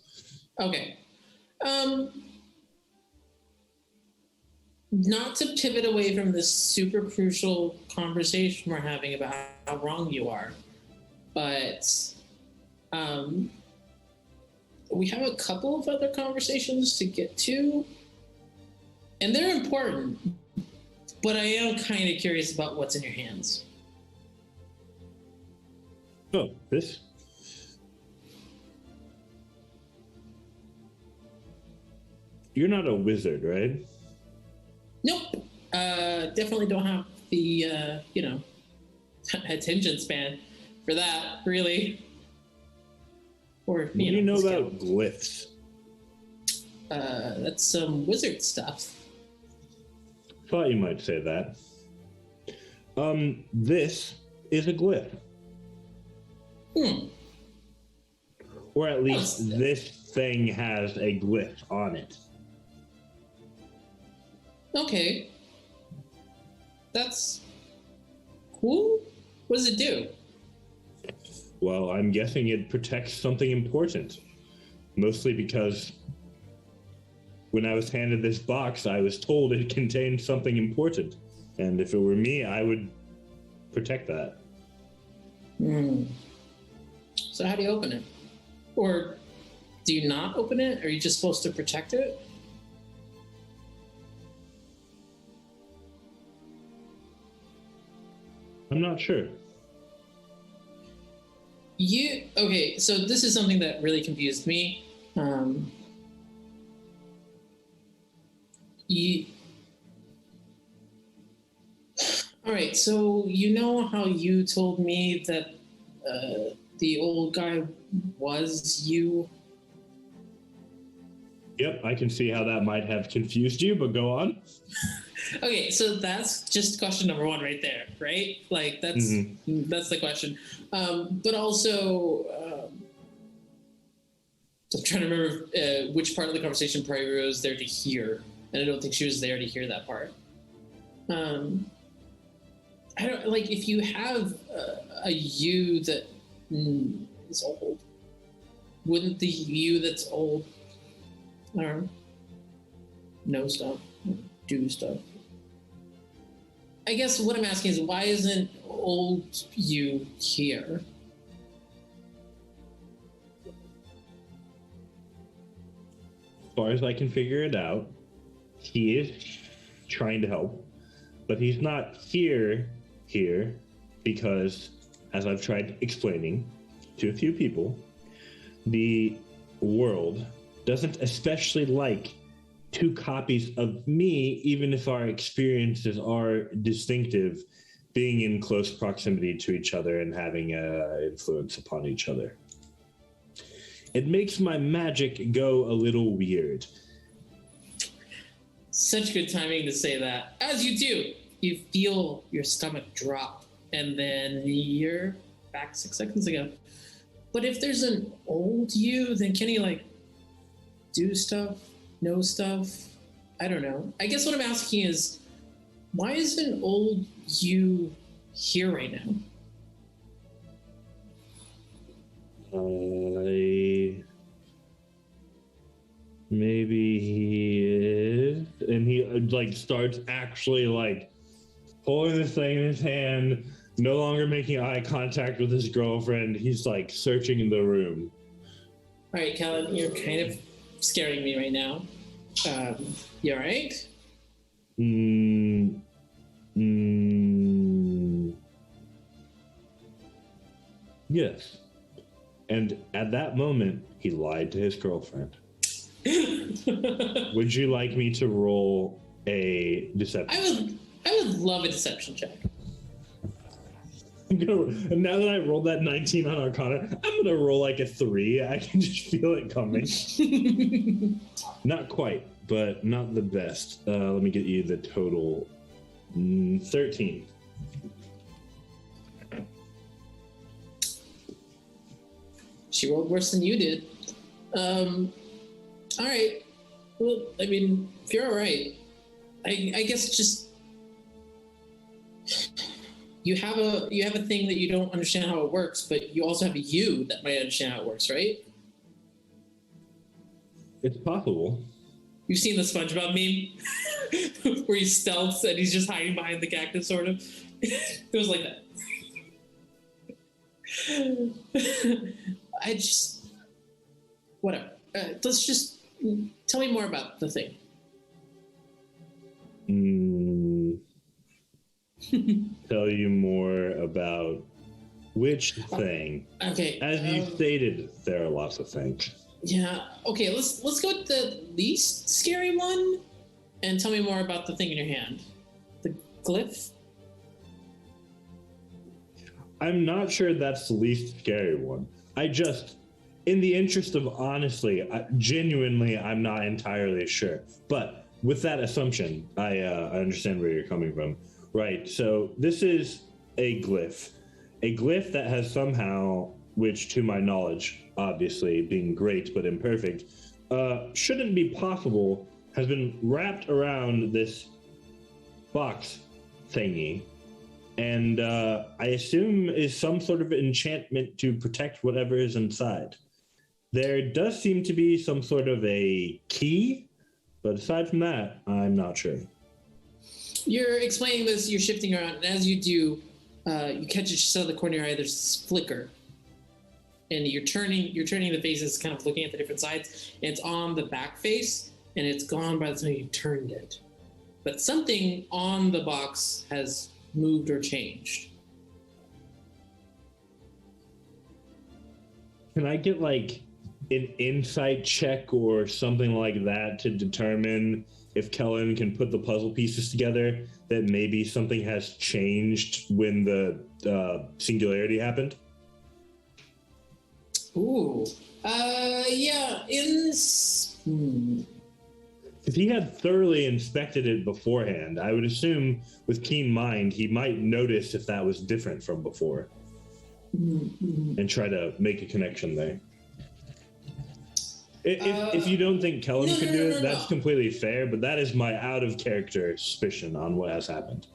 Okay. Not to pivot away from this super crucial conversation we're having about how wrong you are, but we have a couple of other conversations to get to, and they're important, but I am kind of curious about what's in your hands. Oh, this? You're not a wizard, right? Nope. Definitely don't have the, attention span for that, really. Or, What do you know skill. about glyphs? That's some wizard stuff. Thought you might say that. This is a glyph. Or at least this thing has a glyph on it. Okay. That's cool. What does it do? Well, I'm guessing it protects something important. Mostly because when I was handed this box, I was told it contained something important. And if it were me, I would protect that. So how do you open it? Or do you not open it? Are you just supposed to protect it? I'm not sure. Okay, so this is something that really confused me. All right, so you know how you told me that the old guy was you? Yep, I can see how that might have confused you, but go on. Okay, so that's just question number one right there, right? Like that's the question. But also, I'm trying to remember which part of the conversation Prairie was there to hear, and I don't think she was there to hear that part. I don't like if you have a you that is old. Wouldn't the you that's old know stuff, do stuff? I guess what I'm asking is why isn't old you here? As far as I can figure it out, he is trying to help, but he's not here because, as I've tried explaining to a few people, the world doesn't especially like two copies of me, even if our experiences are distinctive, being in close proximity to each other and having an influence upon each other. It makes my magic go a little weird. Such good timing to say that. As you do, you feel your stomach drop, and then you're back 6 seconds ago. But if there's an old you, then can he, like, do stuff, know stuff? I don't know. I guess what I'm asking is, why isn't old you here right now? Maybe he is, and he like starts actually like holding this thing in his hand, no longer making eye contact with his girlfriend. He's like searching in the room. All right, Kellen, you're kind of scaring me right now. You all right? Yes. And at that moment, he lied to his girlfriend. Would you like me to roll a deception? I would love a deception check. Now that I rolled that 19 on Arcana, I'm gonna roll like a 3. I can just feel it coming. Not quite, but not the best. Let me get you the total. 13. She rolled worse than you did. All right. Well, I mean, if you're all right, I guess just you have a thing that you don't understand how it works, but you also have a you that might understand how it works, right? It's possible. You've seen the SpongeBob meme where he stealths and he's just hiding behind the cactus, sort of. It was like that. I just whatever. Let's just tell me more about the thing. Tell you more about which thing? Okay. As you stated, there are lots of things. Yeah. Okay. Let's go with the least scary one, and tell me more about the thing in your hand, the glyph. I'm not sure that's the least scary one. In the interest of honestly, genuinely, I'm not entirely sure. But with that assumption, I understand where you're coming from. Right, so this is a glyph that has somehow, which to my knowledge, obviously being great but imperfect, shouldn't be possible, has been wrapped around this box thingy, and I assume is some sort of enchantment to protect whatever is inside. There does seem to be some sort of a key, but aside from that, I'm not sure. You're explaining this, you're shifting around, and as you do, you catch just out of the corner of your eye, there's this flicker. And you're turning the faces, kind of looking at the different sides, and it's on the back face, and it's gone by the time you turned it. But something on the box has moved or changed. Can I get like an insight check or something like that to determine if Kellen can put the puzzle pieces together that maybe something has changed when the singularity happened? Ooh. Yeah. If If he had thoroughly inspected it beforehand, I would assume with keen mind, he might notice if that was different from before and try to make a connection there. If you don't think Kellen could do it, that's completely fair, but that is my out-of-character suspicion on what has happened.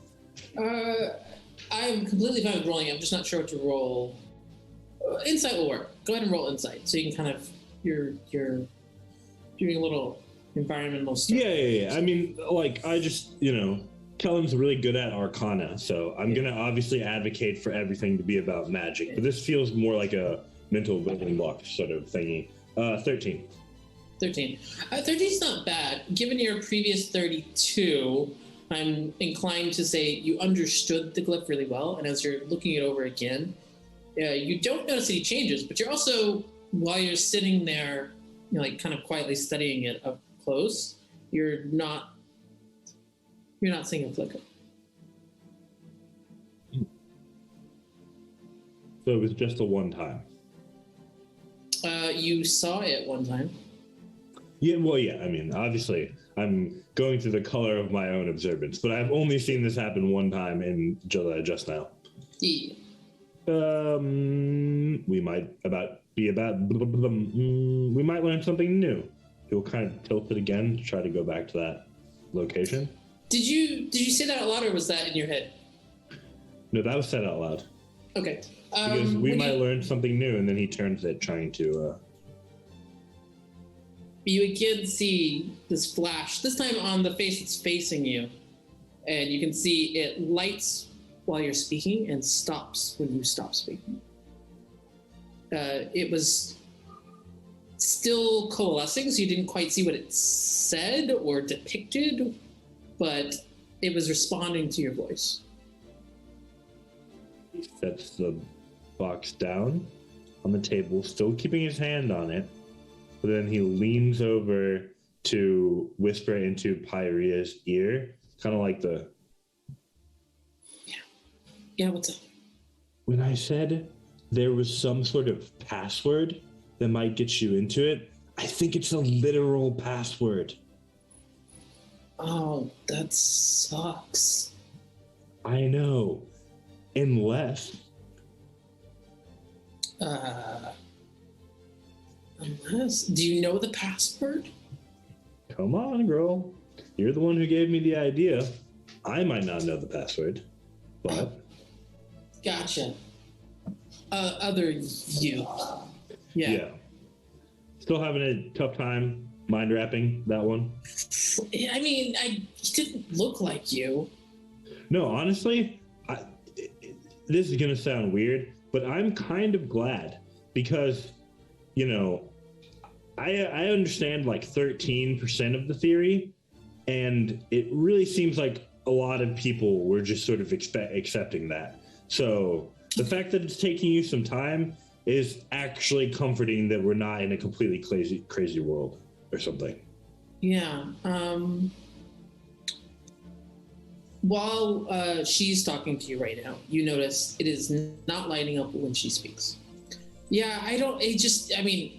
I'm completely fine with rolling. I'm just not sure what to roll. Insight will work. Go ahead and roll insight, so you can kind of you're doing a little environmental stuff. Yeah. I mean, like, I just, Kellen's really good at Arcana, so I'm gonna obviously advocate for everything to be about magic, but this feels more like a mental building block sort of thingy. 13. 13. 13's not bad. Given your previous 32, I'm inclined to say you understood the glyph really well, and as you're looking it over again, you don't notice any changes, but you're also, while you're sitting there, like kind of quietly studying it up close, you're not seeing a flicker. So it was just a one time. You saw it one time. Yeah, well, yeah, I mean, obviously, I'm going through the color of my own observance, but I've only seen this happen one time in just now. Yeah. We might we might learn something new. You'll kind of tilt it again to try to go back to that location. Did you say that out loud, or was that in your head? No, that was said out loud. Okay. Because we might learn something new, and then he turns it, trying to. You again see this flash. This time on the face that's facing you, and you can see it lights while you're speaking and stops when you stop speaking. It was still coalescing, so you didn't quite see what it said or depicted, but it was responding to your voice. He sets the box down on the table, still keeping his hand on it, but then he leans over to whisper into Pyria's ear, kind of like the... Yeah, what's up? When I said there was some sort of password that might get you into it, I think it's a literal password. Oh, that sucks. I know. Unless... Do you know the password? Come on, girl. You're the one who gave me the idea. I might not know the password, but... Gotcha. Other you. Yeah. Still having a tough time mind wrapping that one. I mean, he didn't look like you. No, honestly, this is going to sound weird, but I'm kind of glad because, I understand like 13% of the theory, and it really seems like a lot of people were just sort of accepting that. So the fact that it's taking you some time is actually comforting that we're not in a completely crazy world or something. Yeah. While she's talking to you right now, you notice it is not lighting up when she speaks. Yeah,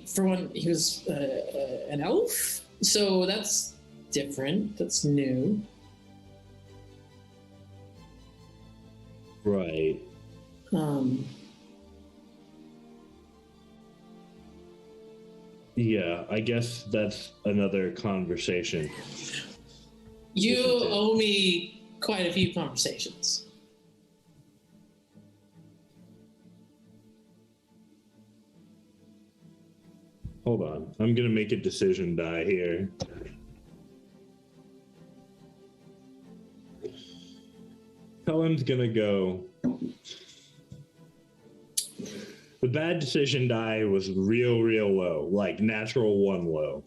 for one, he was an elf, so that's different. That's new. Right. Yeah, I guess that's another conversation. You owe me quite a few conversations. Hold on. I'm going to make a decision die here. Cullen's going to go. The bad decision die was real low, like natural 1 low.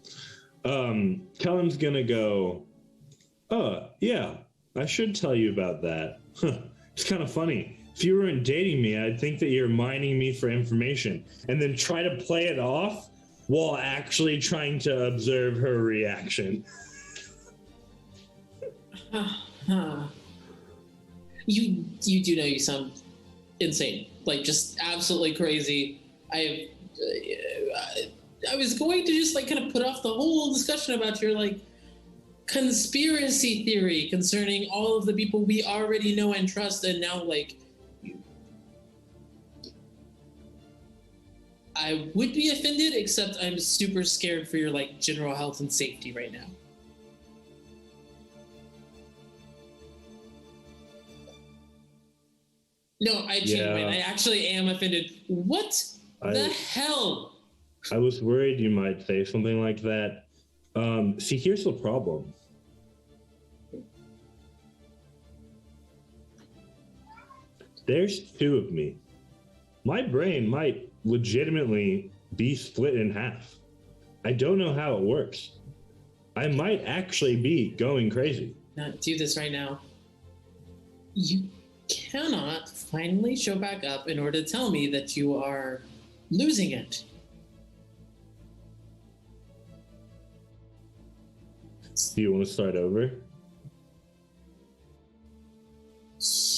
Cullen's going to go, oh, yeah, I should tell you about that. It's kind of funny. if you weren't dating me, I'd think that you're mining me for information and then try to play it off while actually trying to observe her reaction. You do know you sound insane, like just absolutely crazy. I was going to just like kind of put off the whole discussion about your like conspiracy theory concerning all of the people we already know and trust, and now like I would be offended, except I'm super scared for your like general health and safety right now. No, I changed mine. I actually am offended. What the hell? I was worried you might say something like that. See, here's the problem. There's two of me. My brain might legitimately be split in half. I don't know how it works. I might actually be going crazy. Not do this right now. You cannot finally show back up in order to tell me that you are losing it. Do you want to start over?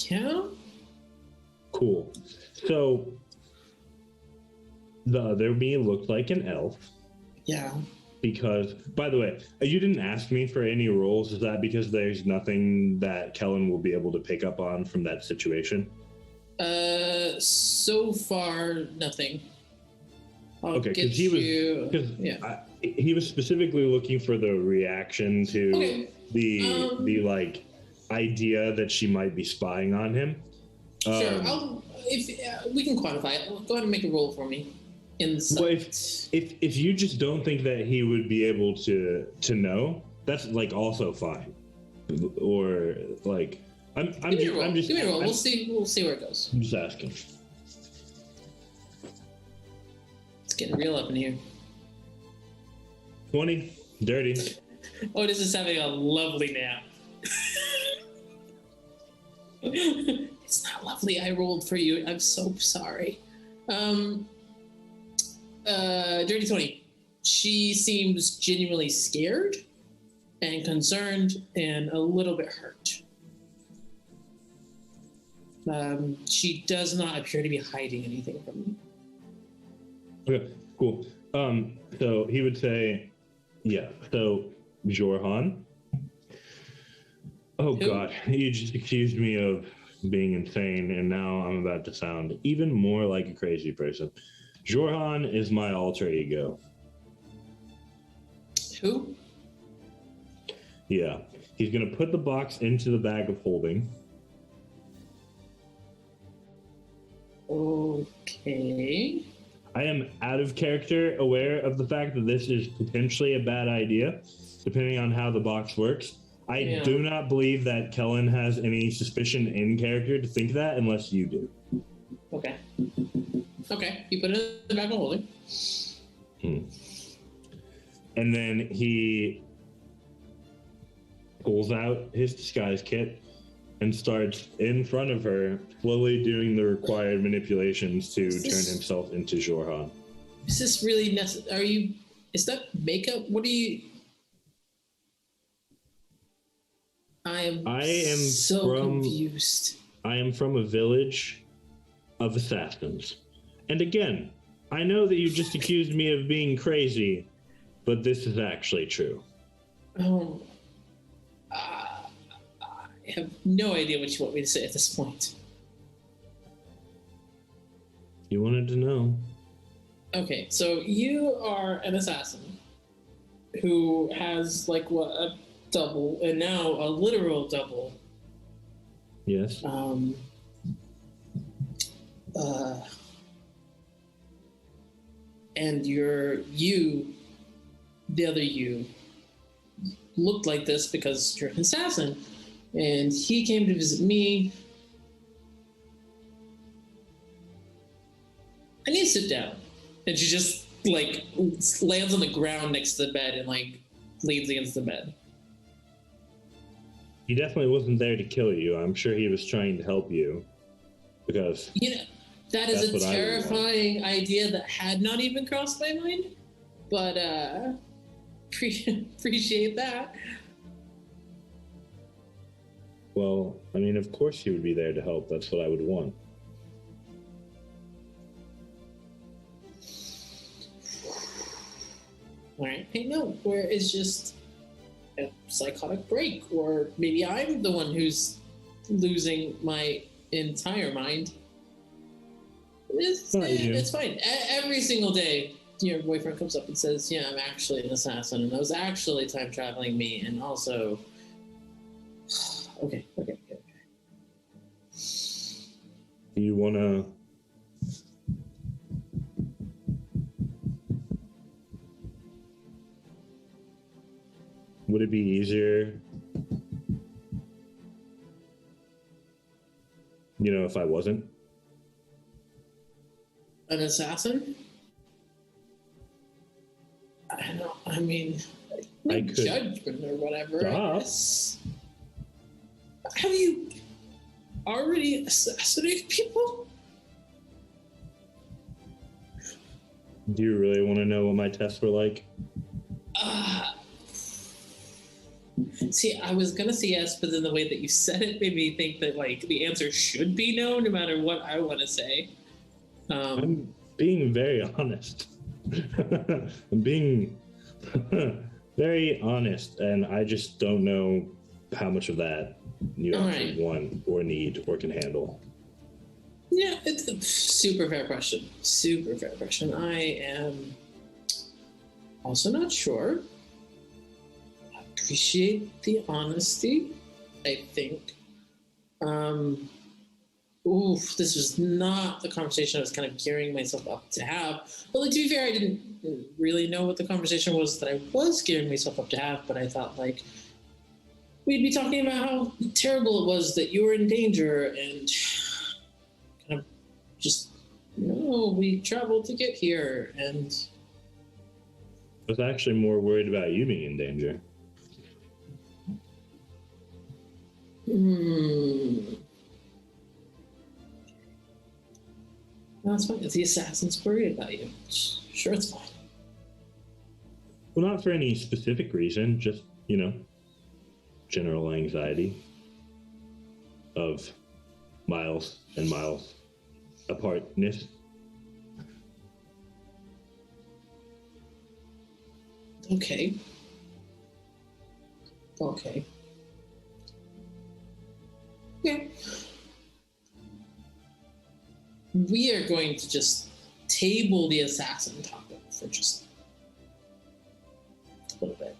Yeah? Cool. So, the other me looked like an elf. Yeah. Because, by the way, you didn't ask me for any roles. Is that because there's nothing that Kellen will be able to pick up on from that situation? So far, nothing. Okay, because he was specifically looking for the reaction to the like idea that she might be spying on him. Sure, if we can quantify it, go ahead and make a roll for me. Well, if you just don't think that he would be able to know, that's like also fine. Or like I'm just give me a roll. We'll see where it goes. I'm just asking. It's getting real up in here. 20, dirty. Otis is having a lovely nap. It's not lovely. I rolled for you. I'm so sorry. Dirty 20. She seems genuinely scared and concerned and a little bit hurt. She does not appear to be hiding anything from me. Okay, cool. So he would say, yeah, so Jorhan. Oh God, you just accused me of being insane, and now I'm about to sound even more like a crazy person. Jorhan is my alter ego. Who? Yeah, he's gonna put the box into the bag of holding. Okay. I am out of character aware of the fact that this is potentially a bad idea, depending on how the box works. I do not believe that Kellen has any suspicion in character to think that unless you do. Okay. Okay, you put it in the bag of holding. And then he pulls out his disguise kit and starts in front of her, slowly doing the required manipulations to turn himself into Jorhan. Is this really necessary? Is that makeup? What are you... I am so confused. I am from a village of assassins. And again, I know that you just accused me of being crazy, but this is actually true. Oh, I have no idea what you want me to say at this point. You wanted to know. Okay, so you are an assassin who has like what, a double, and now a literal double. Yes. And the other you, looked like this because you're an assassin, and he came to visit me. I need to sit down. And she just like lands on the ground next to the bed and like leans against the bed. He definitely wasn't there to kill you. I'm sure he was trying to help you. Because You know, that is That's a what I would want. terrifying idea that had not even crossed my mind. But appreciate that. well, I mean, of course he would be there to help. That's what I would want. All right, I know where it's just a psychotic break, or maybe I'm the one who's losing my entire mind. Not you. It's fine. Every single day, your boyfriend comes up and says, "Yeah, I'm actually an assassin, and I was actually time traveling me, and also." Okay. You wanna? Would it be easier, if I wasn't? An assassin? I don't know. I mean, no I could judgment or whatever. I stop. guess. Have you already assassinated people? Do you really want to know what my tests were like? See, I was gonna say yes, but then the way that you said it made me think that like the answer should be no, no matter what I want to say. I'm being very honest. I'm being very honest, and I just don't know how much of that you actually Alright. want or need or can handle. Yeah, it's a super fair question. Super fair question. I am also not sure. I appreciate the honesty, I think. This was not the conversation I was kind of gearing myself up to have. Well, like, to be fair, I didn't really know what the conversation was that I was gearing myself up to have, but I thought, like, we'd be talking about how terrible it was that you were in danger and kind of just, we traveled to get here and. I was actually more worried about you being in danger. No, it's fine. If the assassin's worried about you, sure, it's fine. Well, not for any specific reason, just, general anxiety of miles and miles apartness. Okay. Okay. We are going to just table the assassin topic for just a little bit.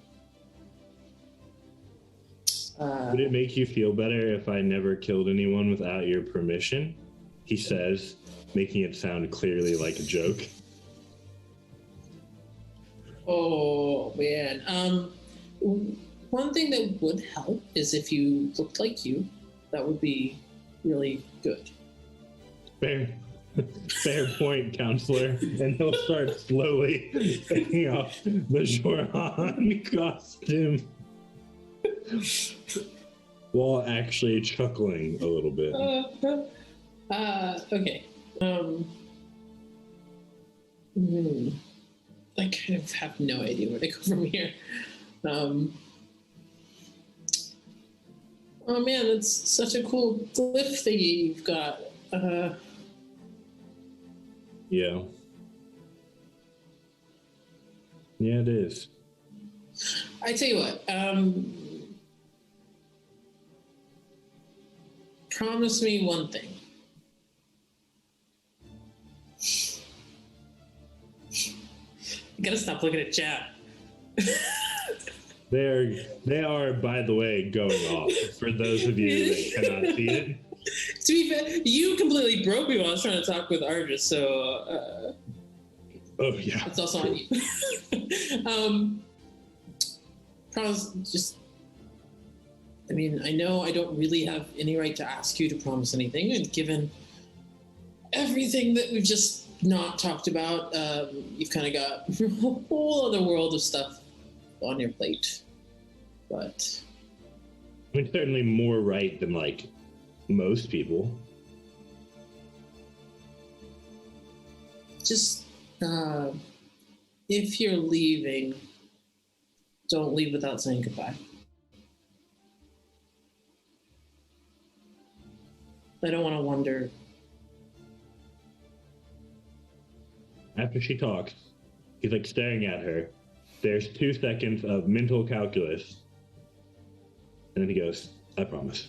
Would it make you feel better if I never killed anyone without your permission? He says, making it sound clearly like a joke. Oh man. One thing that would help is if you looked like you. That would be really good. Fair point, counselor. And he'll start slowly taking off the Joran costume while actually chuckling a little bit. Okay. I kind of have no idea where to go from here. Oh man, that's such a cool glyph thingy you've got. Yeah. Yeah, it is. I tell you what, promise me one thing. You gotta stop looking at chat. They are, by the way, going off for those of you that cannot see it. To be fair, you completely broke me while I was trying to talk with Argus, so Oh yeah. it's also on you. Promise, just. I mean, I know I don't really have any right to ask you to promise anything, and given everything that we've just not talked about, you've kind of got a whole other world of stuff on your plate. But I mean, certainly more right than like most people. just if you're leaving, don't leave without saying goodbye. I don't want to wonder. After she talks, he's like staring at her. There's 2 seconds of mental calculus. And then he goes, I promise.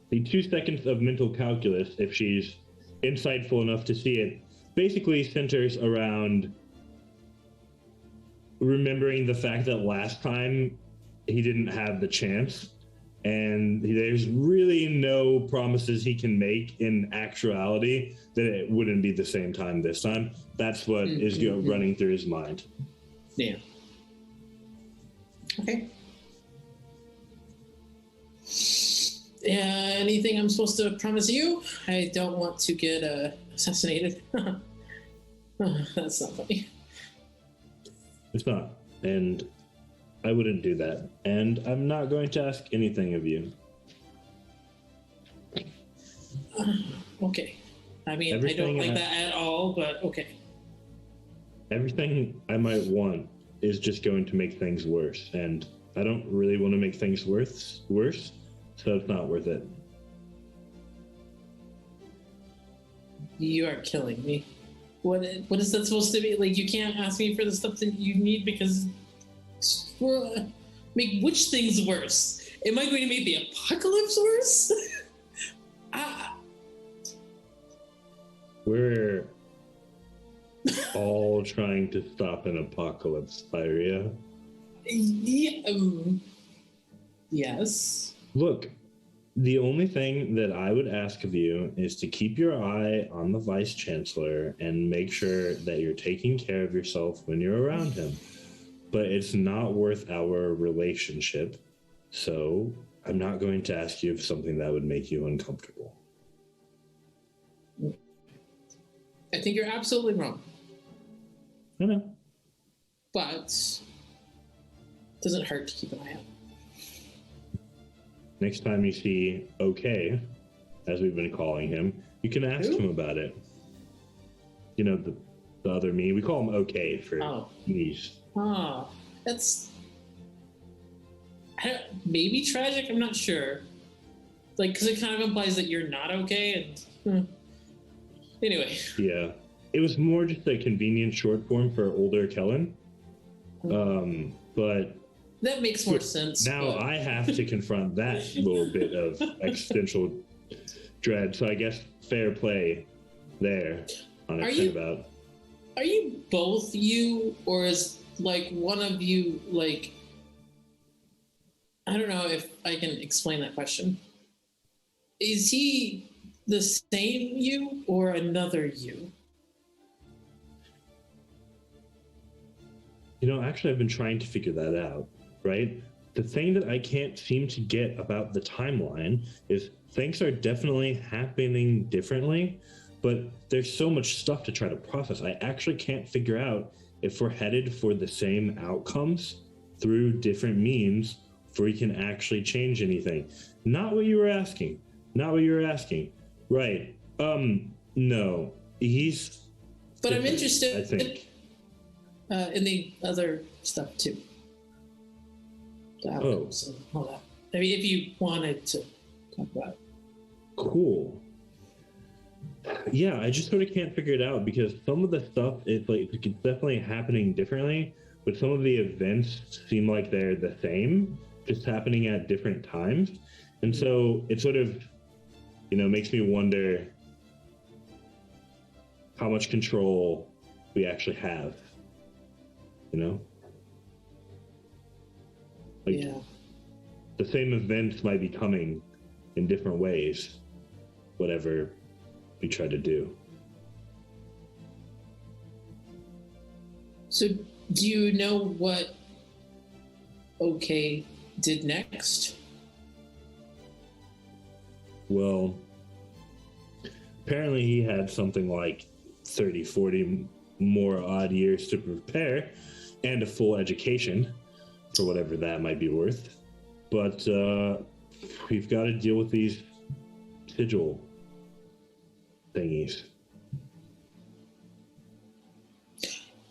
The 2 seconds of mental calculus, if she's insightful enough to see it, basically centers around remembering the fact that last time he didn't have the chance, and there's really no promises he can make in actuality that it wouldn't be the same time this time. That's what is running through his mind. Yeah. Okay. Anything I'm supposed to promise you? I don't want to get assassinated. That's not funny. It's not. And I wouldn't do that. And I'm not going to ask anything of you. Okay. I mean, Everything I don't like that at all, but okay. Everything I might want is just going to make things worse. And I don't really want to make things worse, so it's not worth it. You are killing me. What is that supposed to be? Like, you can't ask me for the stuff that you need because make which things worse? Am I going to make the apocalypse worse? We're all trying to stop an apocalypse, Iria. Yeah, yes. Look, the only thing that I would ask of you is to keep your eye on the Vice Chancellor and make sure that you're taking care of yourself when you're around him. But it's not worth our relationship, so I'm not going to ask you of something that would make you uncomfortable. I think you're absolutely wrong. I know. But it doesn't hurt to keep an eye out. Next time you see OK, as we've been calling him, you can ask him about it. You know, the other me, we call him OK for knees. Oh, that's maybe tragic. I'm not sure. Like, because it kind of implies that you're not okay. And anyway. Yeah, it was more just a convenient short form for older Kellen. But that makes more sense. Now I have to confront that little bit of existential dread. So I guess fair play there on a about. Are you both you, or is like one of you like? I don't know if I can explain that question. Is he the same you or another you? You know, actually, I've been trying to figure that out. Right? The thing that I can't seem to get about the timeline is things are definitely happening differently, but there's so much stuff to try to process. I actually can't figure out if we're headed for the same outcomes through different means before we can actually change anything. Not what you were asking. Not what you were asking. Right. No. He's... But I'm interested, I think. In the other stuff, too. So, hold on. I mean, if you wanted to talk about it. Cool. Yeah, I just sort of can't figure it out because some of the stuff is like it's definitely happening differently, but some of the events seem like they're the same, just happening at different times. And so it sort of, you know, makes me wonder how much control we actually have, you know? Like, yeah. The same events might be coming in different ways, whatever we try to do. So, do you know what OK did next? Well, apparently he had something like 30, 40 more odd years to prepare and a full education for whatever that might be worth. But we've got to deal with these sigil thingies.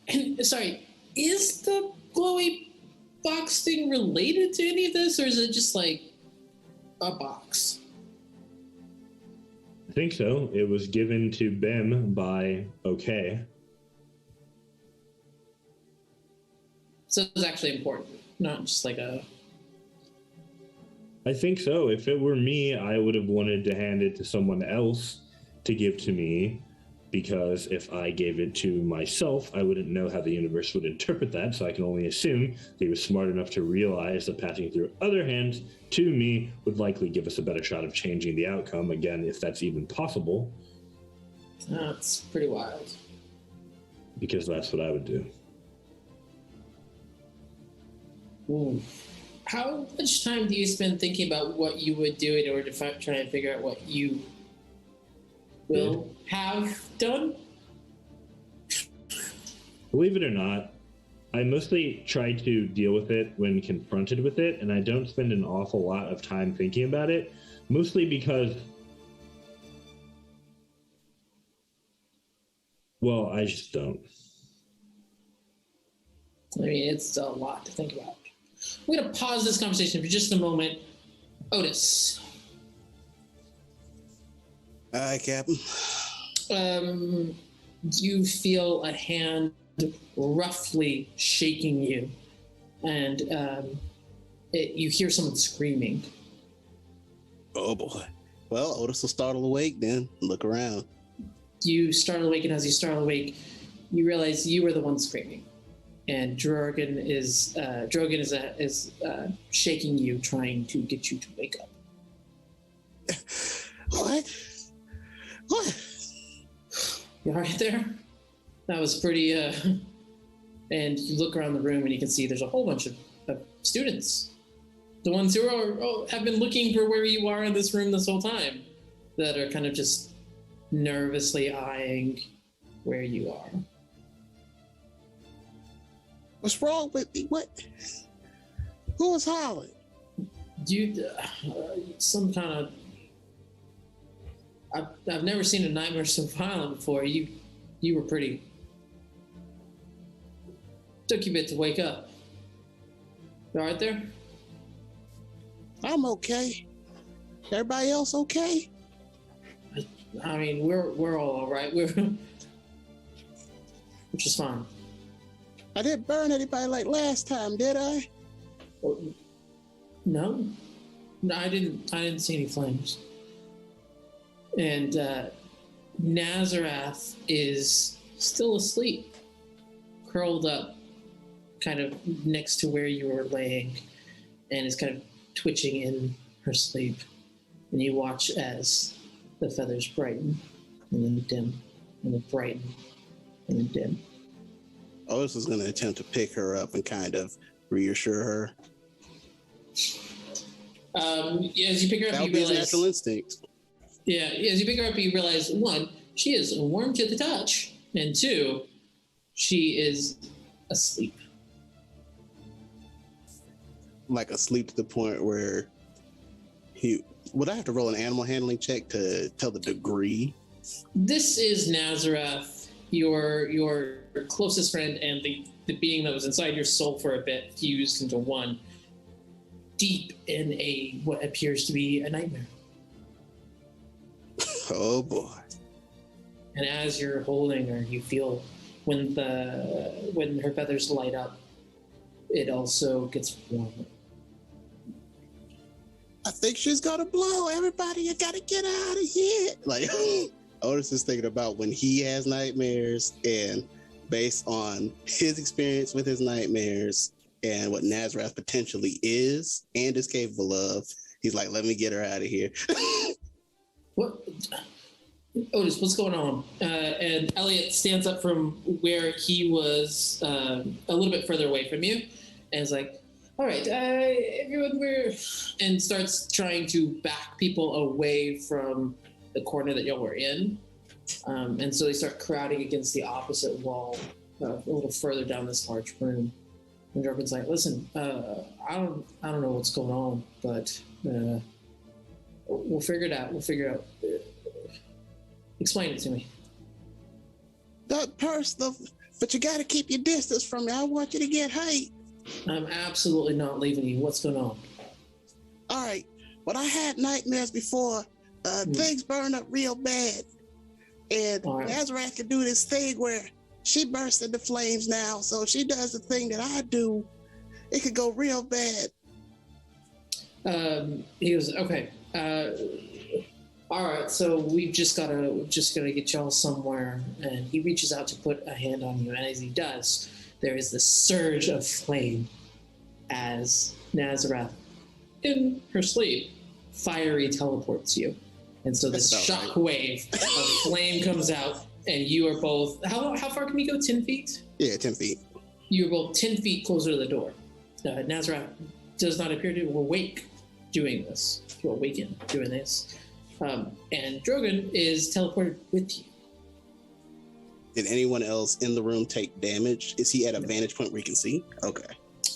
And sorry, is the glowy box thing related to any of this, or is it just like a box? I think so. It was given to Bim by OK. So it's actually important, not just like a... I think so. If it were me, I would have wanted to hand it to someone else to give to me, because if I gave it to myself, I wouldn't know how the universe would interpret that, so I can only assume that he was smart enough to realize that passing it through other hands to me would likely give us a better shot of changing the outcome, again, if that's even possible. That's pretty wild. Because that's what I would do. Ooh. How much time do you spend thinking about what you would do in order to try and figure out what you will have done? Believe it or not, I mostly try to deal with it when confronted with it, and I don't spend an awful lot of time thinking about it, mostly because, well, I just don't. I mean, it's a lot to think about. We're going to pause this conversation for just a moment. Otis. Hi, Captain. You feel a hand roughly shaking you, and you hear someone screaming. Oh, boy. Well, Otis will startle awake then. Look around. You startle awake, and as you startle awake, you realize you were the one screaming. And Drogon is shaking you, trying to get you to wake up. What? What? You all right there? That was pretty. And you look around the room, and you can see there's a whole bunch of students, the ones who have been looking for where you are in this room this whole time, that are kind of just nervously eyeing where you are. What's wrong with me? What? Who was hollering? You, some kind of. I've never seen a nightmare so violent before. You were pretty. Took you a bit to wake up. You all right there? I'm okay. Everybody else okay? I mean, we're all right. Which is fine. I didn't burn anybody like last time, did I? No, I didn't see any flames. And Nazarath is still asleep, curled up, kind of next to where you were laying, and is kind of twitching in her sleep. And you watch as the feathers brighten and then dim, and then brighten and then dim. Otis is going to attempt to pick her up and kind of reassure her. As you pick her up, that would be his natural instinct. Yeah, as you pick her up, you realize, one, she is warm to the touch, and two, she is asleep. Like asleep to the point where would I have to roll an animal handling check to tell the degree? This is Nazarath, your closest friend, and the being that was inside your soul for a bit fused into one, deep in what appears to be a nightmare. Oh boy. And as you're holding her, you feel when her feathers light up, it also gets warmer. I think she's gonna blow. Everybody, you gotta get out of here. Like, Otis is thinking about when he has nightmares, and based on his experience with his nightmares and what Nazarath potentially is and is capable of, he's like, let me get her out of here. What? Otis, what's going on? And Elliot stands up from where he was a little bit further away from you, and is like, all right, everyone, and starts trying to back people away from the corner that y'all were in. And so they start crowding against the opposite wall, a little further down this large room. And Jorgen's like, listen, I don't know what's going on, but we'll figure it out. Explain it to me. The But you gotta keep your distance from me. I want you to get hate. I'm absolutely not leaving you. What's going on? All right. But I had nightmares before. Things burn up real bad. And Right. Nazareth can do this thing where she bursts into flames now. So if she does the thing that I do, it could go real bad. He goes, okay. All right, so we've just gotta get y'all somewhere. And he reaches out to put a hand on you, and as he does, there is this surge of flame as Nazareth, in her sleep, fiery teleports you. And so this That's about shock wave of flame comes out, and you are both, how far can we go, 10 feet? Yeah, 10 feet. You are both 10 feet closer to the door. Nazareth does not appear to awake doing this, to awaken doing this. And Drogon is teleported with you. Did anyone else in the room take damage? Is he at a vantage point where he can see? Okay.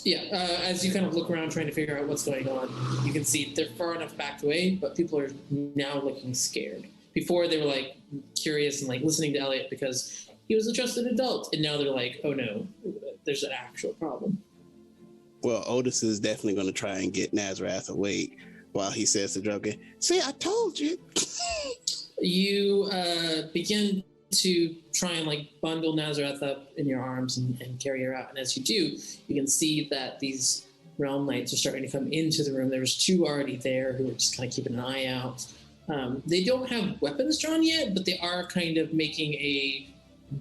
Yeah, as you kind of look around trying to figure out what's going on, you can see they're far enough backed away, but people are now looking scared. Before they were like curious and like listening to Elliot because he was a trusted adult, and now they're like, oh no, there's an actual problem. Well, Otis is definitely going to try and get Nazareth awake while he says to Drogon, see, I told you. You begin to try and like bundle Nazareth up in your arms and carry her out. And as you do, you can see that these realm knights are starting to come into the room. There was 2 already there who were just kind of keeping an eye out. They don't have weapons drawn yet, but they are kind of making a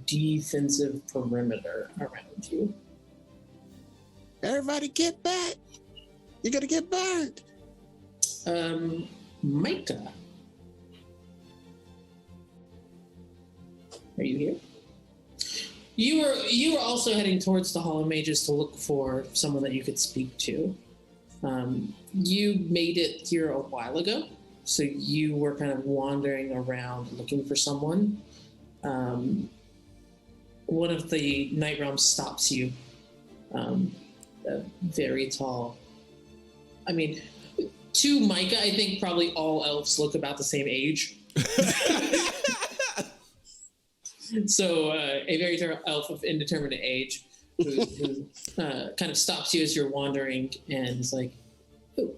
defensive perimeter around you. Everybody get back. You're going to get burned. Micah. Are you here? You were also heading towards the Hall of Mages to look for someone that you could speak to. You made it here a while ago, so you were kind of wandering around looking for someone. One of the Night Realms stops you. Very tall. I mean, to Micah, I think probably all elves look about the same age. So a very tall elf of indeterminate age who kind of stops you as you're wandering and is like, oh,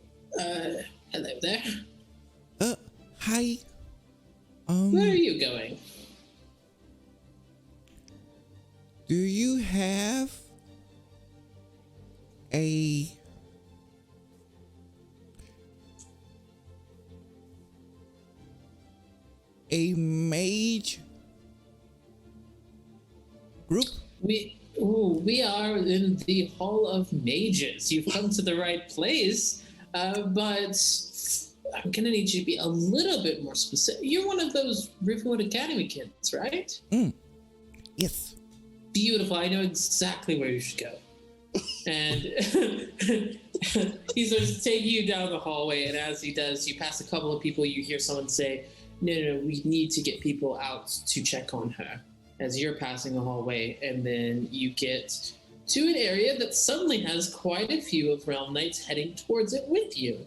hello there. Hi. Where are you going? Do you have a mage group? We are in the Hall of Mages. You've come to the right place, but I'm gonna need you to be a little bit more specific. You're one of those Rivenwood Academy kids, right? Yes. Beautiful. I know exactly where you should go. And he starts to take you down the hallway, and as he does, you pass a couple of people. You hear someone say, no, we need to get people out to check on her, as you're passing the hallway. And then you get to an area that suddenly has quite a few of Realm Knights heading towards it with you.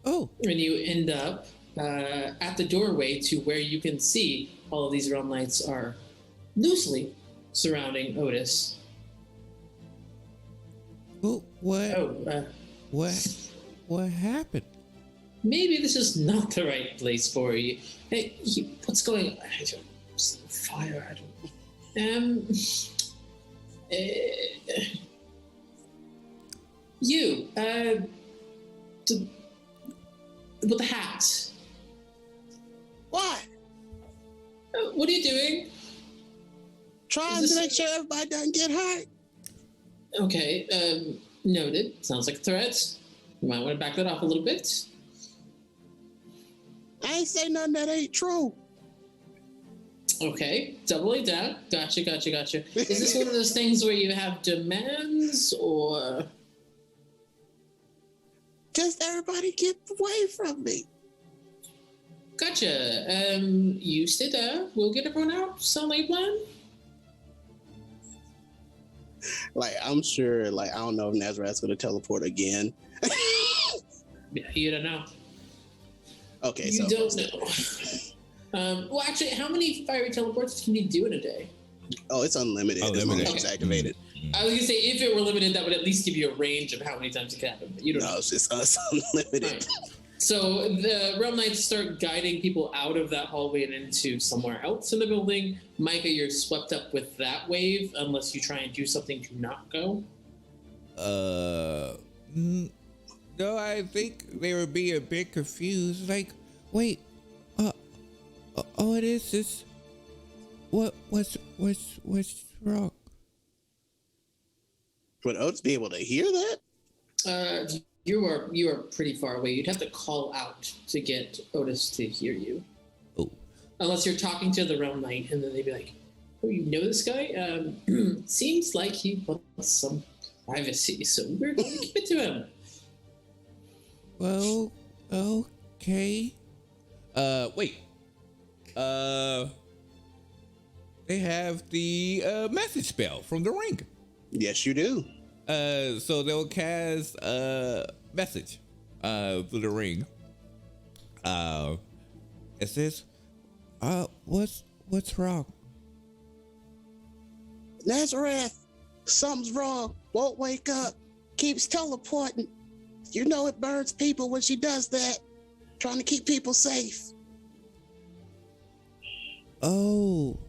Oh. And you end up at the doorway to where you can see all of these Realm Knights are loosely surrounding Otis. Well, what? Oh, What happened? maybe this is not the right place for you. Hey, what's going on? Fire, I don't... you, with the hat. What? What are you doing? Trying to make sure everybody doesn't get hurt. Okay, noted. Sounds like a threat. You might want to back that off a little bit. I ain't say nothing that ain't true. Okay, doubling down. Gotcha. Is this one of those things where you have demands, or... Just everybody get away from me. Gotcha. You stay there. We'll get everyone out. Sound like a plan? Like, I'm sure, like, I don't know if Nazareth's gonna teleport again. Yeah, you don't know. Okay, You so don't Well, actually, how many fiery teleports can you do in a day? Oh, it's unlimited as long as Unlimited. it's activated. I was gonna say if it were limited, that would at least give you a range of how many times it can happen. But you don't No, know. it's just us unlimited. Right. So the Realm Knights start guiding people out of that hallway and into somewhere else in the building. Micah, you're swept up with that wave unless you try and do something to not go. No, I think they were being a bit confused. Like, wait, oh, it is this. What's wrong? Would Oates be able to hear that? You are pretty far away. You'd have to call out to get Otis to hear you. Oh, Unless you're talking to the Realm Knight, and then they'd be like, "Oh, you know this guy? Seems like he wants some privacy, so we're going to give it to him." well, okay. Wait. They have the message spell from the ring. Yes, you do. So they'll cast a message through the ring. It says, what's wrong? Nazareth, something's wrong. Won't wake up. Keeps teleporting. You know it burns people when she does that. Trying to keep people safe. Oh.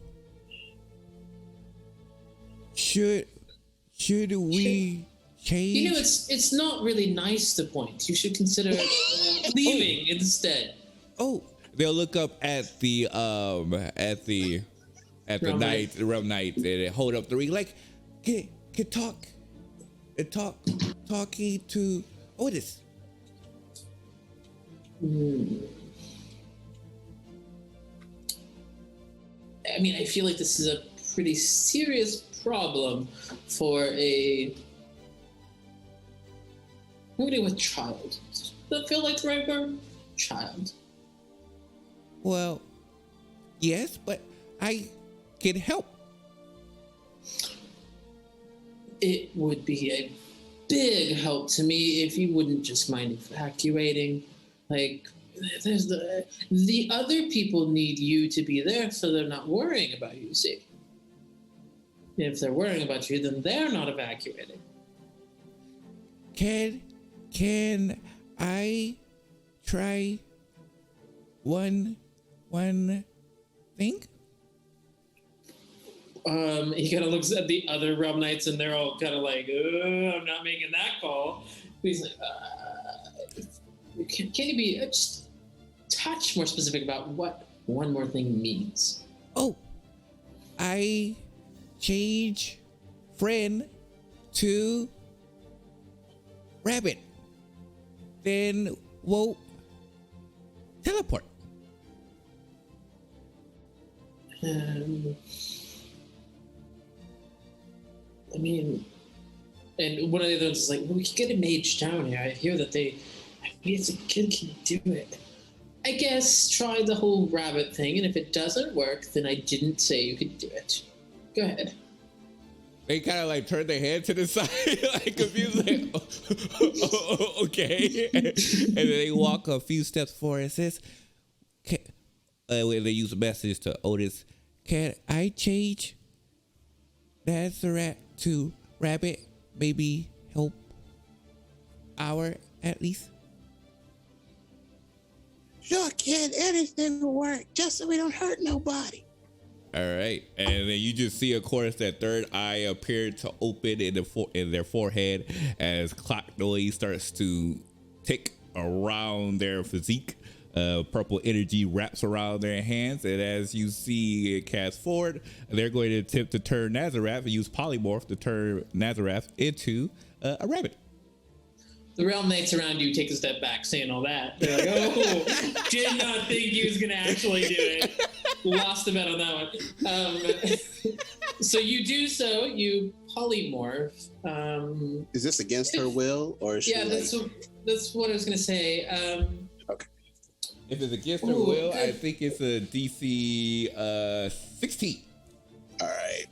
Should we change? You know, it's not really nice to point. You should consider leaving instead. Oh, they'll look up at the Realm knight, the realm knight, and they hold up the ring like, can talking to Otis. I mean, I feel like this is a pretty serious problem for a moving with child. Does that feel like the right word? Child. Well, yes, but I can help. It would be a big help to me if you wouldn't just mind evacuating. Like, there's the other people need you to be there so they're not worrying about you, see? If they're worrying about you, then they're not evacuating. Can I try one thing? He kind of looks at the other Realm Knights, and they're all kind of like, I'm not making that call. He's like, can you be just a touch more specific about what one more thing means? Oh, I change friend to rabbit, then won't teleport. I mean, and one of the other ones is like, well, we could get a mage down here. I hear that it's a kid can do it. I guess try the whole rabbit thing, and if it doesn't work, then I didn't say you could do it. Go ahead. They kind of like turn their head to the side, like confused, like, okay. And then they walk a few steps forward and says, when they use a message to Otis, can I change Nazareth to rabbit? Maybe help hour at least? Sure, kid. Anything will work, just so we don't hurt nobody. All right, and then you just see, of course, that third eye appear to open in their forehead as clock noise starts to tick around their physique. Purple energy wraps around their hands, and as you see it cast forward, they're going to attempt to turn Nazareth and use polymorph to turn Nazareth into a rabbit. The Realm Knights around you take a step back saying all that. They're like, oh, did not think he was going to actually do it. Lost the bet on that one. So you do so. You polymorph. Is this against her will, or is she That's what I was going to say. Okay. If it's against her will, I think it's a DC 16. All right.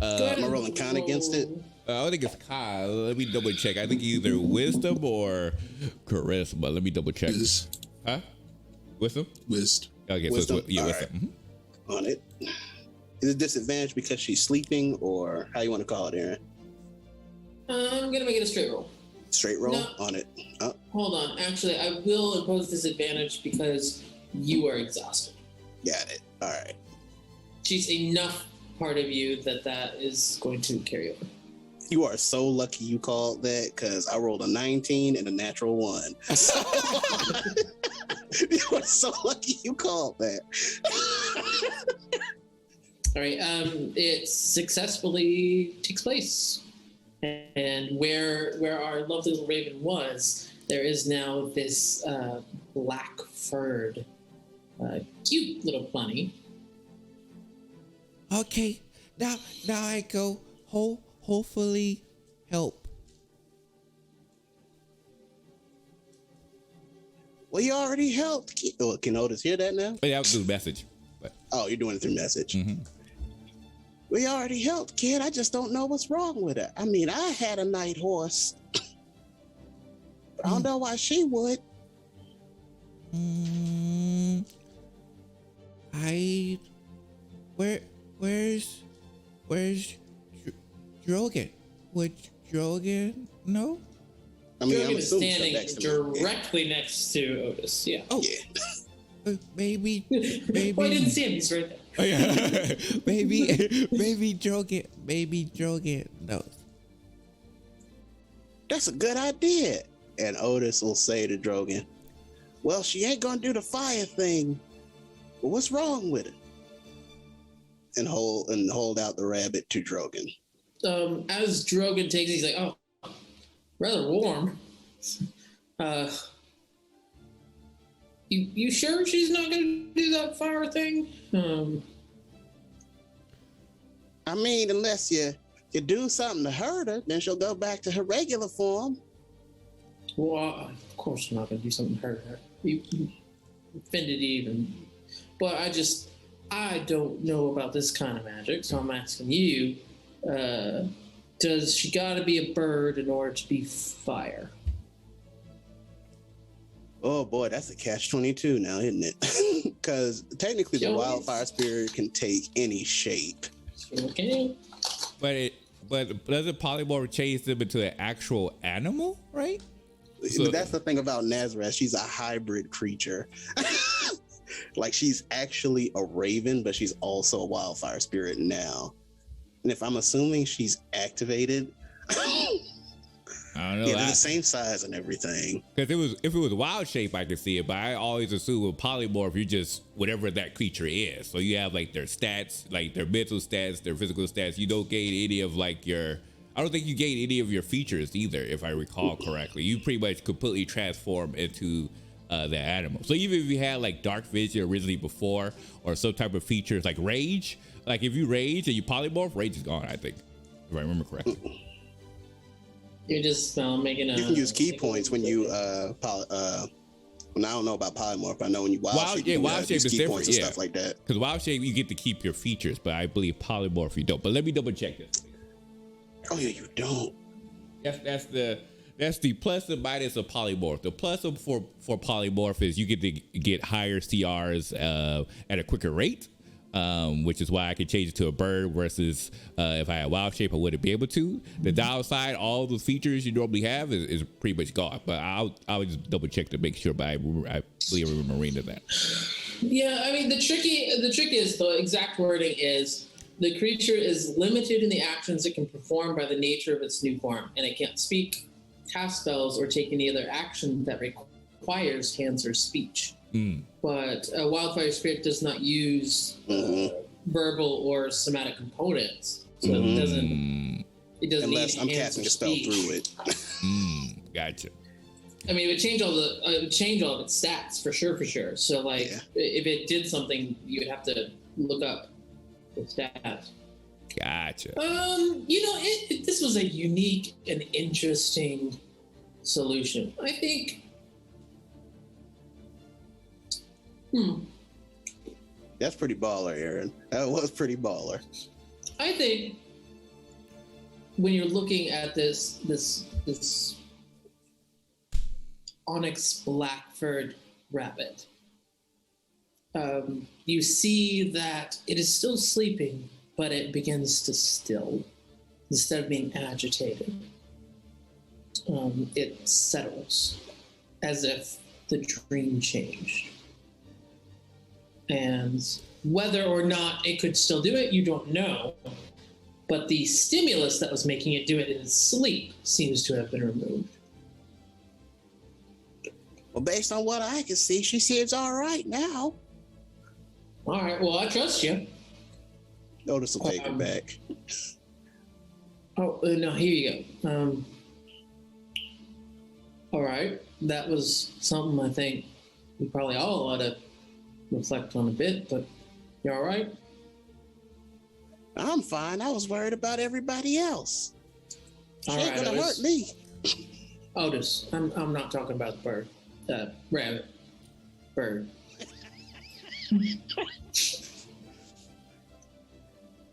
Am I rolling con against it? I think it's Kyle. Let me double check. I think either wisdom or charisma. Let me double check. Wiz. Huh? Wisdom? Wist. Okay, Wisdom? so it's, yeah, All wisdom. right. On it. Is it disadvantage because she's sleeping, or how you want to call it, Aaron? I'm gonna make it a straight roll. Straight roll? No. On it. Oh, Hold on. Actually, I will impose disadvantage because you are exhausted. got it. All right. She's enough part of you that is going to carry over. You are so lucky you called that, because I rolled a 19 and a natural 1. You are so lucky you called that. All right. It successfully takes place, and where our lovely little raven was, there is now this black furred, cute little bunny. Okay, now I go. Hopefully, help. Well, you already helped. Oh, can Otis hear that now? But that was the message. But Oh, you're doing it through message. mhm. We already helped, kid. I just don't know what's wrong with her. I mean, I had a night horse. But I don't know why she would. Where's Drogon? Would Drogon know? I mean, Drogon I'm is assuming standing next to me. directly next to Otis. Yeah. Oh, Yeah. maybe. Well, I didn't see him. He's right there. Oh, yeah. maybe Drogon knows. That's a good idea. And Otis will say to Drogon, well, she ain't gonna do the fire thing. But what's wrong with it? And hold out the rabbit to Drogon. As Drogon takes it, he's like, oh, rather warm. You sure she's not gonna do that fire thing? I mean, unless you do something to hurt her, then she'll go back to her regular form. Well, of course I'm not gonna do something to hurt her. You offended even. But I don't know about this kind of magic, so I'm asking you, does she gotta be a bird in order to be fire? Oh boy, that's a catch-22 now, isn't it? Because technically the Sure. wildfire spirit can take any shape. Okay. But doesn't polymorph change them into an actual animal, right? So- But that's the thing about Nazareth. She's a hybrid creature. Like, she's actually a raven, but she's also a wildfire spirit now. And if I'm assuming she's activated, I don't know. yeah, they're the same size and everything. Because if it was wild shape, I could see it. But I always assume with polymorph, you just whatever that creature is. So you have like their stats, like their mental stats, their physical stats. You don't gain any of like your. I don't think you gain any of your features either, if I recall correctly. You pretty much completely transform into the animal. So even if you had like dark vision originally before, or some type of features like rage, like if you rage and you polymorph, rage is gone. I think, if I remember correctly. You're just making a. You can use key points when you well, I don't know about polymorph. I know when you wild shape, wild shape use is key different, points and yeah. stuff like that. Because wild shape, you get to keep your features, but I believe polymorph you don't. But let me double check this. Oh yeah, you don't. That's the plus and minus of polymorph. The plus for polymorph is you get to get higher CRs at a quicker rate, which is why I could change it to a bird versus if I had wild shape, I wouldn't be able to. The downside, all the features you normally have is pretty much gone. But I'll just double check to make sure. But I believe I remember reading that. Yeah, I mean the trick is the exact wording is the creature is limited in the actions it can perform by the nature of its new form, and it can't speak, cast spells, or take any other action that requires hands or speech. But a wildfire spirit does not use verbal or somatic components, so it doesn't Unless need I'm hands casting or a spell speech. through it. Gotcha. I mean, it would change all of its stats for sure. So, like, Yeah. if it did something, you would have to look up the stats. Gotcha. This was a unique and interesting solution. I think. That's pretty baller, Aaron. That was pretty baller. I think when you're looking at this onyx black-furred rabbit, You see that it is still sleeping, but it begins to still. Instead of being agitated, it settles as if the dream changed. And whether or not it could still do it, you don't know. But the stimulus that was making it do it in its sleep seems to have been removed. Well, based on what I can see, she seems all right now. All right, well, I trust you. Otis will take her back. Oh, no, here you go. All right, that was something I think we probably all ought to reflect on a bit, but you all right? I'm fine. I was worried about everybody else. She All ain't right, gonna hurt me. Otis, I'm not talking about the bird. Rabbit. Bird.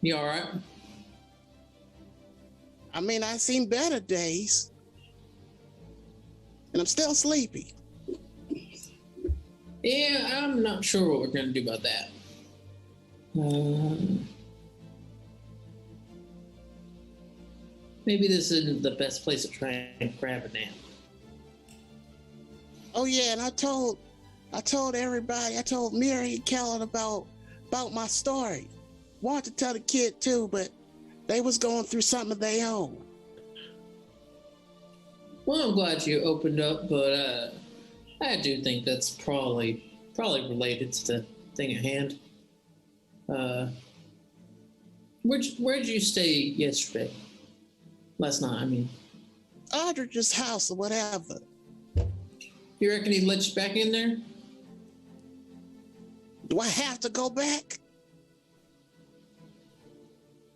You all right? I mean, I've seen better days. And I'm still sleepy. Yeah, I'm not sure what we're going to do about that. Maybe this isn't the best place to try and grab a nap. Oh yeah, and I told everybody, I told Mary and Kellen about my story. Wanted to tell the kid too, but they was going through something of their own. Well, I'm glad you opened up, but I do think that's probably related to the thing at hand. Where'd you stay yesterday? Last night, I mean. Aldrich's house or whatever. You reckon he let you back in there? Do I have to go back?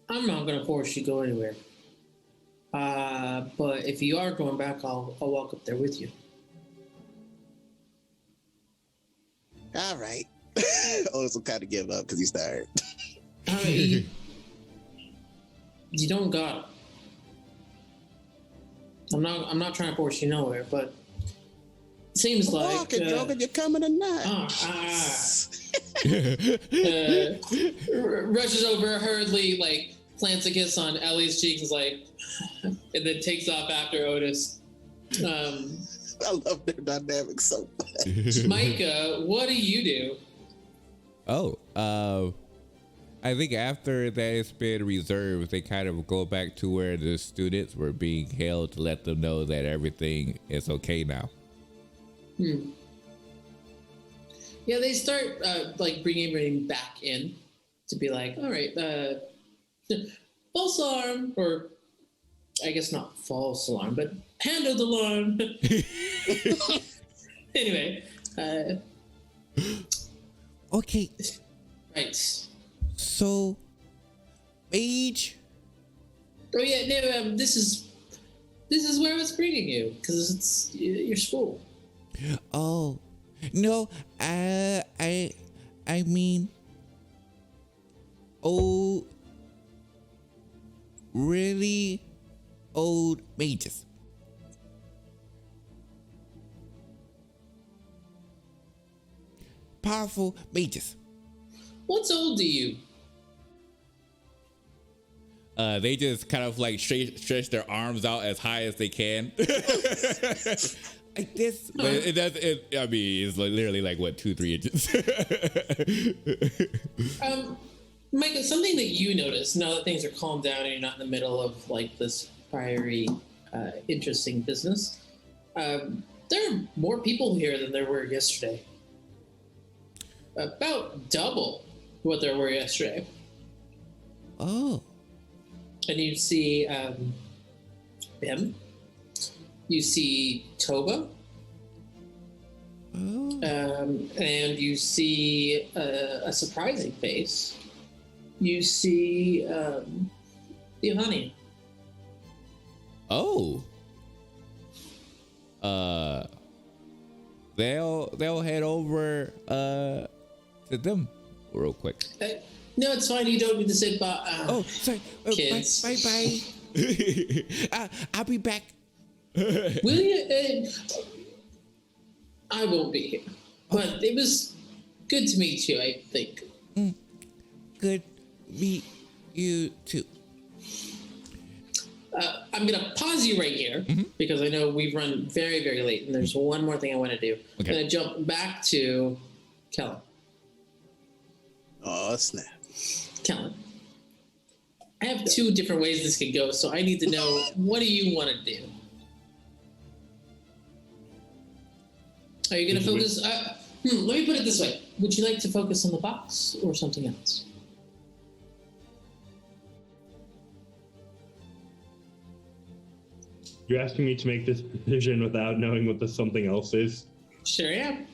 I'm not gonna force you to go anywhere. But if you are going back, I'll walk up there with you. All right. Otis will kind of give up because he's tired. You don't got it. I'm not trying to force you nowhere, but it seems like walking, Drogon, you're coming tonight. Rushes over hurriedly, like plants a kiss on Ellie's cheeks, is like, and then takes off after Otis. I love their dynamic so much. Micah, what do you do? I think after that it's been reserved, they kind of go back to where the students were being held to let them know that everything is okay now. Yeah, they start like bringing everything back in to be like, all right, false alarm, or I guess not false alarm, but handled alarm. Anyway. Okay. Right. So, Mage. Oh yeah, no. This is where I was bringing you because it's your school. Oh, no. I mean, old, really old mages. Powerful mages. What's old to you? They just kind of like stretch their arms out as high as they can. Like this. But it does. I mean, it's like literally like what, 2-3 inches. Micah, something that you notice now that things are calmed down and you're not in the middle of like this fiery, interesting business. There are more people here than there were yesterday. About double what there were yesterday. Oh. And you see Bim. You see Toba. Oh. And you see a surprising face. You see Ihani. Oh. They'll head over to them real quick. No, it's fine. You don't need to say bye. Oh, sorry. Kids. Bye. I'll be back. Will you? I won't be here. But it was Good to meet you, I think. Good meet you too. I'm going to pause you right here because I know we've run very, very late, and there's one more thing I want to do. Okay. I'm going to jump back to Kellen. Oh, snap. Kellen, I have two different ways this could go, so I need to know, what do you want to do? Are you going to focus? Let me put it this way. Would you like to focus on the box or something else? You're asking me to make this decision without knowing what the something else is? Sure am.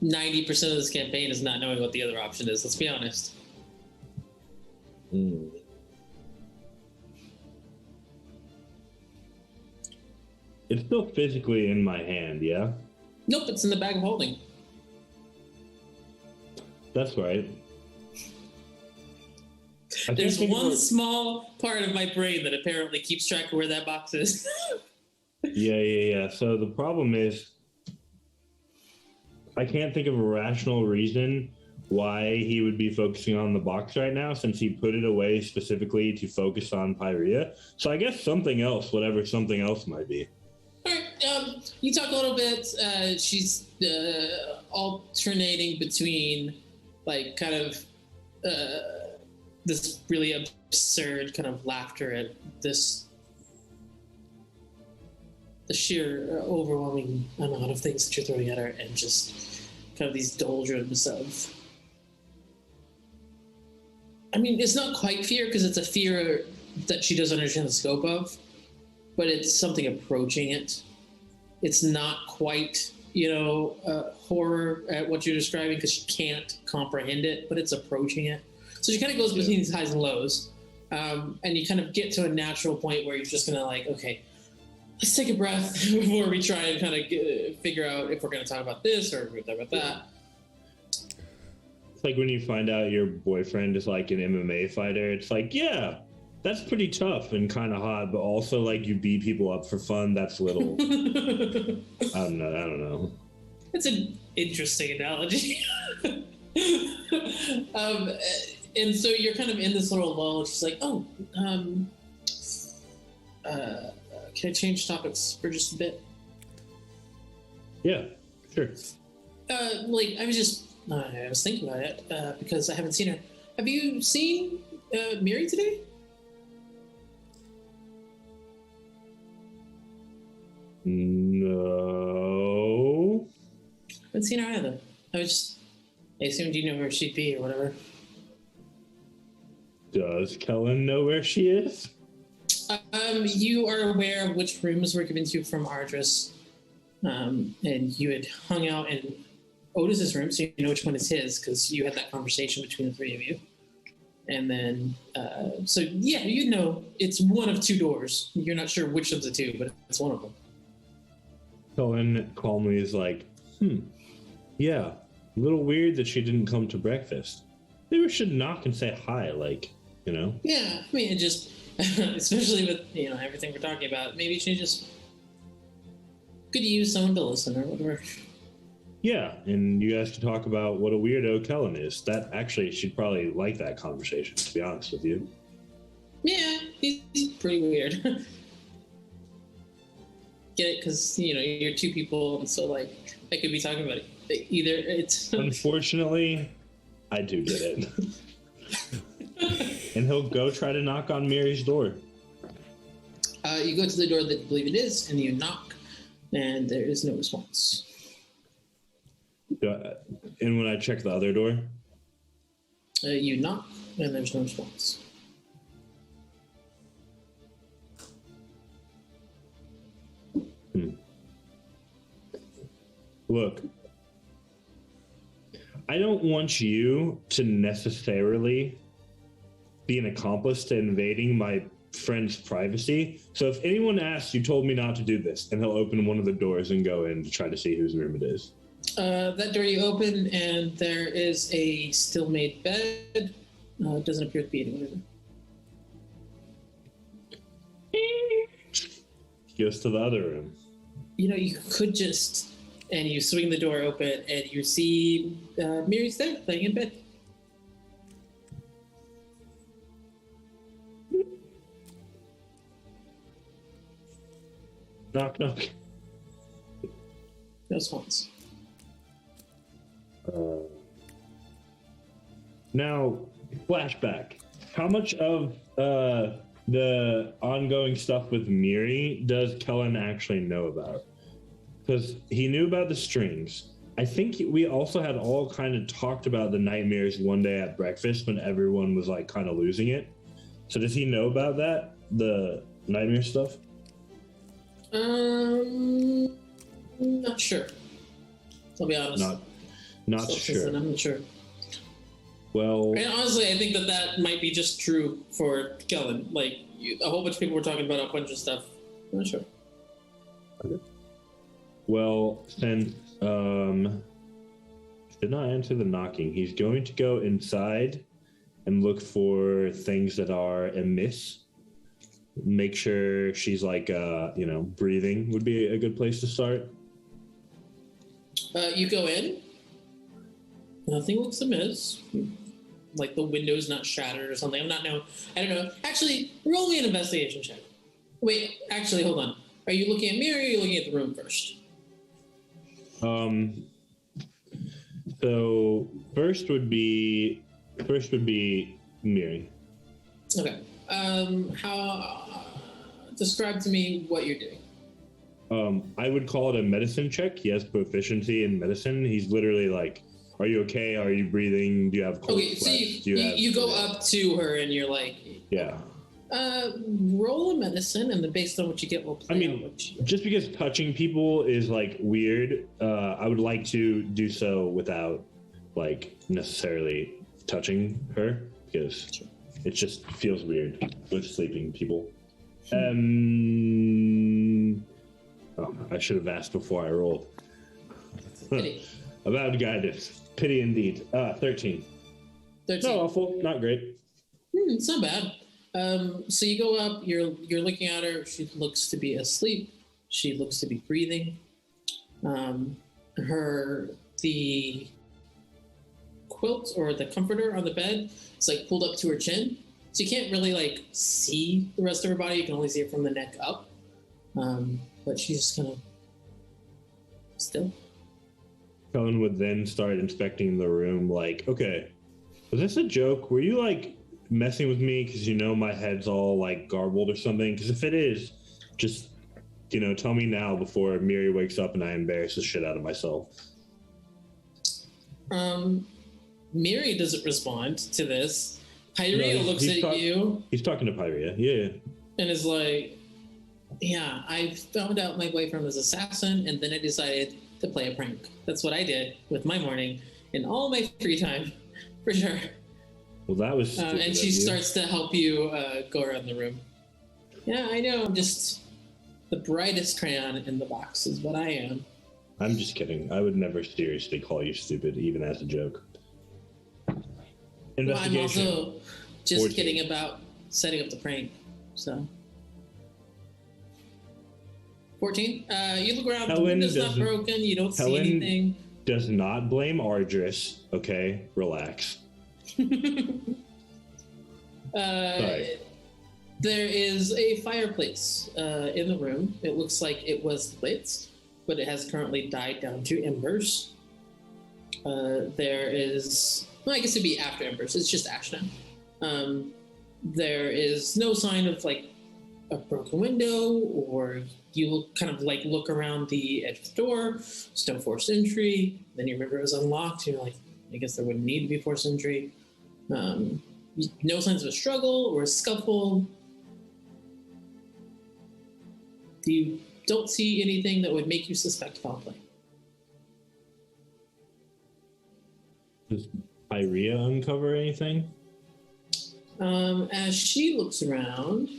%90 of this campaign is not knowing what the other option is. Let's be honest. It's still physically in my hand, yeah? Nope, it's in the bag of holding. That's right. There's one small part of my brain that apparently keeps track of where that box is. Yeah. So the problem is, I can't think of a rational reason why he would be focusing on the box right now, since he put it away specifically to focus on Pyrea. So I guess something else, whatever something else might be. All right, you talk a little bit. She's alternating between, like, kind of this really absurd kind of laughter at the sheer overwhelming amount of things that you're throwing at her, and just kind of these doldrums of, I mean, it's not quite fear, because it's a fear that she doesn't understand the scope of, but it's something approaching it. It's not quite, horror at what you're describing, because she can't comprehend it, but it's approaching it. So she kind of goes between these highs and lows, and you kind of get to a natural point where you're just going to, like, okay, let's take a breath before we try and kind of figure out if we're going to talk about this or talk about that. It's like when you find out your boyfriend is like an MMA fighter. It's like, yeah, that's pretty tough and kind of hot, but also like you beat people up for fun. That's little. I don't know. It's an interesting analogy. And so you're kind of in this little lull. She's like, can I change topics for just a bit? Yeah, sure. I was thinking about it because I haven't seen her. Have you seen Miri today? No. I haven't seen her either. I assumed you knew where she'd be or whatever. Does Kellen know where she is? You are aware of which rooms were given to you from Ardris, and you had hung out in Otis's room, so you know which one is his, because you had that conversation between the three of you. And then, you know it's one of two doors. You're not sure which of the two, but it's one of them. Kellen calmly is like, yeah, a little weird that she didn't come to breakfast. Maybe we should knock and say hi, Yeah, I mean, it just, especially with, everything we're talking about, maybe she just could use someone to listen or whatever. Yeah, and you guys can talk about what a weirdo Kellen is. That actually, she'd probably like that conversation, to be honest with you. Yeah, he's pretty weird. Get it? Because, you're two people, and so, I could be talking about it. Either it's... Unfortunately, I do get it. And he'll go try to knock on Mary's door. You go to the door that you believe it is, and you knock, and there is no response. And when I check the other door? You knock, and there's no response. Look, I don't want you to necessarily be an accomplice to invading my friend's privacy. So if anyone asks, you told me not to do this, and he'll open one of the doors and go in to try to see whose room it is. That door you open, and there is a still-made bed. It doesn't appear to be anyone in He goes to the other room. you could just, and you swing the door open and you see Miri's there, laying in bed. Knock, knock. No response. Now, flashback. How much of the ongoing stuff with Miri does Kellen actually know about? Because he knew about the strings. I think we also had all kind of talked about the nightmares one day at breakfast when everyone was like kind of losing it. So does he know about that? The nightmare stuff? Not sure. I'll be honest. Not sure. I'm not sure. Well, and honestly, I think that might be just true for Kellen. Like, a whole bunch of people were talking about a bunch of stuff. I'm not sure. Okay. Well, since did not answer the knocking, he's going to go inside and look for things that are amiss. Make sure she's like, breathing would be a good place to start. You go in. Nothing looks amiss. Like the window's not shattered or something. I don't know. Actually, roll me an investigation check. Wait, actually, hold on. Are you looking at me or are you looking at the room first? So first would be Miri. Okay. Describe to me what you're doing. I would call it a medicine check. He has proficiency in medicine. He's literally like, are you okay? Are you breathing? Do you have cold sweats? So you go up to her and you're like, yeah. Roll a medicine, and then based on what you get, we'll play just because touching people is like weird, I would like to do so without like necessarily touching her because it just feels weird with sleeping people. I should have asked before I rolled. About guidance. Pity indeed. 13. 13. Not awful, not great. It's not bad. So you go up, you're looking at her, she looks to be asleep. She looks to be breathing. The quilt or the comforter on the bed is like pulled up to her chin. So you can't really like see the rest of her body. You can only see it from the neck up. But she's just kind of still. Cohen would then start inspecting the room like, okay, was this a joke? Were you like messing with me because my head's all like garbled or something? Because if it is, just, tell me now before Miri wakes up and I embarrass the shit out of myself. Miri doesn't respond to this. Pyrea looks at you. He's talking to Pyrea, yeah. And is like, yeah, I found out my boyfriend was an assassin, and then I decided to play a prank. That's what I did with my morning in all my free time, for sure. Well, that was stupid and she starts to help you go around the room. Yeah, I know. I'm just the brightest crayon in the box is what I am. I'm just kidding. I would never seriously call you stupid, even as a joke. Investigation. Well, I'm also just kidding about setting up the prank. So 14. You look around. The window's not broken. You don't see anything. Does not blame Ardris. Okay, relax. Sorry. There is a fireplace in the room. It looks like it was lit, but it has currently died down to embers. There is, well, I guess it'd be after embers. It's just ash now. There is no sign of like a broken window, or you kind of like look around the edge of the door. There's no forced entry. Then you remember it was unlocked. You're like, I guess there wouldn't need to be forced entry. No signs of a struggle or a scuffle. You don't see anything that would make you suspect foul play. Does Pyrea uncover anything? As she looks around,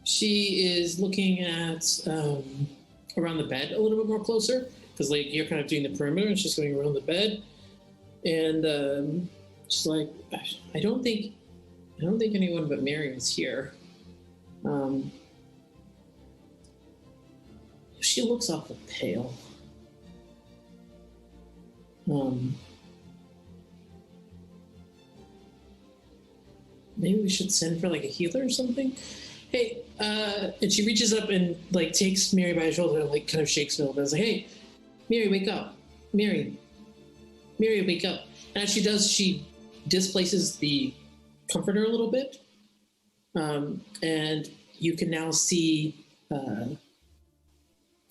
she is looking at around the bed a little bit more closer, because like you're kind of doing the perimeter and she's going around the bed, and she's like, I don't think I don't think anyone but Mary was here. She looks awful pale. Maybe we should send for like a healer or something. Hey, and she reaches up and like takes Mary by the shoulder and like kind of shakes her a little bit. It's like, hey, Mary, wake up. Mary, wake up. And as she does, she displaces the comforter a little bit. And you can now see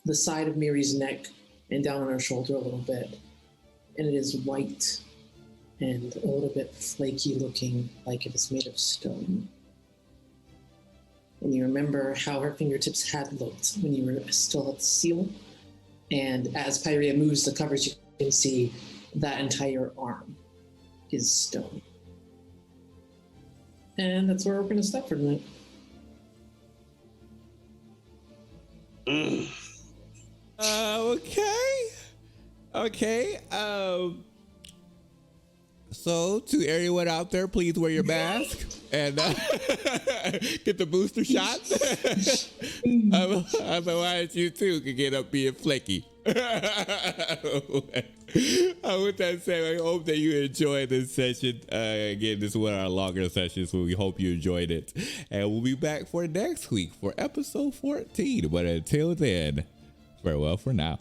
the side of Mary's neck and down on her shoulder a little bit. And it is white and a little bit flaky looking, like it is made of stone. And you remember how her fingertips had looked when you were still at the seal. And as Pyrea moves the covers, you can see that entire arm is stone. And that's where we're going to stop for tonight. Okay. So to everyone out there, please wear your mask and get the booster shot. Otherwise, you too could get up being flaky. With that said, I hope that you enjoyed this session. Again, this is one of our longer sessions, so we hope you enjoyed it. And we'll be back for next week for episode 14. But until then, farewell for now.